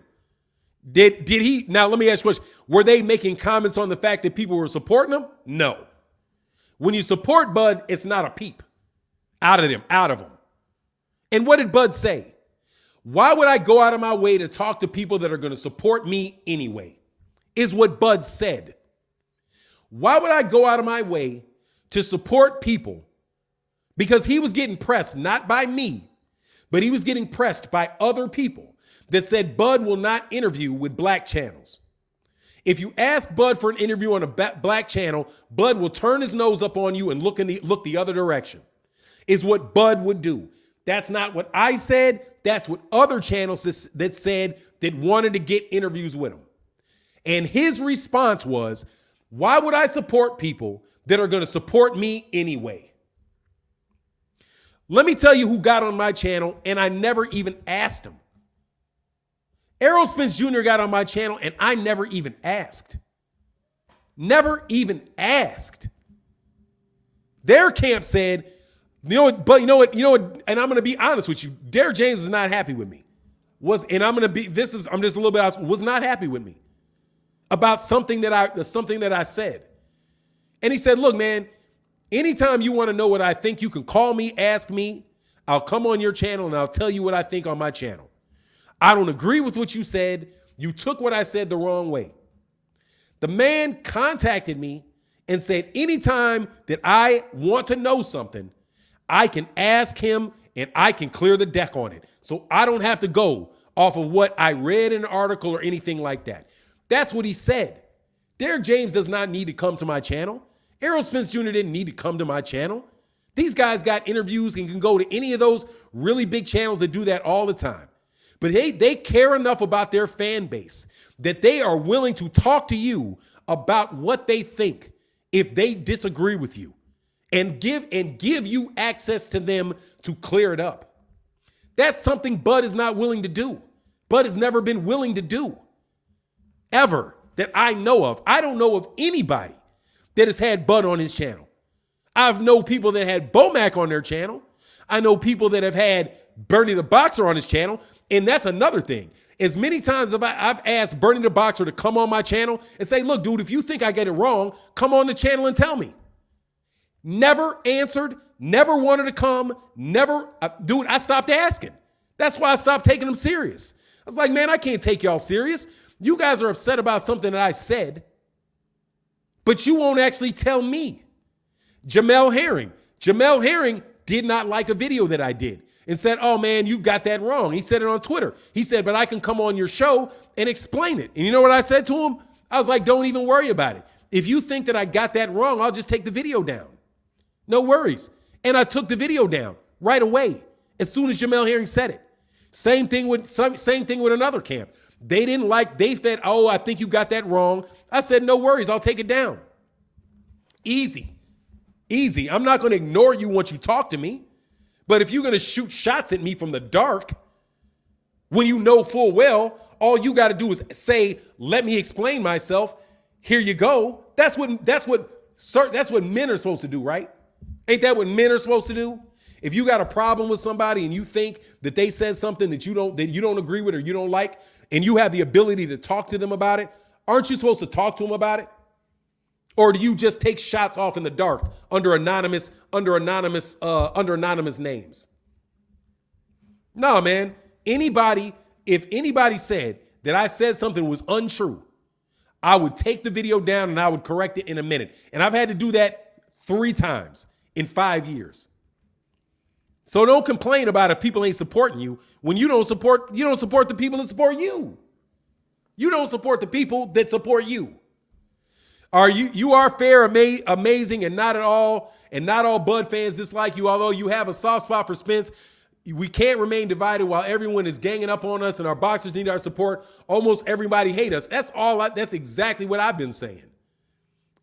Did he? Now, let me ask you a question. Were they making comments on the fact that people were supporting him? No. When you support Bud, it's not a peep. Out of him. And what did Bud say? Why would I go out of my way to talk to people that are going to support me anyway? Is what Bud said. Why would I go out of my way to support people? Because he was getting pressed, not by me, but he was getting pressed by other people that said Bud will not interview with black channels. If you ask Bud for an interview on a black channel, Bud will turn his nose up on you and look the other direction, is what Bud would do. That's not what I said. That's what other channels that said that wanted to get interviews with him. And his response was, why would I support people that are going to support me anyway? Let me tell you who got on my channel, and I never even asked him. Errol Spence Jr. got on my channel, and I never even asked. Never even asked. Their camp said, you know what, and I'm going to be honest with you. Derrick James was not happy with me. Was just a little bit honest, was not happy with me about something that I said. And he said, look, man, anytime you want to know what I think, you can call me, ask me. I'll come on your channel and I'll tell you what I think on my channel. I don't agree with what you said. You took what I said the wrong way. The man contacted me and said, anytime that I want to know something, I can ask him and I can clear the deck on it. So I don't have to go off of what I read in an article or anything like that. That's what he said. Derrick James does not need to come to my channel. Errol Spence Jr. didn't need to come to my channel. These guys got interviews and can go to any of those really big channels that do that all the time. But they care enough about their fan base that they are willing to talk to you about what they think if they disagree with you and give you access to them to clear it up. That's something Bud is not willing to do. Bud has never been willing to do. Ever, that I know of. I don't know of anybody that has had Bud on his channel. I've known people that had Bomac on their channel. I know people that have had Bernie the Boxer on his channel. And that's another thing. As many times as I've asked Bernie the Boxer to come on my channel and say, look, dude, if you think I get it wrong, come on the channel and tell me. Never answered, never wanted to come, dude, I stopped asking. That's why I stopped taking him serious. I was like, man, I can't take y'all serious. You guys are upset about something that I said, but you won't actually tell me. Jamel Herring did not like a video that I did and said, oh man, you got that wrong. He said it on Twitter. He said, but I can come on your show and explain it. And you know what I said to him? I was like, don't even worry about it. If you think that I got that wrong, I'll just take the video down. No worries. And I took the video down right away as soon as Jamel Herring said it. Same thing with another camp. They said, oh, I think you got that wrong. I said, no worries, I'll take it down. Easy. I'm not going to ignore you once you talk to me. But if you're going to shoot shots at me from the dark, when you know full well, all you got to do is say, let me explain myself. Here you go. That's what men are supposed to do, right? Ain't that what men are supposed to do? If you got a problem with somebody and you think that they said something that you don't agree with or you don't like, and you have the ability to talk to them about it, aren't you supposed to talk to them about it? Or do you just take shots off in the dark under anonymous names? No, man. If anybody said that I said something was untrue, I would take the video down and I would correct it in a minute. And I've had to do that 3 times in 5 years. So don't complain about if people ain't supporting you when you don't support the people that support you. You don't support the people that support you. You are fair, amazing, and not all Bud fans dislike you, although you have a soft spot for Spence. We can't remain divided while everyone is ganging up on us and our boxers need our support. Almost everybody hate us. That's exactly what I've been saying.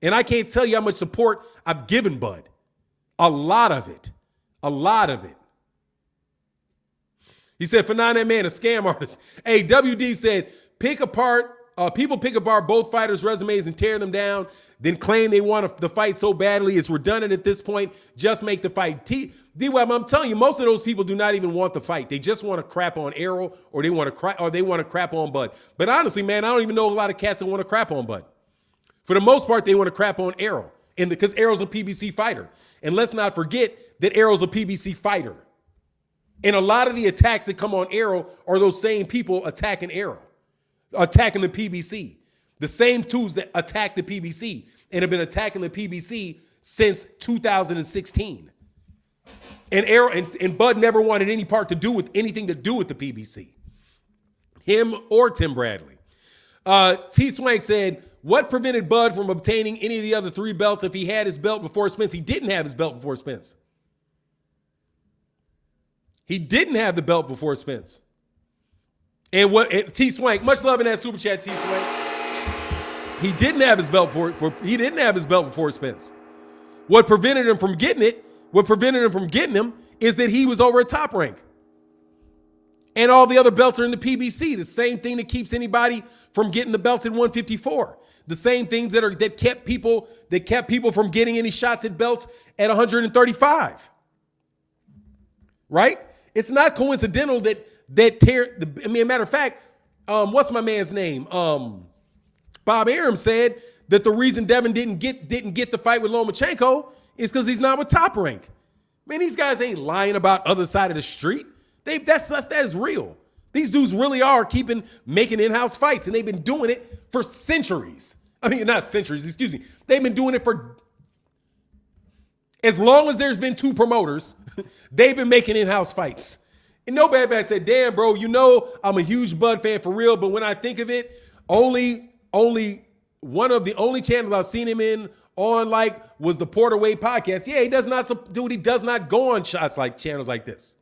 And I can't tell you how much support I've given Bud. A lot of it. A lot of it. He said, for that man, a scam artist. Hey, WD said, people pick apart both fighters' resumes and tear them down, then claim they want the fight so badly. It's redundant at this point. Just make the fight. D-Web, I'm telling you, most of those people do not even want the fight. They just want to crap on Errol or they want to crap on Bud. But honestly, man, I don't even know a lot of cats that want to crap on Bud. For the most part, they want to crap on Errol because Errol's a PBC fighter. And let's not forget that Errol's a PBC fighter. And a lot of the attacks that come on Errol are those same people attacking Errol, attacking the PBC. The same tools that attack the PBC and have been attacking the PBC since 2016. And Errol and Bud never wanted anything to do with the PBC. Him or Tim Bradley. T. Swank said, what prevented Bud from obtaining any of the other 3 belts if he had his belt before Spence? He didn't have his belt before Spence. He didn't have the belt before Spence. And T. Swank, much love in that super chat, T. Swank. He didn't have his belt before Spence. What prevented him from getting him is that he was over at Top Rank. And all the other belts are in the PBC. The same thing that keeps anybody from getting the belts at 154. The same things that kept people from getting any shots at belts at 135. Right? It's not coincidental matter of fact, what's my man's name? Bob Arum said that the reason Devin didn't get the fight with Lomachenko is because he's not with Top Rank. Man, these guys ain't lying about other side of the street. That is real. These dudes really are making in-house fights, and they've been doing it for centuries. I mean, not centuries, excuse me. They've been doing it for as long as there's been 2 promoters. They've been making in-house fights. And no bad fan said, damn, bro, I'm a huge Bud fan for real, but when I think of it, only one of the only channels I've seen him on was the Porter Way podcast. Yeah, he does not go on channels like this.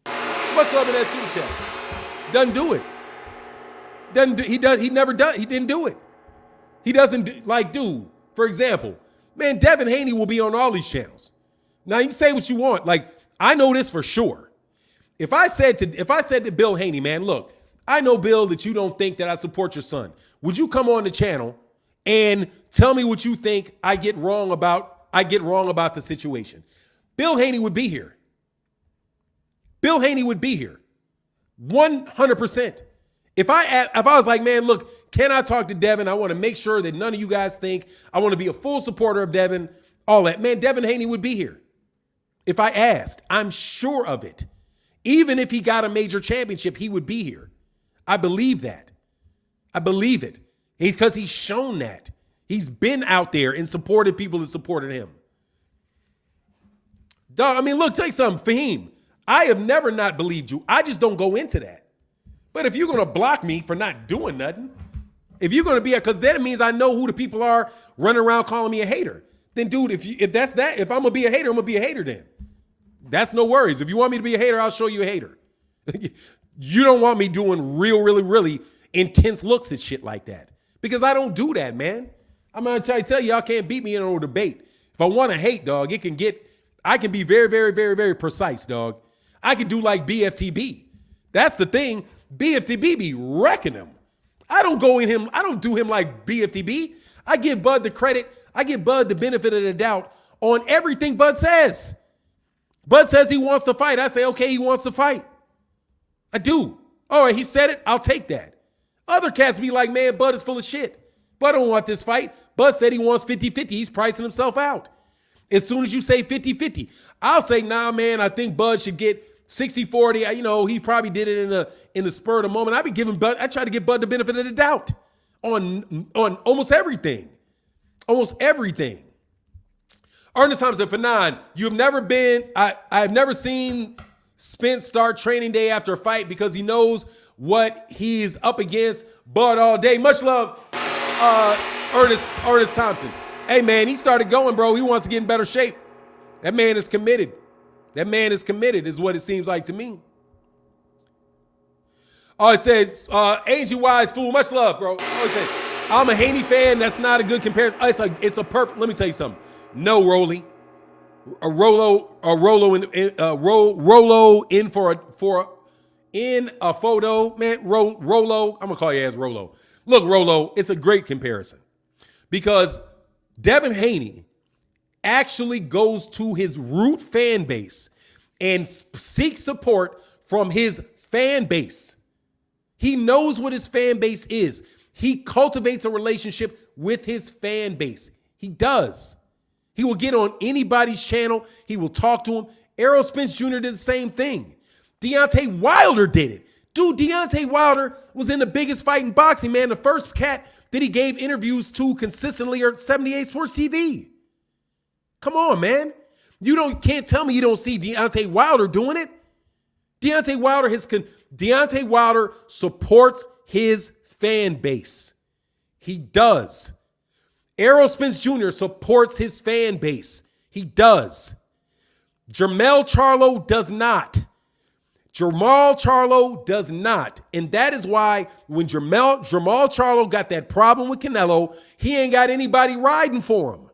Much love in that super chat. Doesn't do it. He never does. He didn't do it. He doesn't dude, for example, man, Devin Haney will be on all these channels. Now you can say what you want. I know this for sure. If I said to Bill Haney, man, look, I know, Bill, that you don't think that I support your son. Would you come on the channel and tell me what you think I get wrong about the situation? Bill Haney would be here. Bill Haney would be here. 100%. If I was like, man, look, can I talk to Devin? I want to make sure that none of you guys think I want to be a full supporter of Devin, all that. Man, Devin Haney would be here. If I asked, I'm sure of it. Even if he got a major championship, he would be here. I believe that. I believe it. It's because he's shown that. He's been out there and supported people that supported him. Dog, I mean, look, tell you something, Fahim. I have never not believed you. I just don't go into that. But if you're going to block me for not doing nothing, if you're going to be, because that means I know who the people are running around calling me a hater. Then, dude, if I'm going to be a hater, I'm going to be a hater then. That's no worries. If you want me to be a hater, I'll show you a hater. You don't want me doing really intense looks at shit like that. Because I don't do that, man. I'm going to tell you, y'all can't beat me in a debate. If I want to hate, dog, I can be very precise, dog. I can do like BFTB. That's the thing. BFTB be wrecking him. I don't do him like BFTB. I give Bud the credit. I give Bud the benefit of the doubt on everything Bud says. Bud says he wants to fight. I say, okay, he wants to fight. I do. All right, he said it. I'll take that. Other cats be like, man, Bud is full of shit. Bud don't want this fight. Bud said he wants 50-50. He's pricing himself out. As soon as you say 50-50, I'll say, nah, man, I think Bud should get 60-40. He probably did it in the spur of the moment. I try to give Bud the benefit of the doubt on almost everything. Almost everything. Ernest Thompson for 9. I've never seen Spence start training day after a fight because he knows what he's up against. But all day. Much love, Ernest Thompson. Hey, man, he started going, bro. He wants to get in better shape. That man is committed. That man is committed is what it seems like to me. Oh, it says, Agent Wise Fool. Much love, bro. Oh, it says, I'm a Haney fan. That's not a good comparison. It's a perfect. Let me tell you something. No, Rolly. Rolo in in a photo, man. Rolo. I'm gonna call you as Rolo. Look, Rolo. It's a great comparison because Devin Haney actually goes to his root fan base and seeks support from his fan base. He knows what his fan base is. He cultivates a relationship with his fan base. He does. He will get on anybody's channel. He will talk to him. Errol Spence Jr. did the same thing. Deontay Wilder did it. Dude, Deontay Wilder was in the biggest fight in boxing, man. The first cat that he gave interviews to consistently are 78 Sports TV. Come on, man. Can't tell me you don't see Deontay Wilder doing it. Deontay Wilder supports his fan base. He does. Errol Spence Jr. supports his fan base. He does. Jermell Charlo does not. Jermall Charlo does not. And that is why when Jermall Charlo got that problem with Canelo, he ain't got anybody riding for him.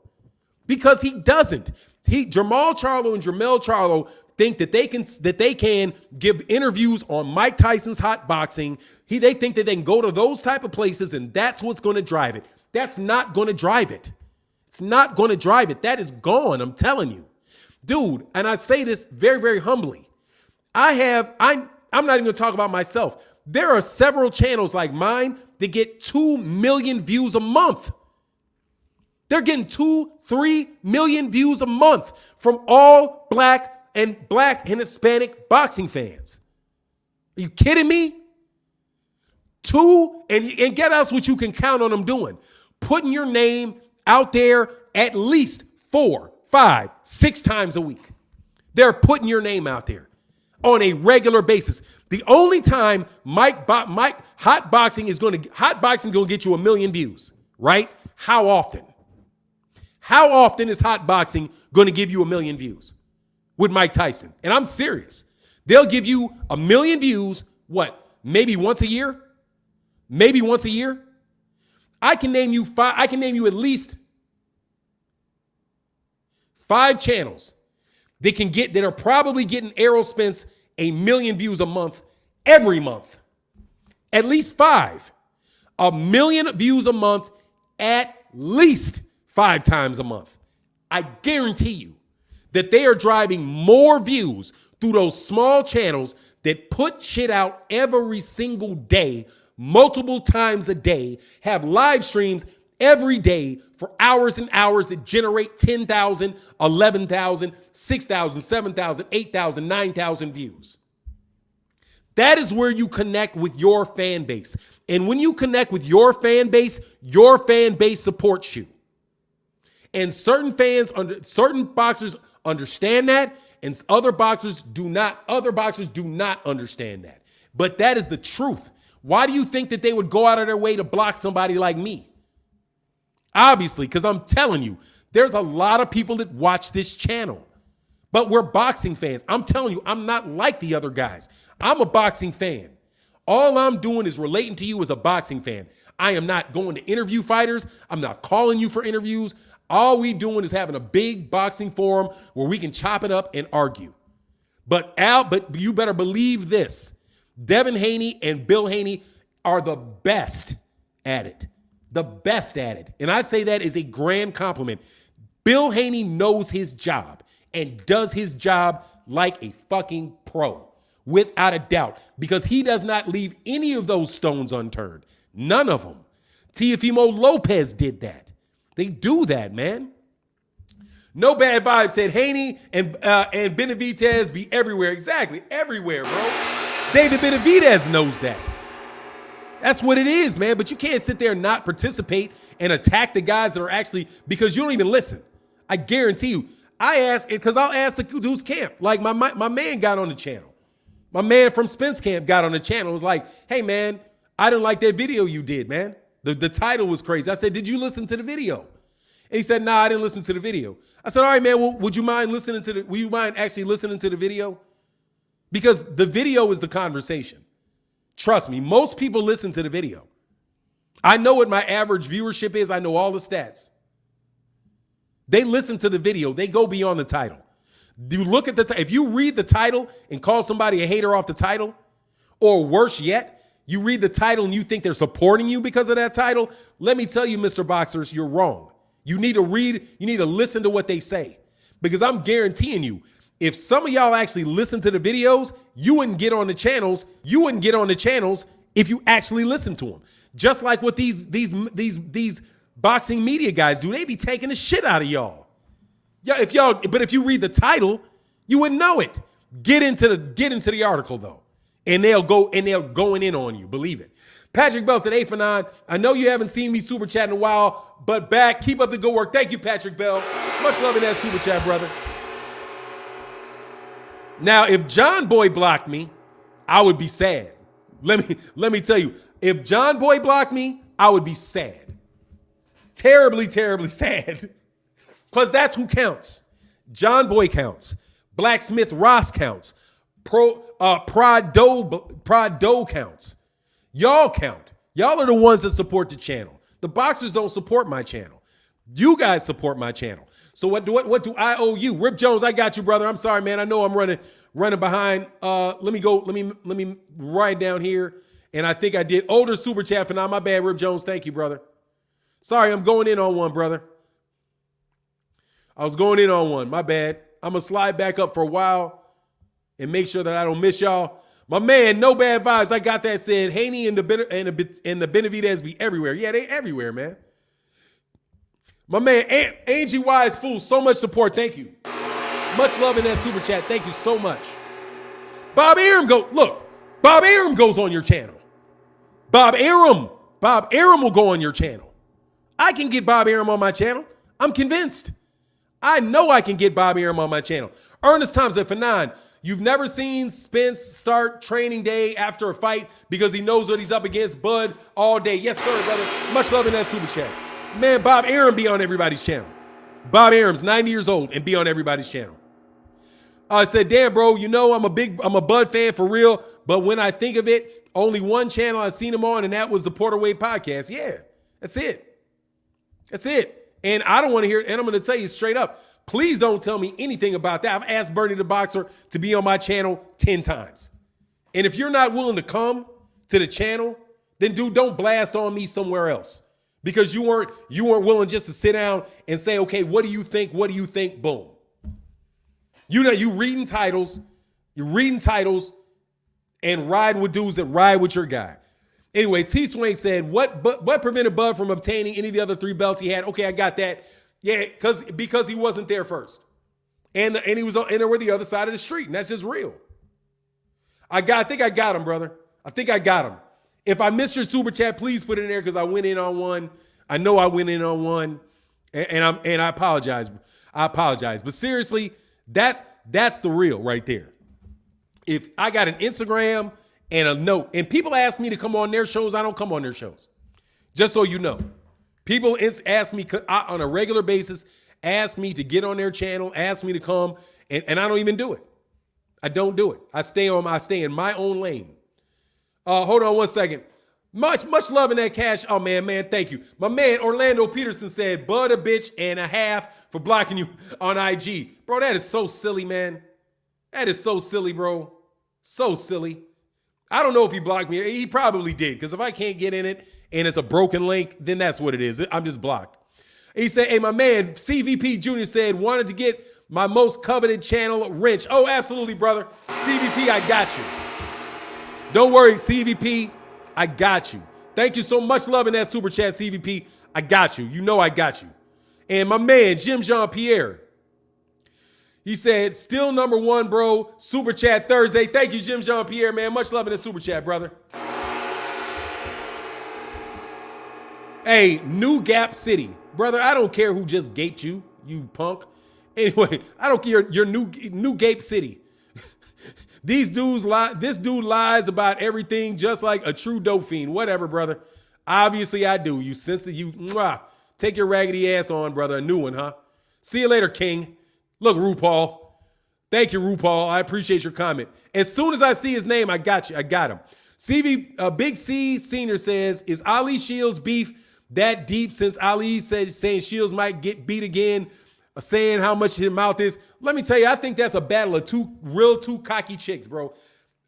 Because he doesn't. Jermall Charlo and Jermell Charlo think that they can give interviews on Mike Tyson's Hot Boxing. They think that they can go to those type of places and that's what's going to drive it. That's not going to drive it. It's not going to drive it. That is gone, I'm telling you. Dude, and I say this very, very humbly. I'm not even going to talk about myself. There are several channels like mine that get 2 million views a month. They're getting 2-3 million views a month from all black and Hispanic boxing fans. Are you kidding me? And get us what you can count on them doing. Putting your name out there at least 4, 5, 6 times a week. They're putting your name out there on a regular basis. The only time hot boxing gonna get you 1 million views, right? How often? How often is hot boxing going to give you 1 million views with Mike Tyson? And I'm serious. They'll give you 1 million views, what? Maybe once a year? Maybe once a year? I can name you at least 5 channels that are probably getting Errol Spence 1 million views a month every month. At least 5. 1 million views a month at least 5 times a month. I guarantee you that they are driving more views through those small channels that put shit out every single day, multiple times a day, have live streams every day for hours and hours that generate 10,000, 11,000, 6,000, 7,000, 8,000, 9,000 views. That is where you connect with your fan base. And when you connect with your fan base supports you. And certain boxers understand that, and other boxers do not. Other boxers do not understand that. But that is the truth. Why do you think that they would go out of their way to block somebody like me? Obviously, because I'm telling you, there's a lot of people that watch this channel. But we're boxing fans. I'm telling you, I'm not like the other guys. I'm a boxing fan. All I'm doing is relating to you as a boxing fan. I am not going to interview fighters. I'm not calling you for interviews. All we doing is having a big boxing forum where we can chop it up and argue. But you better believe this. Devin Haney and Bill Haney are the best at it. The best at it. And I say that as a grand compliment. Bill Haney knows his job and does his job like a fucking pro, without a doubt, because he does not leave any of those stones unturned. None of them. Teofimo Lopez did that. They do that, man. No Bad Vibes said Haney and Benavidez be everywhere. Exactly. Everywhere, bro. David Benavidez knows that. That's what it is, man. But you can't sit there and not participate and attack the guys that are actually, because you don't even listen. I guarantee you. I ask, because I'll ask the dude's camp. Like my man got on the channel. My man from Spence camp got on the channel. Was like, hey, man, I didn't like that video you did, man. The title was crazy. I said, did you listen to the video? And he said, nah, I didn't listen to the video. I said, all right, man, well, will you mind actually listening to the video? Because the video is the conversation. Trust me, most people listen to the video. I know what my average viewership is. I know all the stats. They listen to the video. They go beyond the title. You look at the if you read the title and call somebody a hater off the title, or worse yet, you read the title and you think they're supporting you because of that title, let me tell you, Mr. Boxers, you're wrong. You need to read, you need to listen to what they say. Because I'm guaranteeing you, if some of y'all actually listen to the videos, you wouldn't get on the channels. You wouldn't get on the channels if you actually listen to them. Just like what these boxing media guys do, they be taking the shit out of y'all. Yeah, but if you read the title, you wouldn't know it. Get into the article though, and they'll going in on you. Believe it. Patrick Bell said 8 for 9. I know you haven't seen me super chat in a while, but back. Keep up the good work. Thank you, Patrick Bell. Much love in that super chat, brother. Now, if John Boy blocked me, I would be sad. Let me tell you, if John Boy blocked me, I would be sad. Terribly, terribly sad. Because that's who counts. John Boy counts. Blacksmith Ross counts. Prod Doe counts. Y'all count. Y'all are the ones that support the channel. The boxers don't support my channel. You guys support my channel. So what do I owe you? Rip Jones, I got you, brother. I'm sorry, man. I know I'm running behind. Let me write down here. And I think I did older super chat for now. My bad, Rip Jones. Thank you, brother. Sorry, I'm going in on one, brother. I was going in on one. My bad. I'm going to slide back up for a while and make sure that I don't miss y'all. My man, no bad vibes. I got that said. Haney and the Benavidez be everywhere. Yeah, they everywhere, man. My man, Angie Wise Fool, so much support. Thank you. Much love in that super chat. Thank you so much. Bob Arum goes on your channel. Bob Arum will go on your channel. I can get Bob Arum on my channel. I'm convinced. I know I can get Bob Arum on my channel. Ernest Thompson for 9. You've never seen Spence start training day after a fight because he knows what he's up against. Bud all day. Yes, sir, brother. Much love in that super chat. Man, Bob Arum be on everybody's channel. Bob Arum's 90 years old and be on everybody's channel. I said, damn, bro, you know I'm a Bud fan for real, but when I think of it, only one channel I've seen him on, and that was the Porter Wade podcast. Yeah, that's it. That's it. And I don't want to hear it, and I'm going to tell you straight up, please don't tell me anything about that. I've asked Bernie the Boxer to be on my channel 10 times. And if you're not willing to come to the channel, then dude, don't blast on me somewhere else. Because you weren't willing just to sit down and say, okay, what do you think? What do you think? Boom. You know, you're reading titles and riding with dudes that ride with your guy. Anyway, T Swain said, what prevented Bud from obtaining any of the other 3 belts he had? Okay, I got that. Yeah, because he wasn't there first. And he was on, and they were the other side of the street, and that's just real. I think I got him, brother. I think I got him. If I missed your super chat, please put it in there because I went in on one. I know I went in on one, and I apologize. I apologize. But seriously, that's the real right there. If I got an Instagram and a note, and people ask me to come on their shows, I don't come on their shows. Just so you know. People ask me on a regular basis, ask me to get on their channel, ask me to come, and I don't even do it. I don't do it. I stay in my own lane. Hold on one second. Much love in that cash. Oh, man, thank you. My man, Orlando Peterson said, Bud a bitch and a half for blocking you on IG. Bro, that is so silly, man. That is so silly, bro. So silly. I don't know if he blocked me. He probably did, because if I can't get in it and it's a broken link, then that's what it is. I'm just blocked. He said, hey, my man, CVP Jr. said, wanted to get my most coveted channel wrench. Oh, absolutely, brother. CVP, I got you. Don't worry, CVP, I got you. Thank you so much. Love in that super chat, CVP. I got you. You know I got you. And my man, Jim Jean-Pierre, he said, still number 1, bro. Super chat Thursday. Thank you, Jim Jean-Pierre, man. Much love in the super chat, brother. Hey, New Gap City. Brother, I don't care who just gaped you, you punk. Anyway, I don't care. You're New Gape City. These dudes lie. This dude lies about everything just like a true dope fiend. Whatever, brother. Obviously, I do. You sense that you take your raggedy ass on, brother. A new one, huh? See you later, King. Look, RuPaul. Thank you, RuPaul. I appreciate your comment. As soon as I see his name, I got you. I got him. Big C Senior says, is Ali Shields beef that deep since Ali said saying Shields might get beat again, saying how much his mouth is? Let me tell you, I think that's a battle of two cocky chicks, bro. Two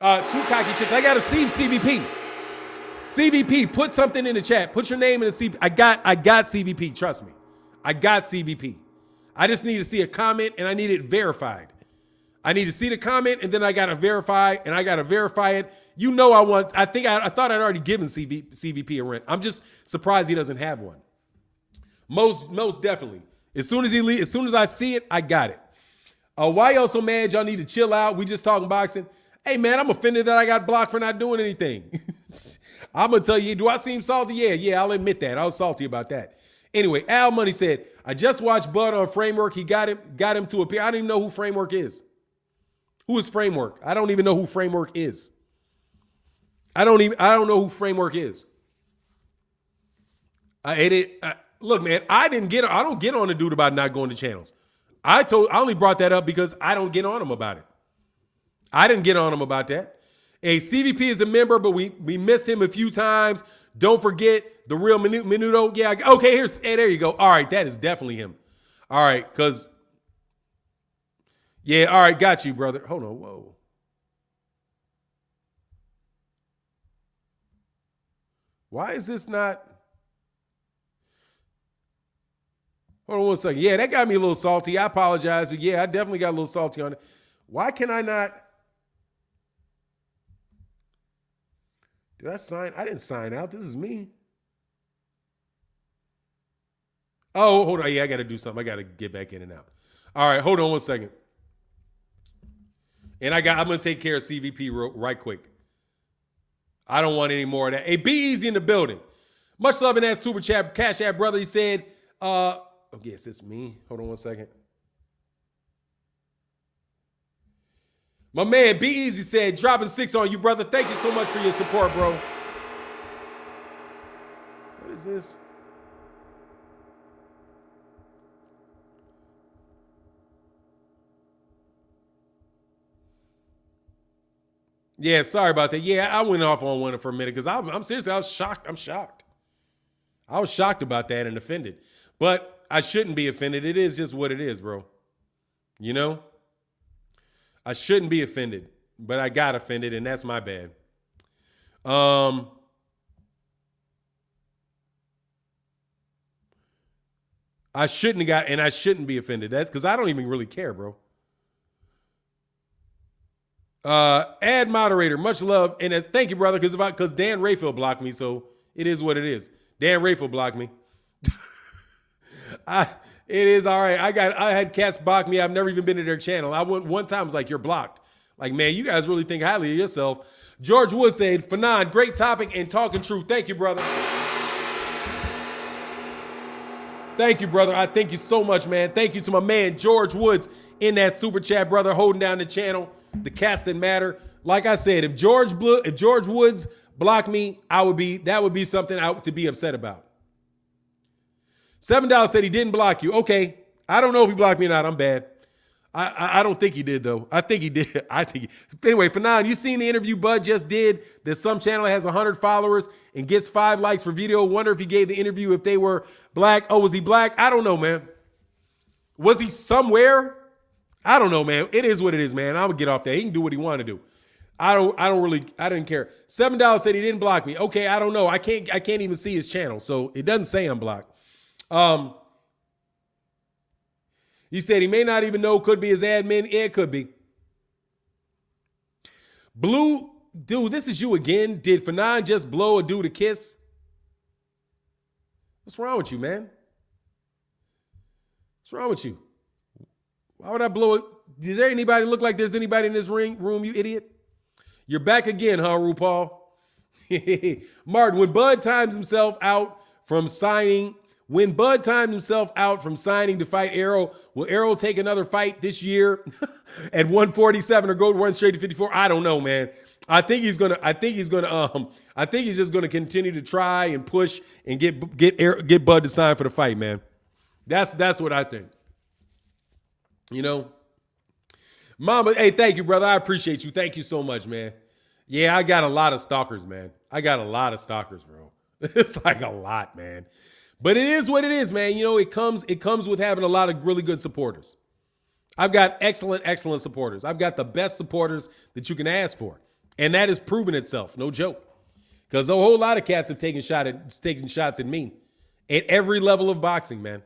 cocky chicks. I got to see CVP. CVP, put something in the chat. Put your name in the CVP. I got CVP. Trust me. I got CVP. I just need to see a comment and I need it verified. I need to see the comment and then I got to verify and I got to verify it. You know I thought I'd already given CVP a rent. I'm just surprised he doesn't have one. Most definitely. As soon as I see it, I got it. Why y'all so mad? Y'all need to chill out. We just talking boxing. Hey man, I'm offended that I got blocked for not doing anything. I'm gonna tell you, do I seem salty? Yeah, I'll admit that. I was salty about that. Anyway, Al Money said, I just watched Bud on Framework. He got him to appear. I don't even know who Framework is. Who is Framework? I don't even know who Framework is. I don't know who Framework is. Look, man, I don't get on the dude about not going to channels. I only brought that up because I don't get on him about it. I didn't get on him about that. A CVP is a member, but we missed him a few times. Don't forget the real Menudo. Yeah, okay, there you go. All right, that is definitely him. All right, because yeah, all right, got you, brother. Hold on, whoa. Why is this not? Hold on one second. Yeah, that got me a little salty. I apologize, but yeah, I definitely got a little salty on it. Why can I not? Did I sign? I didn't sign out. This is me. Oh, hold on. Yeah, I got to do something. I got to get back in and out. All right, hold on one second. And I'm going to take care of CVP right quick. I don't want any more of that. Hey, be easy in the building. Much love in that super chat. Cash App brother, he said, oh, yes, it's me. Hold on one second. My man, Be Easy said, dropping 6 on you, brother. Thank you so much for your support, bro. What is this? Yeah, sorry about that. Yeah, I went off on one for a minute because I'm seriously, I was shocked. I'm shocked. I was shocked about that and offended. But I shouldn't be offended. It is just what it is, bro. You know? I shouldn't be offended, but I got offended, and that's my bad. I shouldn't be offended. That's because I don't even really care, bro. Add moderator, much love, and thank you, brother, because Dan Rayfield blocked me, so it is what it is. Dan Rayfield blocked me. It is all right. I had cats block me. I've never even been to their channel. I went one time. I was like, you're blocked. Like, man, you guys really think highly of yourself. George Wood said, Fanon, great topic and talking truth. Thank you, brother. Thank you, brother. I thank you so much, man. Thank you to my man, George Woods, in that super chat, brother, holding down the channel. The cats that matter. Like I said, if George Woods blocked me, that would be something to be upset about. $7 said he didn't block you. Okay. I don't know if he blocked me or not. I'm bad. I don't think he did, though. I think he did. Anyway, Fanon, you seen the interview Bud just did that some channel has 100 followers and gets 5 likes for video? Wonder if he gave the interview if they were black. Oh, was he black? I don't know, man. Was he somewhere? I don't know, man. It is what it is, man. I'm gonna get off that. He can do what he want to do. I didn't care. $7 said he didn't block me. Okay, I don't know. I can't even see his channel, so it doesn't say I'm blocked. He said he may not even know, could be his admin. Yeah, it could be. Blue, dude, this is you again. Did Fanon just blow a dude a kiss? What's wrong with you, man? What's wrong with you? Why would I blow it? Does there anybody look like there's anybody in this room, you idiot? You're back again, huh, RuPaul? Martin, when Bud times himself out from signing, when Bud timed himself out from signing to fight Errol, will Errol take another fight this year at 147 or go one straight to 54? I don't know, man. I think he's just gonna continue to try and push and get Bud to sign for the fight, man. That's what I think. You know, Mama. Hey, thank you, brother. I appreciate you. Thank you so much, man. Yeah, I got a lot of stalkers, man. I got a lot of stalkers, bro. It's like a lot, man. But it is what it is, man. You know, it comes with having a lot of really good supporters. I've got excellent supporters. I've got the best supporters that you can ask for. And that has proven itself, no joke. Because a whole lot of cats have taken shots at me at every level of boxing, man.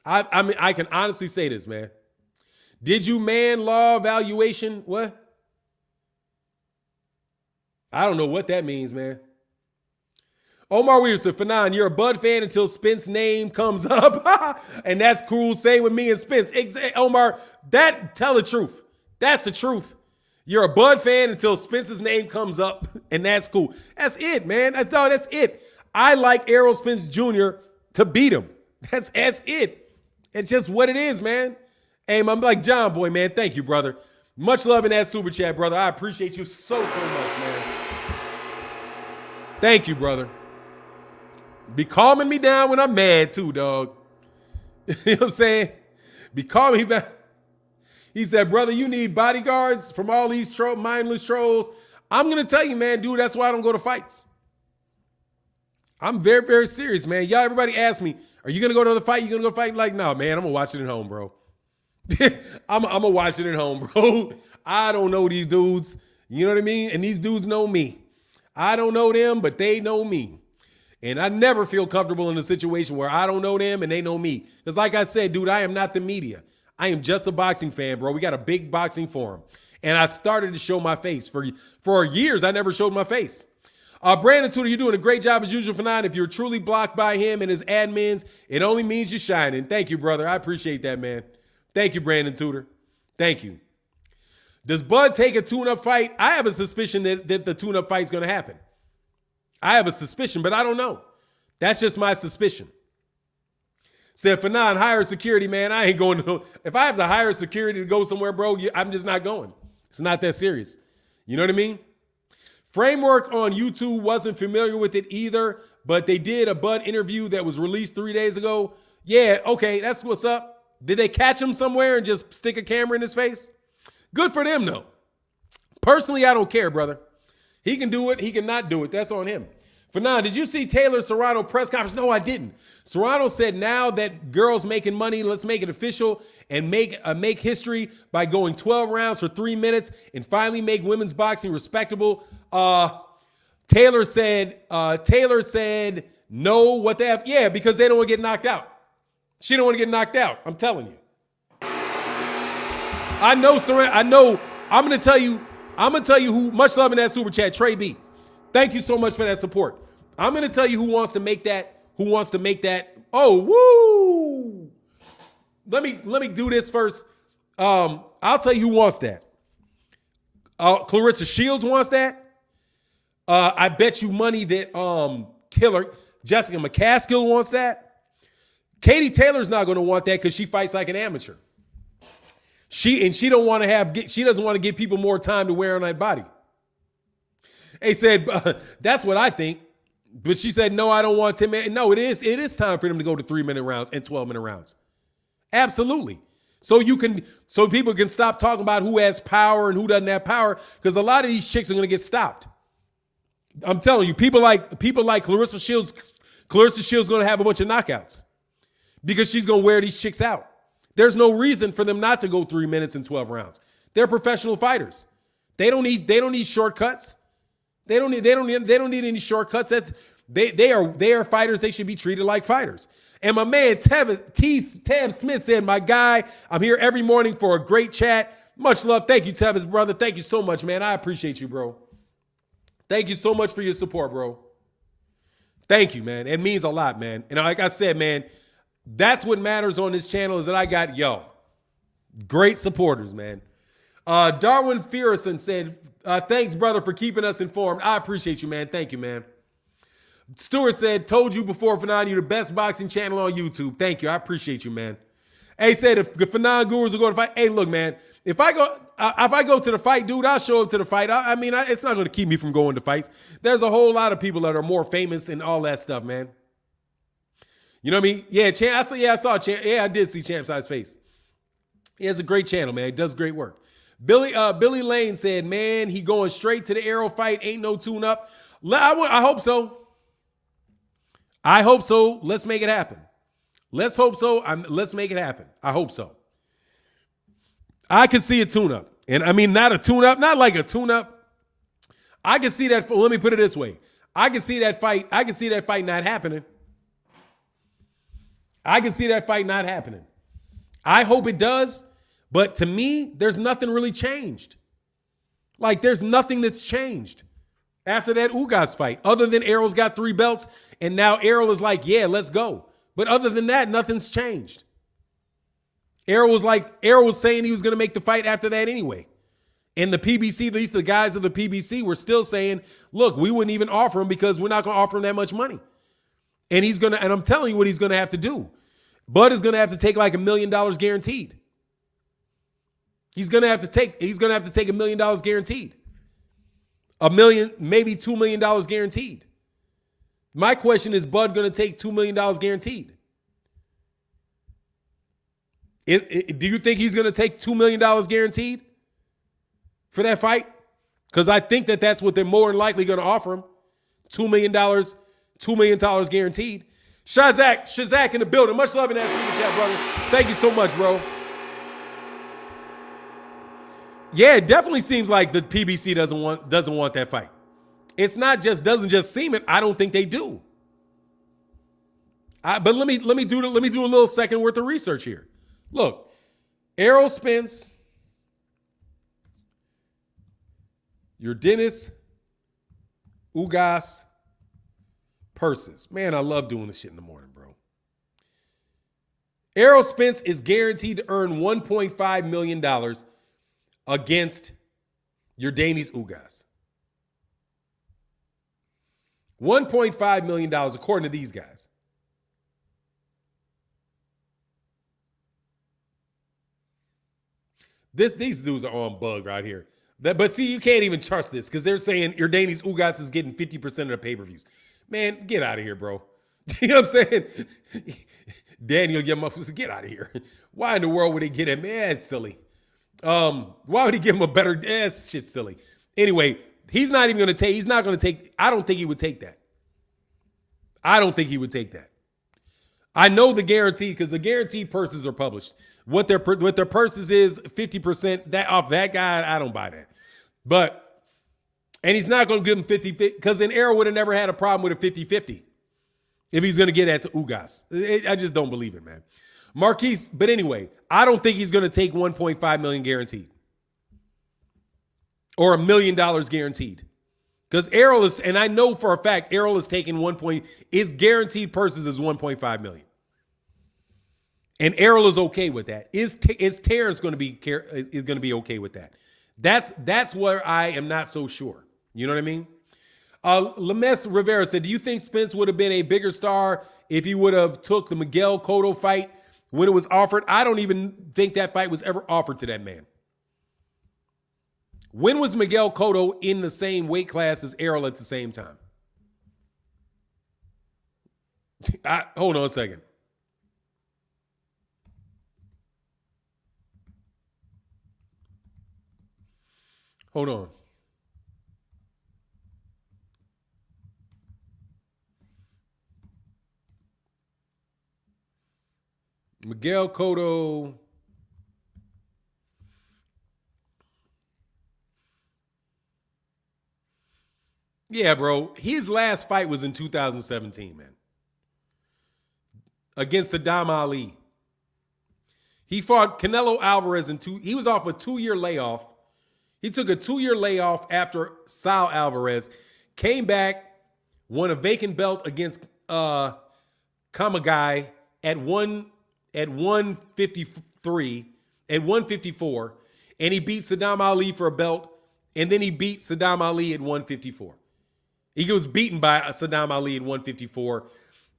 I mean, I can honestly say this, man. Did you man law evaluation? What? I don't know what that means, man. Omar Weaver said, Fanon, you're a Bud fan until Spence's name comes up. And that's cool. Same with me and Spence. Omar, tell the truth. That's the truth. You're a Bud fan until Spence's name comes up, and that's cool. That's it, man. That's it. I like Errol Spence Jr. to beat him. That's it. It's just what it is, man. Hey, I'm like John Boy, man. Thank you, brother. Much love in that super chat, brother. I appreciate you so much, man. Thank you, brother. Be calming me down when I'm mad too, dog. You know what I'm saying? Be calming me back. He said, brother, you need bodyguards from all these mindless trolls. I'm going to tell you, man, dude, that's why I don't go to fights. I'm very, very serious, man. Y'all, everybody ask me, are you going to go to the fight? You going to go fight? Like, no, man, I'm going to watch it at home, bro. I'm going to watch it at home, bro. I don't know these dudes. You know what I mean? And these dudes know me. I don't know them, but they know me. And I never feel comfortable in a situation where I don't know them and they know me. Because like I said, dude, I am not the media. I am just a boxing fan, bro. We got a big boxing forum. And I started to show my face. For years, I never showed my face. Brandon Tudor, you're doing a great job as usual, Fanon. If you're truly blocked by him and his admins, it only means you're shining. Thank you, brother. I appreciate that, man. Thank you, Brandon Tudor. Thank you. Does Bud take a tune-up fight? I have a suspicion that the tune-up fight is going to happen. I have a suspicion, but I don't know. That's just my suspicion. Said, Fanon, hire security, man. I ain't going to. If I have to hire security to go somewhere, bro, I'm just not going. It's not that serious. You know what I mean? Framework on YouTube wasn't familiar with it either, but they did a Bud interview that was released 3 days ago. Yeah, okay, that's what's up. Did they catch him somewhere and just stick a camera in his face? Good for them, though. Personally, I don't care, brother. He can do it. He can not do it. That's on him. Fanon, did you see Taylor Serrano press conference? No, I didn't. Serrano said, now that girls making money, let's make it official and make history by going 12 rounds for 3 minutes and finally make women's boxing respectable. Taylor said, no, what the F? Yeah, because they don't want to get knocked out. She don't want to get knocked out. I'm telling you. I know, Serrano. I know. I'm going to tell you who, much love in that super chat, Trey B. Thank you so much for that support. I'm going to tell you who wants to make that. Oh, woo. Let me do this first. I'll tell you who wants that. Clarissa Shields wants that. I bet you money that killer Jessica McCaskill wants that. Katie Taylor's not going to want that because she fights like an amateur. She doesn't want to give people more time to wear on that body. They said, that's what I think. But she said, no, I don't want 10 minutes. No, it is time for them to go to 3-minute rounds and 12-minute rounds. Absolutely. So people can stop talking about who has power and who doesn't have power, because a lot of these chicks are going to get stopped. I'm telling you, people like Clarissa Shields going to have a bunch of knockouts because she's going to wear these chicks out. There's no reason for them not to go 3 minutes and 12 rounds. They're professional fighters. They don't need shortcuts. They don't need any shortcuts. They are fighters. They should be treated like fighters. And my man Tev Smith said, my guy, I'm here every morning for a great chat. Much love. Thank you, Tevis, brother. Thank you so much, man. I appreciate you, bro. Thank you so much for your support, bro. Thank you, man. It means a lot, man. And like I said, man, that's what matters on this channel is that I got, great supporters, man. Darwin Fearson said, thanks, brother, for keeping us informed. I appreciate you, man. Thank you, man. Stewart said, told you before, Fanon, you're the best boxing channel on YouTube. Thank you. I appreciate you, man. Hey, said if the Fanon Gurus are going to fight, hey, look, man, if I go to the fight, dude, I'll show up to the fight. It's not going to keep me from going to fights. There's a whole lot of people that are more famous and all that stuff, man. You know what I mean? Yeah, I saw Champ. Yeah, I did see Champ Size face. He has a great channel, man. He does great work. Billy Lane said, man, he going straight to the Arrow fight. Ain't no tune-up. I hope so. I hope so. Let's make it happen. Let's hope so. Let's make it happen. I hope so. I can see a tune-up. And I mean, not a tune-up, not like a tune-up. I can see that. Let me put it this way. I can see that fight. I can see that fight not happening. I can see that fight not happening. I hope it does. But to me, there's nothing really changed. Like, there's nothing that's changed after that Ugas fight, other than Errol's got 3 belts, and now Errol is like, yeah, let's go. But other than that, nothing's changed. Errol was saying he was going to make the fight after that anyway. And the PBC, at least the guys of the PBC, were still saying, look, we wouldn't even offer him because we're not going to offer him that much money. And I'm telling you what he's going to have to do. Bud is going to have to take like $1 million guaranteed. He's going to have to take $1 million guaranteed. $1 million, maybe $2 million guaranteed. My question is, Bud going to take $2 million guaranteed? Do you think he's going to take $2 million guaranteed for that fight? Because I think that's what they're more than likely going to offer him. $2 million guaranteed. Shazak in the building. Much love in that super chat, brother. Thank you so much, bro. Yeah, it definitely seems like the PBC doesn't want that fight. It's not just doesn't just seem it. I don't think they do. But let me do a little second worth of research here. Look, Errol Spence, your Dennis, Ugas, Purses. Man, I love doing this shit in the morning, bro. Errol Spence is guaranteed to earn $1.5 million against your Danis Ugas. $1.5 million according to these guys. These dudes are on bug right here. But see, you can't even trust this because they're saying Yordanis Ugas is getting 50% of the pay-per-views. Man, get out of here, bro. You know what I'm saying? Daniel Yamafusa, get out of here. Why in the world would they get him? Man, it's silly. Why would he give him a better? That's shit silly. Anyway, he's not going to take, I don't think he would take that. I know the guarantee because the guaranteed purses are published. What their purses is 50% that off that guy. I don't buy that. And he's not going to give him 50-50 because then Errol would have never had a problem with a 50-50 if he's going to get that to Ugas. I just don't believe it, man. Marquise, but anyway, I don't think he's going to take $1.5 million guaranteed or $1 million guaranteed because Errol is, and I know for a fact Errol is taking his guaranteed purses is $1.5 million. And Errol is okay with that. Is Terence going to be okay with that? That's where I am not so sure. You know what I mean? Lemes Rivera said, do you think Spence would have been a bigger star if he would have took the Miguel Cotto fight when it was offered? I don't even think that fight was ever offered to that man. When was Miguel Cotto in the same weight class as Errol at the same time? Hold on a second. Hold on. Miguel Cotto. Yeah, bro. His last fight was in 2017, man. Against Saddam Ali. He fought Canelo Alvarez he was off a 2-year layoff. He took a 2-year layoff after Sal Alvarez, came back, won a vacant belt against Kamagai at 153, at 154, and he beat Saddam Ali for a belt, and then he beat Saddam Ali at 154. He was beaten by Saddam Ali in 154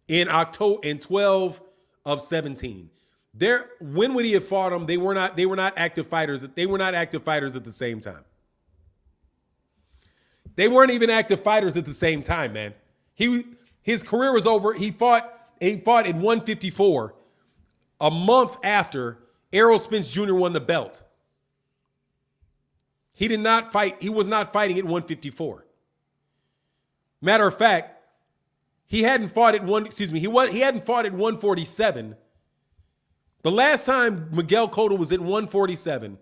in October in 12 of 17. When would he have fought him? They were not active fighters. They were not active fighters at the same time. They weren't even active fighters at the same time, man. His career was over. He fought in 154 a month after Errol Spence Jr. won the belt. He did not fight. He was not fighting at 154. Matter of fact, he hadn't fought at he hadn't fought at 147. The last time Miguel Cotto was at 147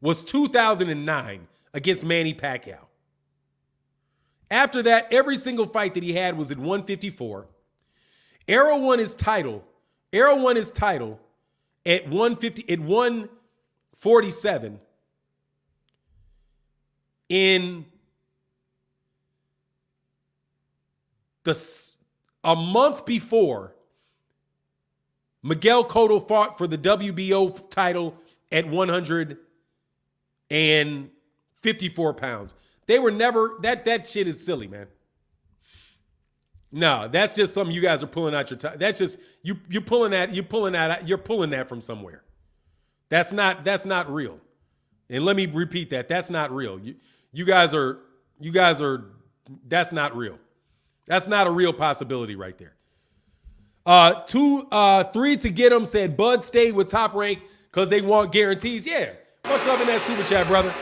was 2009 against Manny Pacquiao. After that, every single fight that he had was at 154. Errol won his title. At 147 in a month before Miguel Cotto fought for the WBO title at 154 pounds. They were never, that shit is silly, man. No, that's just something you guys are pulling out your time. That's just, you're pulling that from somewhere. That's not real. And let me repeat that. That's not real. You guys are, that's not real. That's not a real possibility right there. 3 to get them said Bud stayed with Top Rank because they want guarantees. Yeah. Much love in that super chat, brother.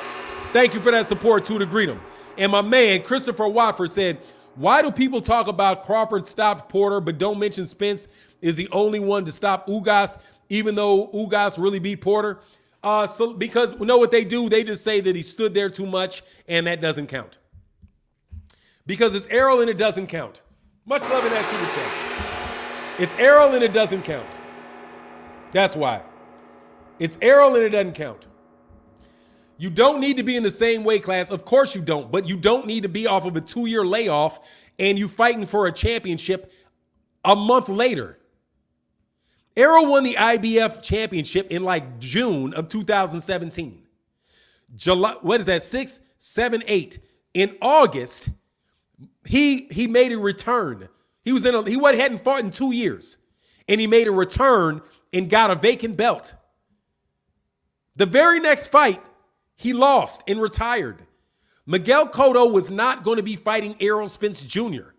Thank you for that support, 2 to greet them. And my man, Christopher Watford said, why do people talk about Crawford stopped Porter but don't mention Spence is the only one to stop Ugas, even though Ugas really beat Porter? Because you know what they do? They just say that he stood there too much and that doesn't count. Because it's Errol and it doesn't count. Much love in that super chat. It's Errol and it doesn't count. That's why. It's Errol and it doesn't count. You don't need to be in the same weight class. Of course you don't. But you don't need to be off of a 2-year layoff and you fighting for a championship a month later. Errol won the IBF championship in like June of 2017. July, what is that? 6, 7, 8. In August, he made a return. He hadn't fought in 2 years. And he made a return and got a vacant belt. The very next fight, he lost and retired. Miguel Cotto was not going to be fighting Errol Spence Jr.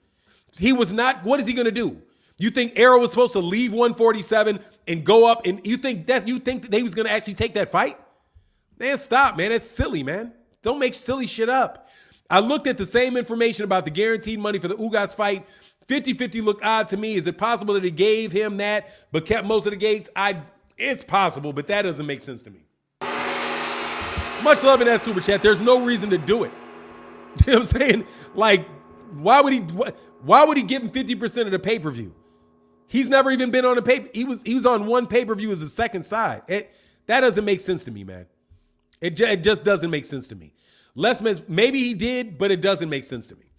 He was not. What is he going to do? You think Errol was supposed to leave 147 and go up, and you think that he was going to actually take that fight? Man, stop, man. That's silly, man. Don't make silly shit up. I looked at the same information about the guaranteed money for the Ugas fight. 50-50 looked odd to me. Is it possible that he gave him that but kept most of the gates? It's possible, but that doesn't make sense to me. Much love in that super chat. There's no reason to do it. You know what I'm saying? Like, why would he give him 50% of the pay-per-view? He's never even been on a pay. He was on one pay-per-view as a second side. That doesn't make sense to me, man. It just doesn't make sense to me. Les Miz, maybe he did, but it doesn't make sense to me.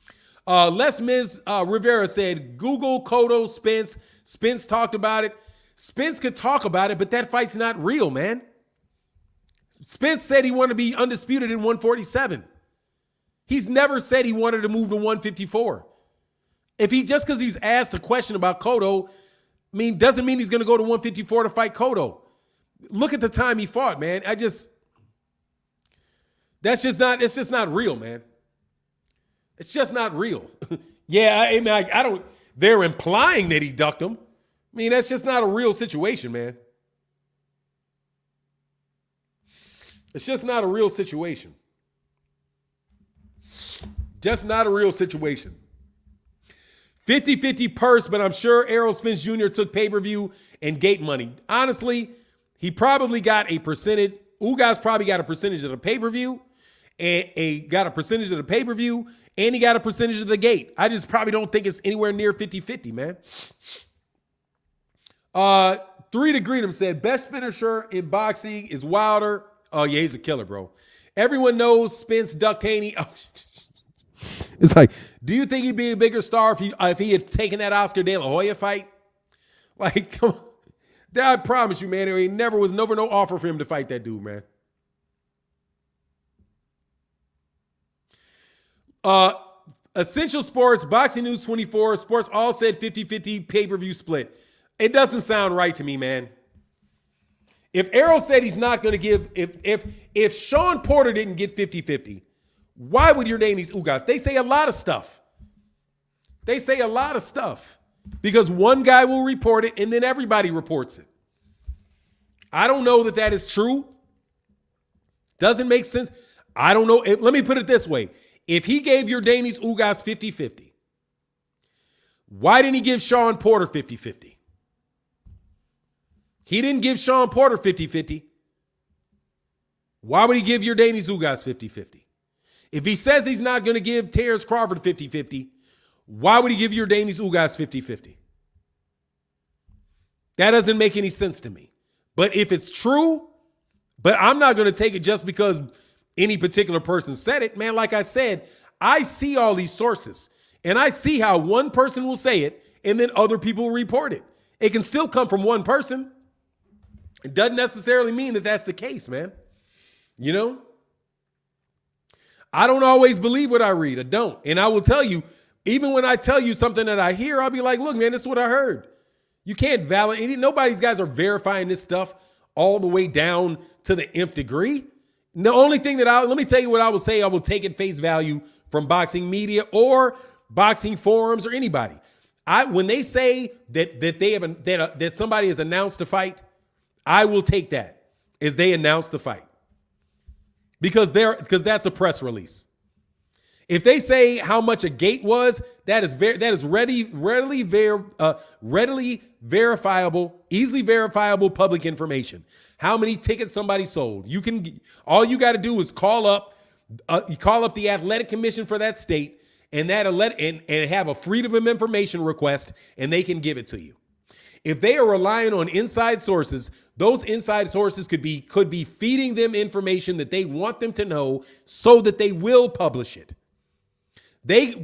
Les Miz Rivera said, Google Cotto Spence. Spence talked about it. Spence could talk about it, but that fight's not real, man. Spence said he wanted to be undisputed in 147. He's never said he wanted to move to 154. Just because he was asked a question about Cotto, doesn't mean he's going to go to 154 to fight Cotto. Look at the time he fought, man. It's just not real, man. It's just not real. Yeah, they're implying that he ducked him. That's just not a real situation, man. It's just not a real situation. Just not a real situation. 50-50 purse, but I'm sure Errol Spence Jr. took pay-per-view and gate money. Honestly, he probably got a percentage. Ugas probably got a percentage of the pay-per-view, and he got a percentage of the pay-per-view, and he got a percentage of the gate. I just probably don't think it's anywhere near 50-50, man. 3 to greet him said, best finisher in boxing is Wilder. Oh, yeah, he's a killer, bro. Everyone knows Spence ducked Haney. Oh, it's like, do you think he'd be a bigger star if he had taken that Oscar De La Hoya fight? Like, come on. I promise you, man, there never was no offer for him to fight that dude, man. Uh, Essential Sports, Boxing News 24, Sports all said 50-50 pay-per-view split. It doesn't sound right to me, man. If Errol said he's not going to give, if Sean Porter didn't get 50-50, why would Yordenis Ugas? They say a lot of stuff. Because one guy will report it and then everybody reports it. I don't know that is true. Doesn't make sense. I don't know. Let me put it this way. If he gave Yordenis Ugas 50-50, why didn't he give Sean Porter 50-50? He didn't give Sean Porter 50-50. Why would he give Yordenis Ugas 50-50? If he says he's not going to give Terence Crawford 50-50, why would he give Yordenis Ugas 50-50? That doesn't make any sense to me. But if it's true, but I'm not going to take it just because any particular person said it. Man, like I said, I see all these sources and I see how one person will say it and then other people will report it. It can still come from one person. It doesn't necessarily mean that that's the case, man. You know, I don't always believe what I read. I don't. And I will tell you, even when I tell you something that I hear, I'll be like, look, man, this is what I heard. You can't validate. Nobody's guys are verifying this stuff all the way down to the nth degree. The only thing that let me tell you what I will say. I will take at face value from boxing media or boxing forums or anybody. When they say that somebody has announced a fight, I will take that as they announce the fight because that's a press release. If they say how much a gate was, that is readily verifiable, easily verifiable public information. How many tickets somebody sold. All you got to do is call up the athletic commission for that state and have a freedom of information request and they can give it to you. If they are relying on inside sources, those inside sources could be feeding them information that they want them to know so that they will publish it.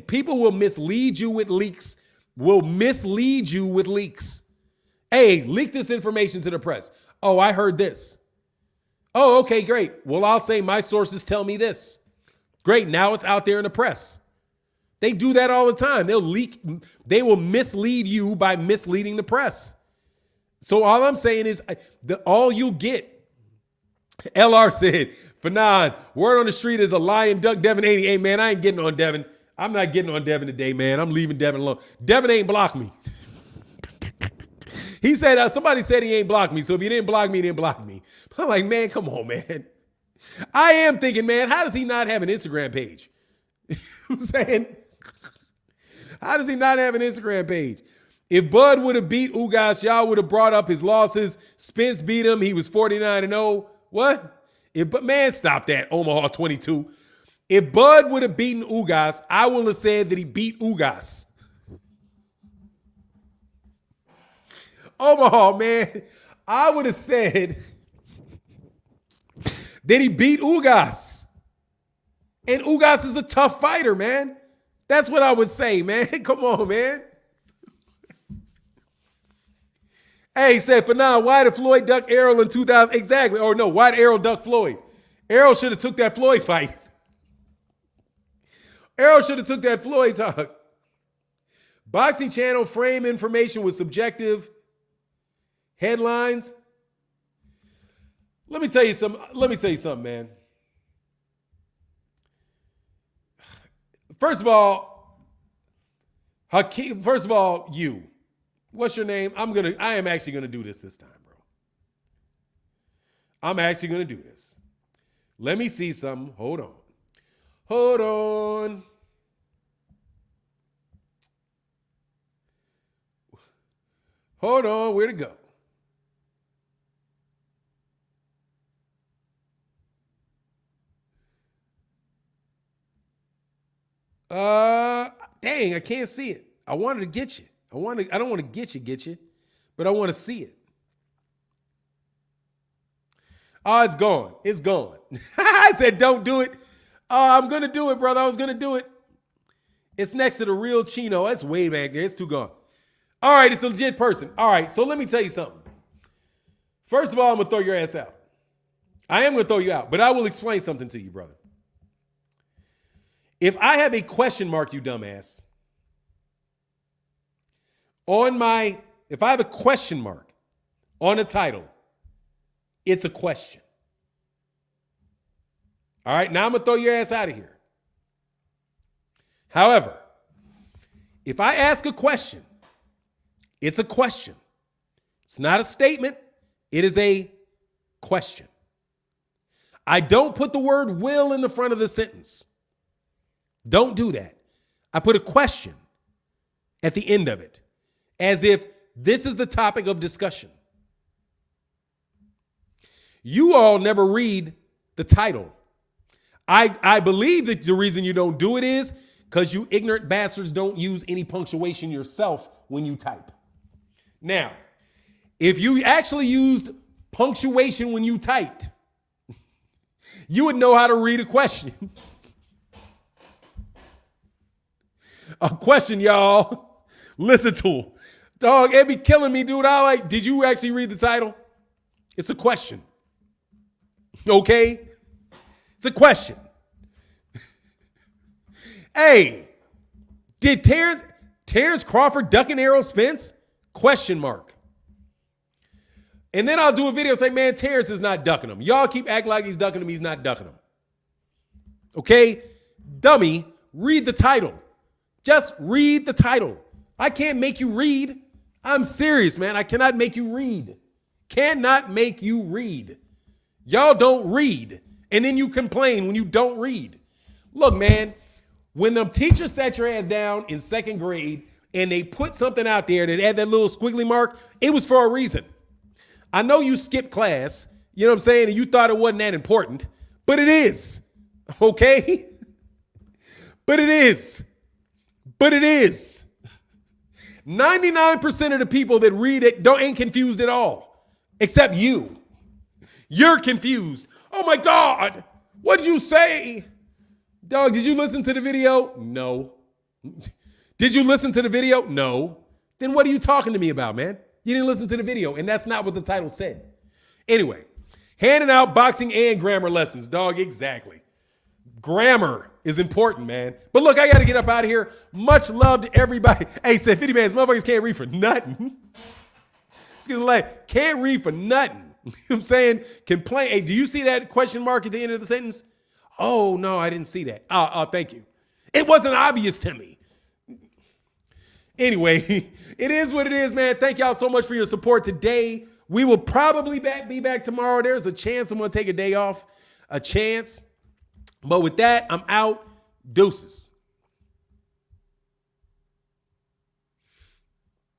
People will mislead you with leaks, Hey, leak this information to the press. Oh, I heard this. Oh, okay, great. Well, I'll say my sources tell me this. Great. Now it's out there in the press. They do that all the time. They will mislead you by misleading the press. So all I'm saying is all you get. LR said, Fanon, word on the street is a lion duck Devin 80. Hey, man, I ain't getting on Devin. I'm not getting on Devin today, man. I'm leaving Devin alone. Devin ain't blocked me. He said, somebody said he ain't blocked me. So if he didn't block me, he didn't block me. I'm like, man, come on, man. I am thinking, man, how does he not have an Instagram page? You know what I'm saying? How does he not have an Instagram page? If Bud would have beat Ugas, y'all would have brought up his losses. Spence beat him. He was 49-0. What? But man, stop that. Omaha 22. If Bud would have beaten Ugas, I will have said that he beat Ugas. Omaha, man, I would have said that he beat Ugas. And Ugas is a tough fighter, man. That's what I would say, man. Come on, man. Hey, he said, for now, why did Floyd duck Errol in 2000? Exactly. Or no, why did Errol duck Floyd? Errol should have took that Floyd fight. Errol should have took that Floyd talk. Boxing Channel frame information was subjective. Headlines. Let me tell you something, man. First of all, Hakeem, you. What's your name? I am actually gonna do this time, bro. I'm actually gonna do this. Let me see something. Hold on. Where'd it go? Dang, I can't see it. I wanted to get you. I don't want to get you, but I want to see it. Oh, it's gone. It's gone. I said, don't do it. Oh, I'm going to do it, brother. I was going to do it. It's next to the real Chino. That's way back there. It's too gone. All right, it's a legit person. All right, so let me tell you something. First of all, I'm going to throw your ass out. I am going to throw you out, but I will explain something to you, brother. If I have a question mark, you dumbass, if I have a question mark on the title, it's a question. All right, now I'm going to throw your ass out of here. However, if I ask a question, it's a question. It's not a statement. It is a question. I don't put the word will in the front of the sentence. Don't do that. I put a question at the end of it, as if this is the topic of discussion. You all never read the title. I believe that the reason you don't do it is because you ignorant bastards don't use any punctuation yourself when you type. Now, if you actually used punctuation when you typed, you would know how to read a question. A question, y'all. Listen to him. Dog, it be killing me, dude. Did you actually read the title? It's a question. Okay? It's a question. Hey, did Terence Crawford duck an arrow Spence? Question mark. And then I'll do a video say, man, Terence is not ducking him. Y'all keep acting like he's ducking him. He's not ducking him. Okay? Dummy, read the title. Just read the title. I can't make you read. I'm serious, man. I cannot make you read. Cannot make you read. Y'all don't read. And then you complain when you don't read. Look, man, when the teacher sat your ass down in second grade and they put something out there that had that little squiggly mark, it was for a reason. I know you skipped class, you know what I'm saying, and you thought it wasn't that important, but it is, okay? But it is. But it is. 99% of the people that read it ain't confused at all, except you. You're confused. Oh my God, what'd you say? Dog, did you listen to the video? No. Did you listen to the video? No. Then what are you talking to me about, man? You didn't listen to the video, and that's not what the title said. Anyway, handing out boxing and grammar lessons, dog, exactly. Grammar is important, man. But look, I got to get up out of here. Much love to everybody. Hey, said 50 bands, motherfuckers can't read for nothing. Excuse me, can't read for nothing. You know what I'm saying? Can play. Hey, do you see that question mark at the end of the sentence? Oh, no, I didn't see that. Thank you. It wasn't obvious to me. Anyway, it is what it is, man. Thank y'all so much for your support today. We will probably be back tomorrow. There's a chance I'm going to take a day off. A chance. But with that, I'm out. Deuces.